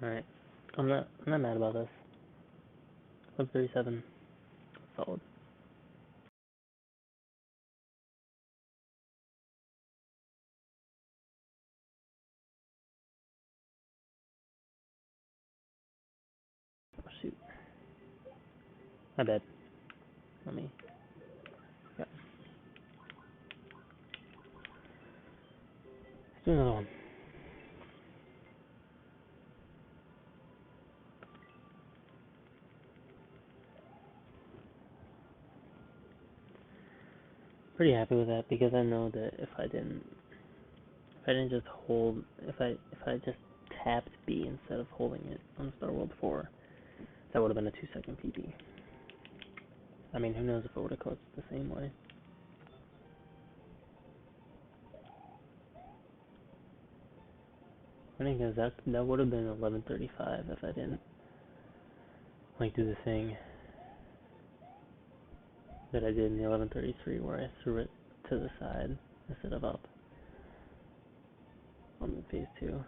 Alright. I'm not mad about this. Club 37. Solid. Oh, shoot. My bad. Let me. Yeah. Let's do another one. Pretty happy with that because I know that if I didn't just hold, if I just tapped B instead of holding it on Starworld 4, that would have been a 2-second PB. I mean, who knows if it would have coached the same way. I think that would have been 11:35 if I didn't like do the thing that I did in the 11:33 where I threw it to the side instead of up on the phase 2.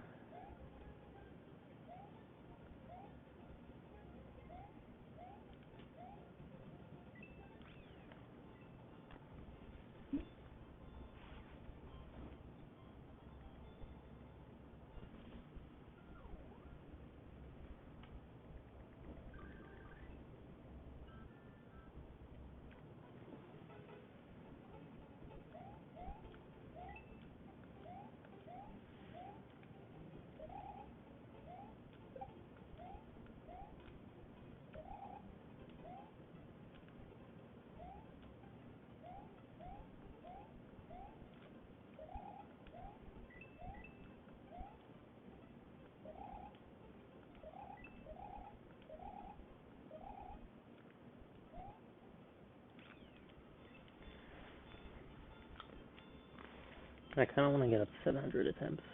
I kind of want to get up to 700 attempts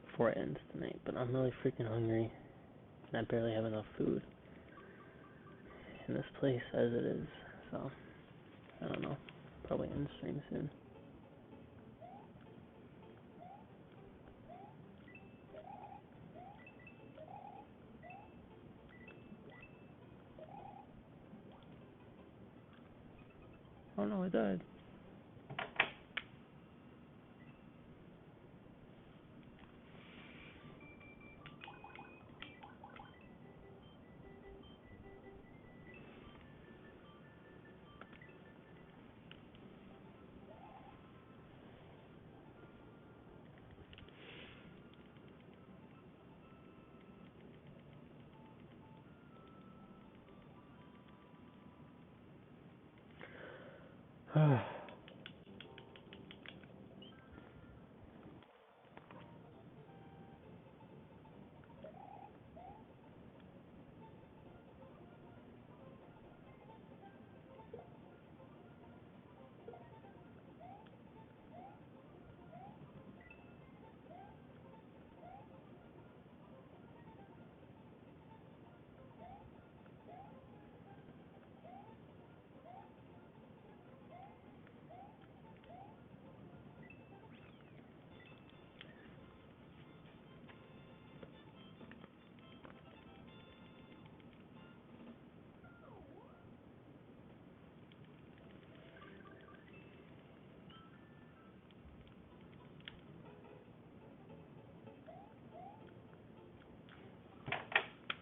before it ends tonight, but I'm really freaking hungry, and I barely have enough food in this place as it is, so I don't know. Probably end stream soon. Oh no, I died.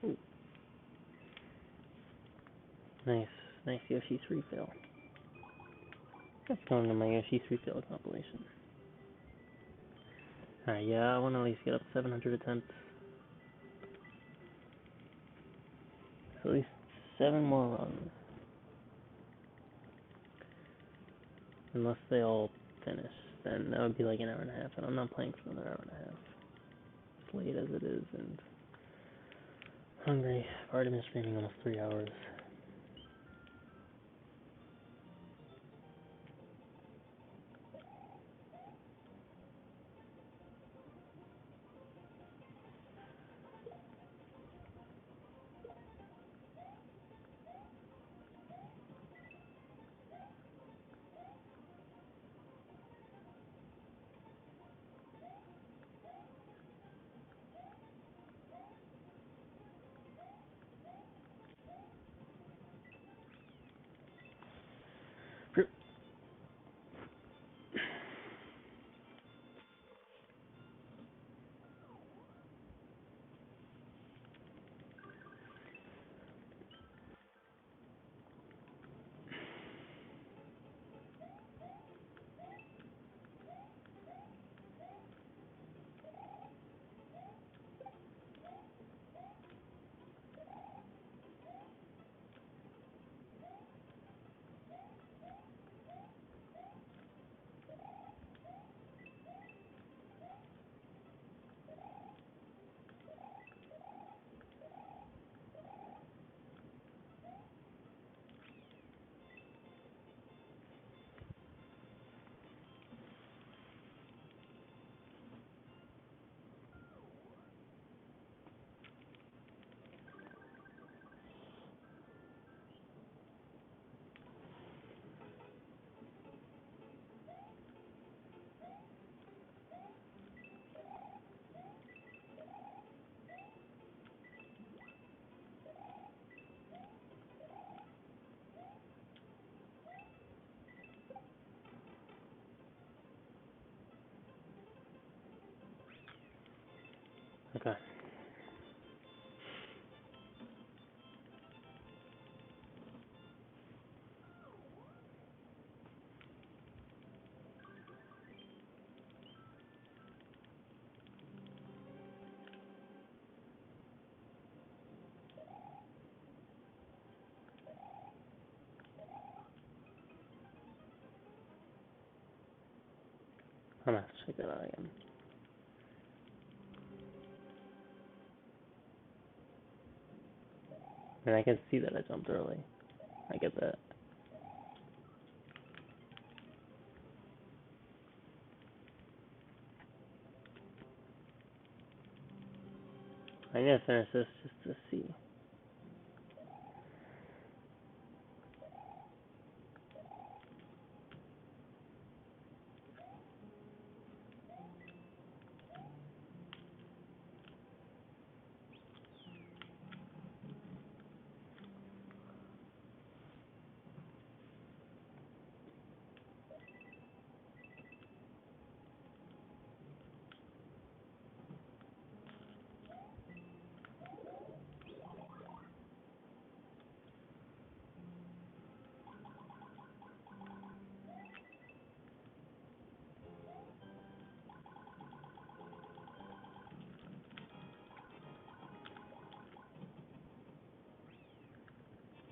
Ooh. Nice Yoshi's refill. That's going to my Yoshi's refill compilation. Alright, yeah, I want to at least get up to 700 attempts. So at least 7 more runs. Unless they all finish, then that would be like an hour and a half, and I'm not playing for another hour and a half. As late as it is, and hungry. I've already been streaming almost 3 hours. check that out again. And I can see that I jumped early. I get that. I need to finish this just to see.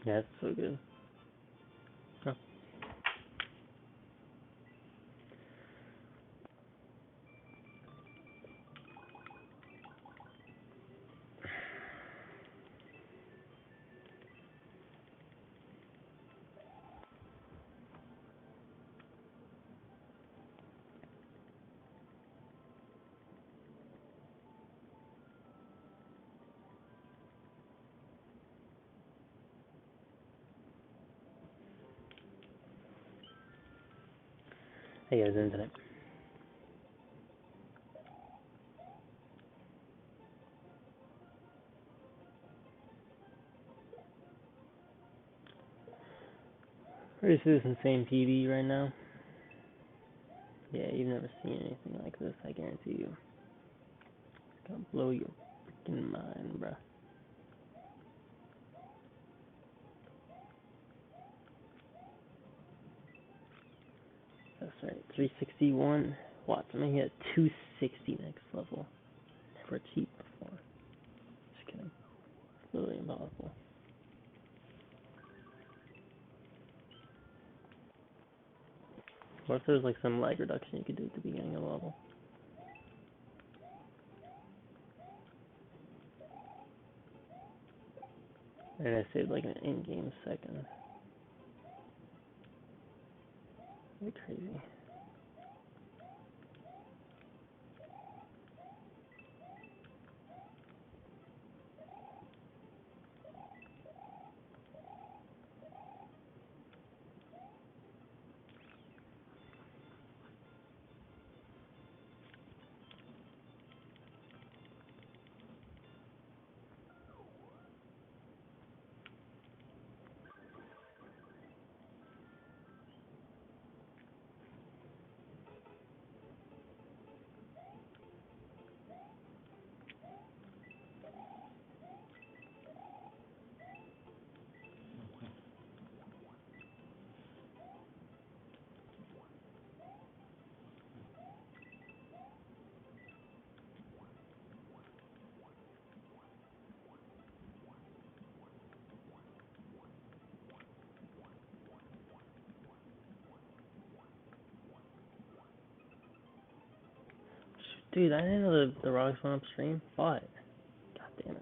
Yeah, it's so good. Huh. Hey guys, internet. We're just this insane PB right now. Yeah, you've never seen anything like this, I guarantee you. It's gonna blow your freaking mind, bruh. That's right, 361 watts. I'm gonna hit 260 next level. Never cheap before. Just kidding. It's literally impossible. What if there's like some lag reduction you could do at the beginning of the level? And I saved like an in-game second. That'd be crazy. Dude, I didn't know the rocks went upstream. What? God damn it.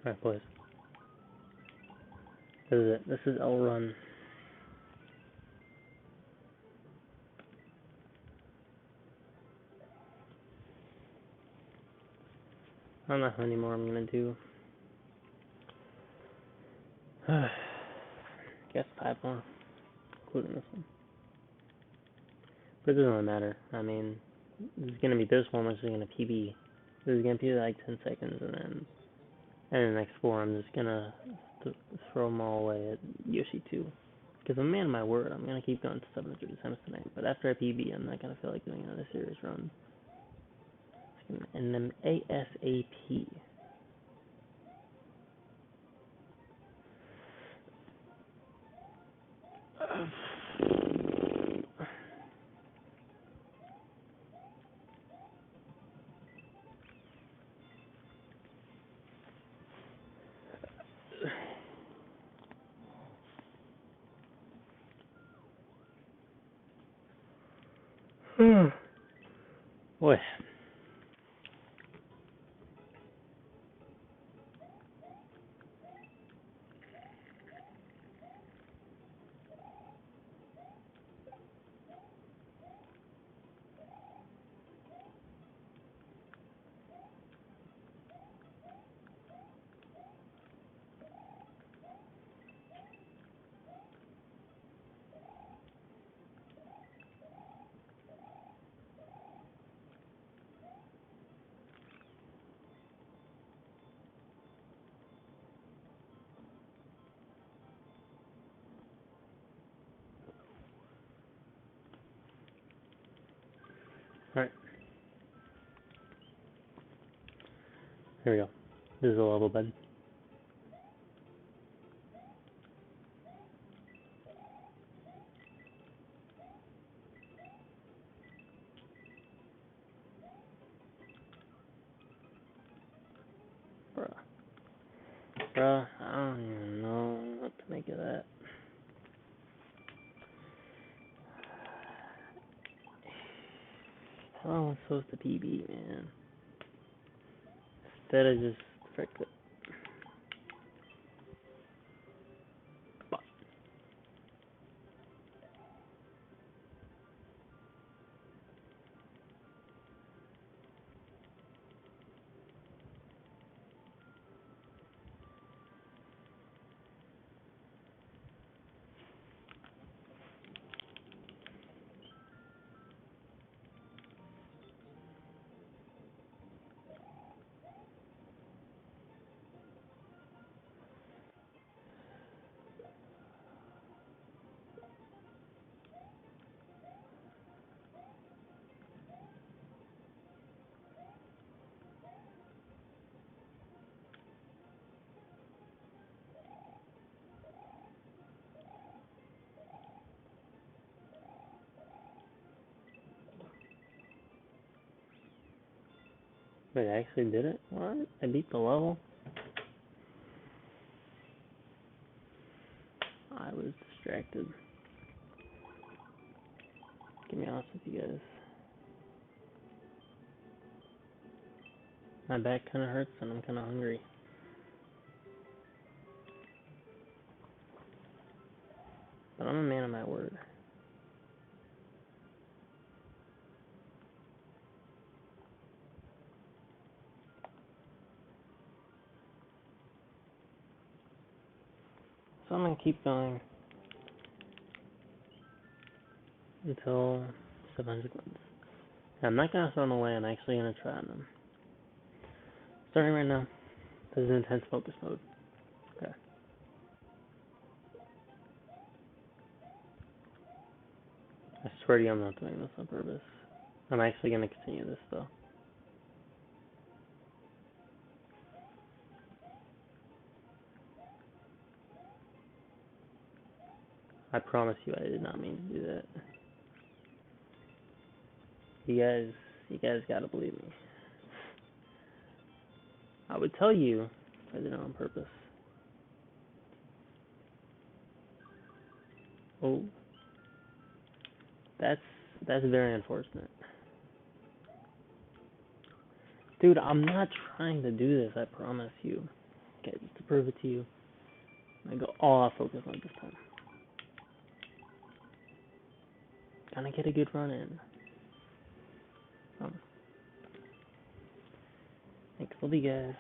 Alright, boys. This is it. This is L Run. I don't know how many more I'm gonna do. Guess 5 more, including this one. But it doesn't really matter. I mean, this is gonna be this one, which is gonna PB. This is gonna be like 10 seconds, and the next 4, I'm just gonna throw them all away at Yoshi 2. Because I'm a man of my word, I'm gonna keep going to 700 times tonight. But after I PB, I'm not gonna feel like doing another serious run. And then ASAP. Boy. Alright. Here we go. This is a level bed. Bruh. Bruh, I don't even know what to make of that. How am I supposed to PB, man? Instead I just fricked it. Wait, I actually did it? What? I beat the level? I was distracted. To be honest with you guys. My back kinda hurts and I'm kinda hungry. But I'm a man of my word. So I'm gonna keep going until 700 wins. I'm not gonna throw them away, I'm actually gonna try them. Starting right now. This is intense focus mode. Okay. I swear to you I'm not doing this on purpose. I'm actually gonna continue this though. I promise you I did not mean to do that. You guys gotta believe me. I would tell you if I did it on purpose. Oh. That's very unfortunate. Dude, I'm not trying to do this, I promise you. Okay, just to prove it to you, I go all out focus on this time. Gonna get a good run in. Thanks, love you guys.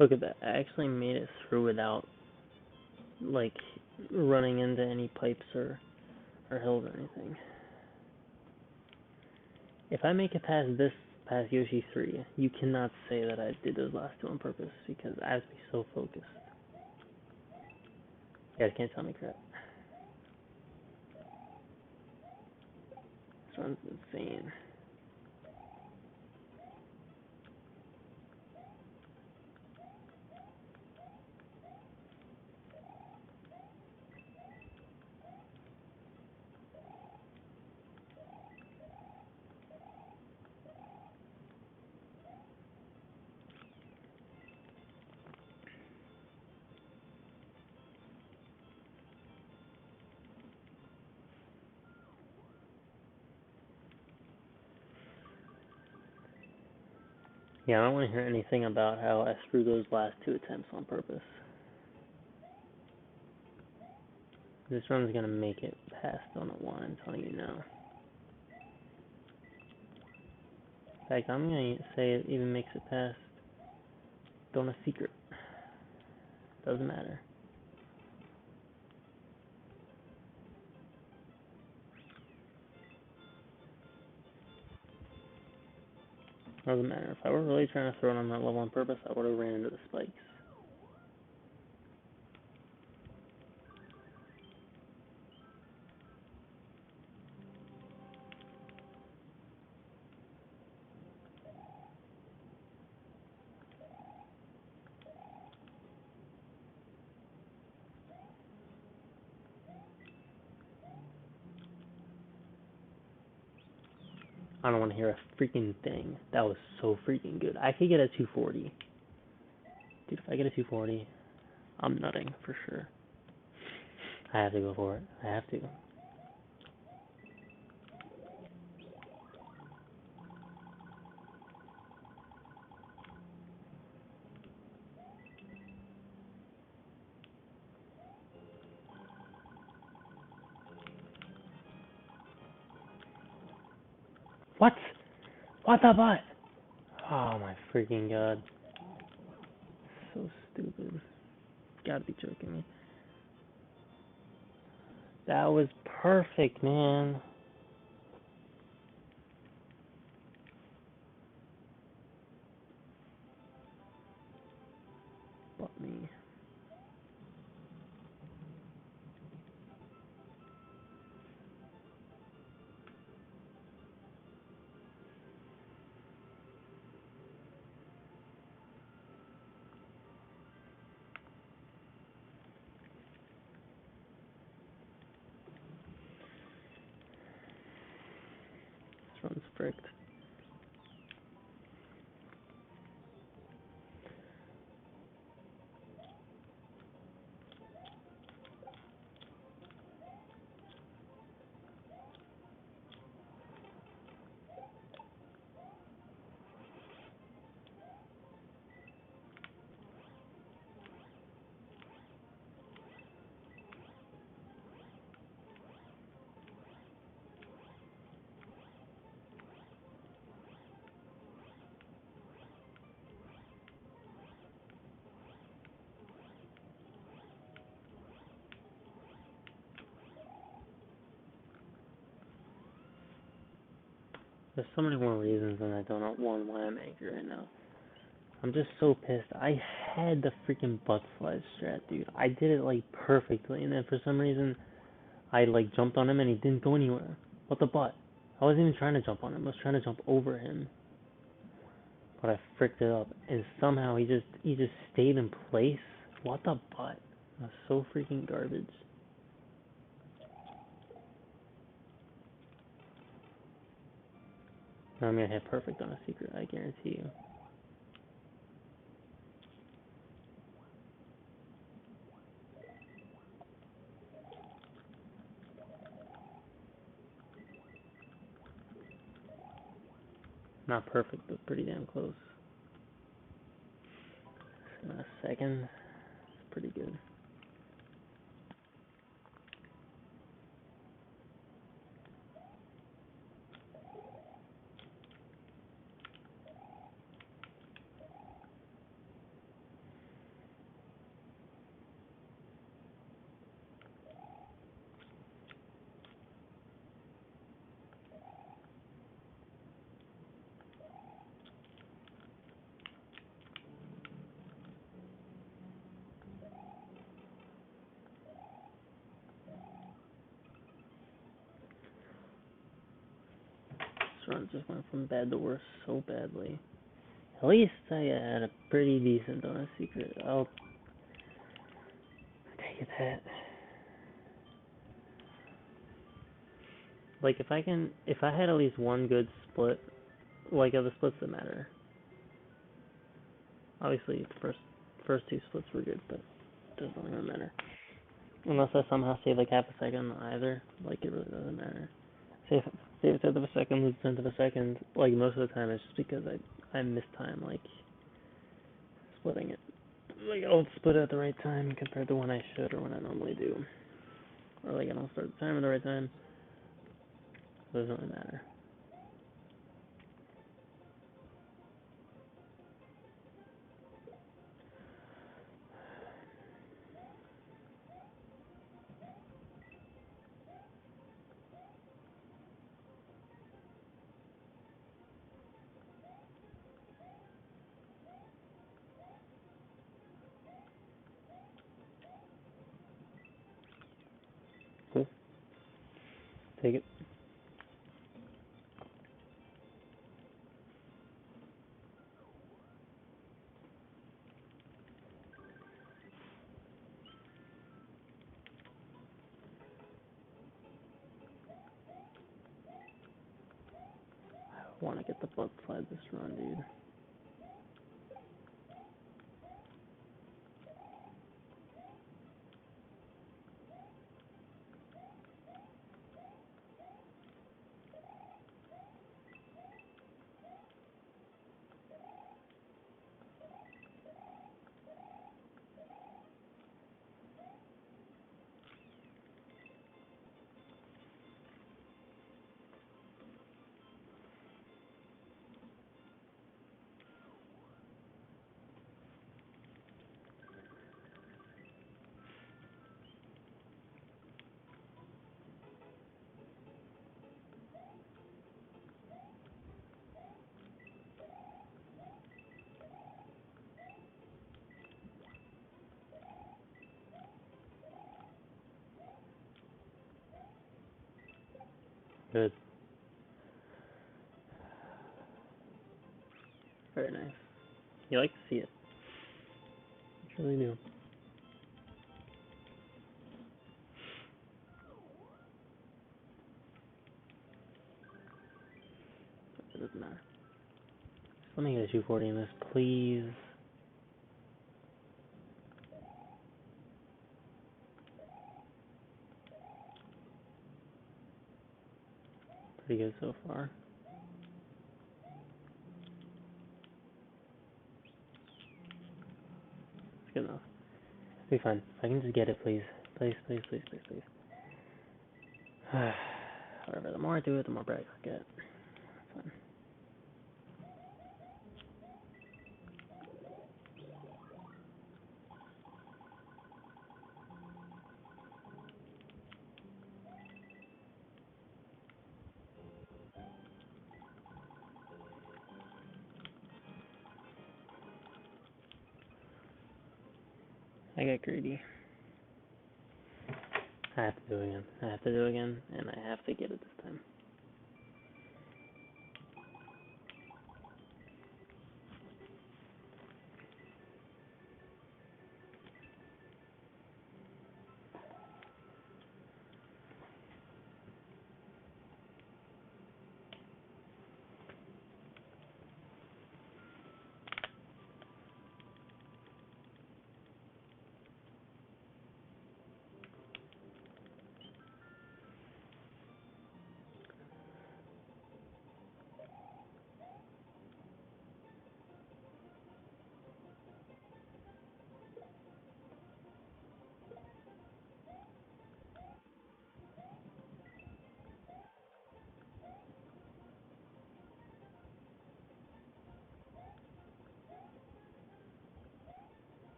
Look at that. I actually made it through without, like, running into any pipes or hills or anything. If I make it past Yoshi 3, you cannot say that I did those last two on purpose, because I have to be so focused. You guys can't tell me crap. This one's insane. Yeah, I don't want to hear anything about how I screwed those last two attempts on purpose. This run's gonna make it past Donut 1, I'm telling you now. In fact, I'm gonna say it even makes it past Donut Secret. Doesn't matter. Doesn't matter. If I were really trying to throw it on that level on purpose, I would have ran into the spikes. I don't want to hear a freaking thing. That was so freaking good. I could get a 240. Dude, if I get a 240, I'm nutting for sure. I have to go for it. I have to. This What? What the butt? Oh my freaking god. So stupid. Gotta be joking me. That was perfect, man. Fuck me. This one's fricked. There's so many more reasons than I don't know why I'm angry right now. I'm just so pissed. I had the freaking butt slide strat, dude. I did it like perfectly, and then for some reason, I like jumped on him and he didn't go anywhere. What the butt? I wasn't even trying to jump on him. I was trying to jump over him, but I fricked it up, and somehow he just stayed in place. What the butt? That's so freaking garbage. I'm gonna hit perfect on a secret, I guarantee you. Not perfect, but pretty damn close. In a second, it's pretty good. This run just went from bad to worse so badly. At least I had a pretty decent on a secret. I'll take that. Like if I had at least one good split, like other splits that matter. Obviously, the first two splits were good, but it doesn't even matter. Unless I somehow save like half a second either, like it really doesn't matter. Save a tenth of a second, lose a tenth of a second. Like most of the time, it's just because I miss time, like splitting it. Like I don't split it at the right time compared to when I should or when I normally do, or like I don't start the time at the right time. It doesn't really matter. Cool. Take it. I want to get the butt slide this run, dude. Good. Very nice. You like to see it. You really do. It doesn't matter. Let me get a 240 in this, please. Pretty good so far. It's good enough. It'll be fine. If I can just get it, please. Please, please, please, please, please. Whatever. The more I do it, the more brag I get. Fine. I got greedy. I have to do it again. I have to do it again, and I have to get it this time.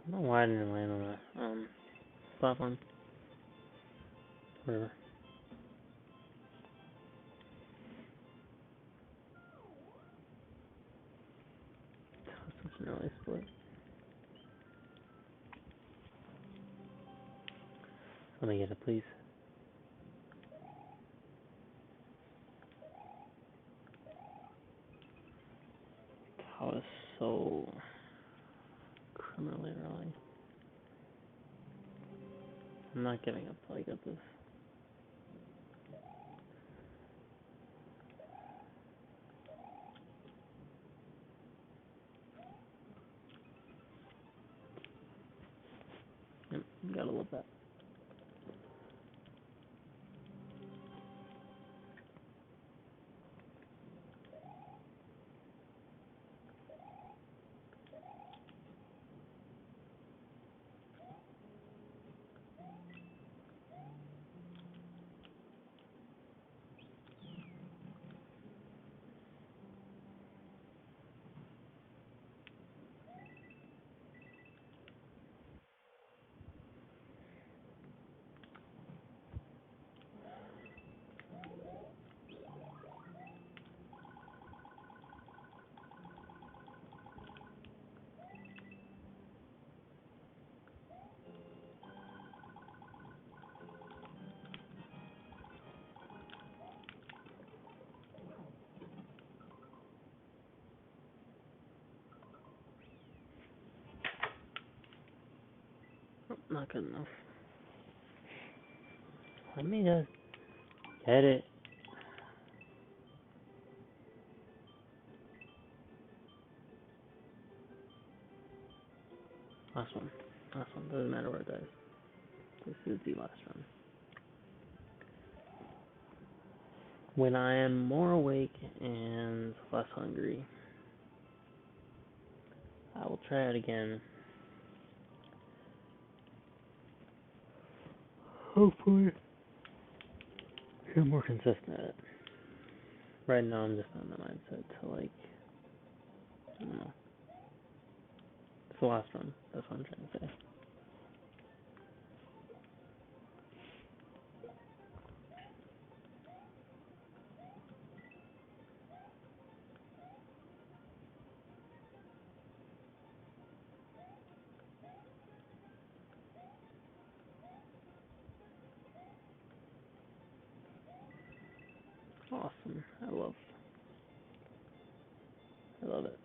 I don't know why I didn't land on the platform. Whatever. That was such an early split. Let me get it, please. That was so criminally early. I'm not giving up till I get this. Yep, gotta love that. Oh, not good enough. Let me just get it. Last one. Last one. Doesn't matter where it dies. This is the last run. When I am more awake and less hungry, I will try it again. Hopefully, get more consistent at it. Right now, I'm just on the mindset to, like, I don't know. It's the last run. That's what I'm trying to say. I love it.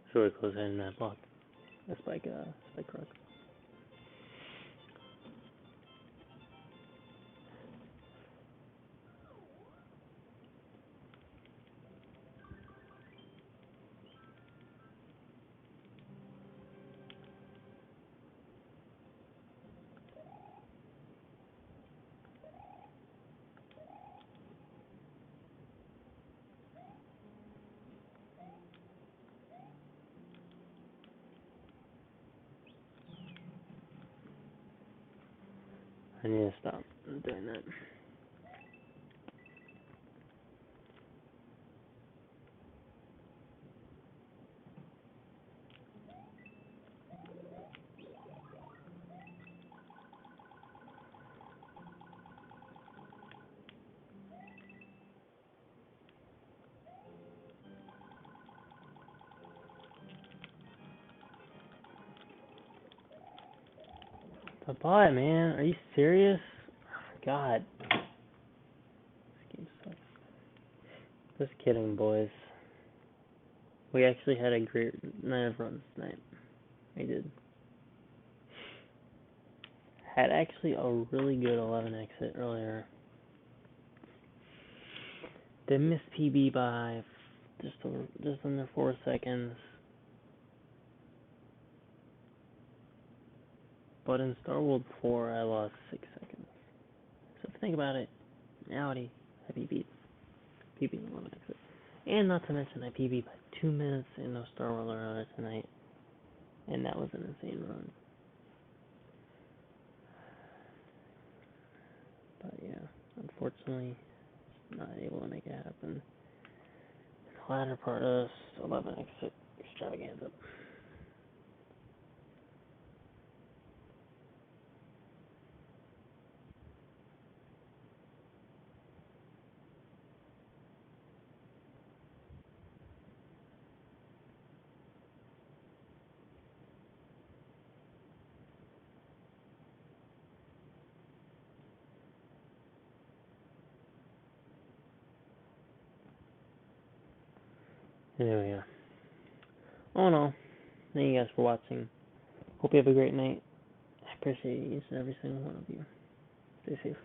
It's really close in that block. A spike crook. I need to stop doing that. The bot, man. Are you serious? God. This game sucks. Just kidding, boys. We actually had a great night of runs tonight. We did. Had actually a really good 11 exit earlier. They missed PB by just under 4 seconds. But in Starworld 4, I lost 6 seconds. So think about it. Reality, I PB'd. PB'd 11 exit. And not to mention, I PB'd by 2 minutes in no Starworld earlier tonight. And that was an insane run. But yeah, unfortunately, not able to make it happen. The latter part of this 11 exit extravaganza. Anyway, yeah. All in all, thank you guys for watching. Hope you have a great night. I appreciate each and every single one of you. Stay safe.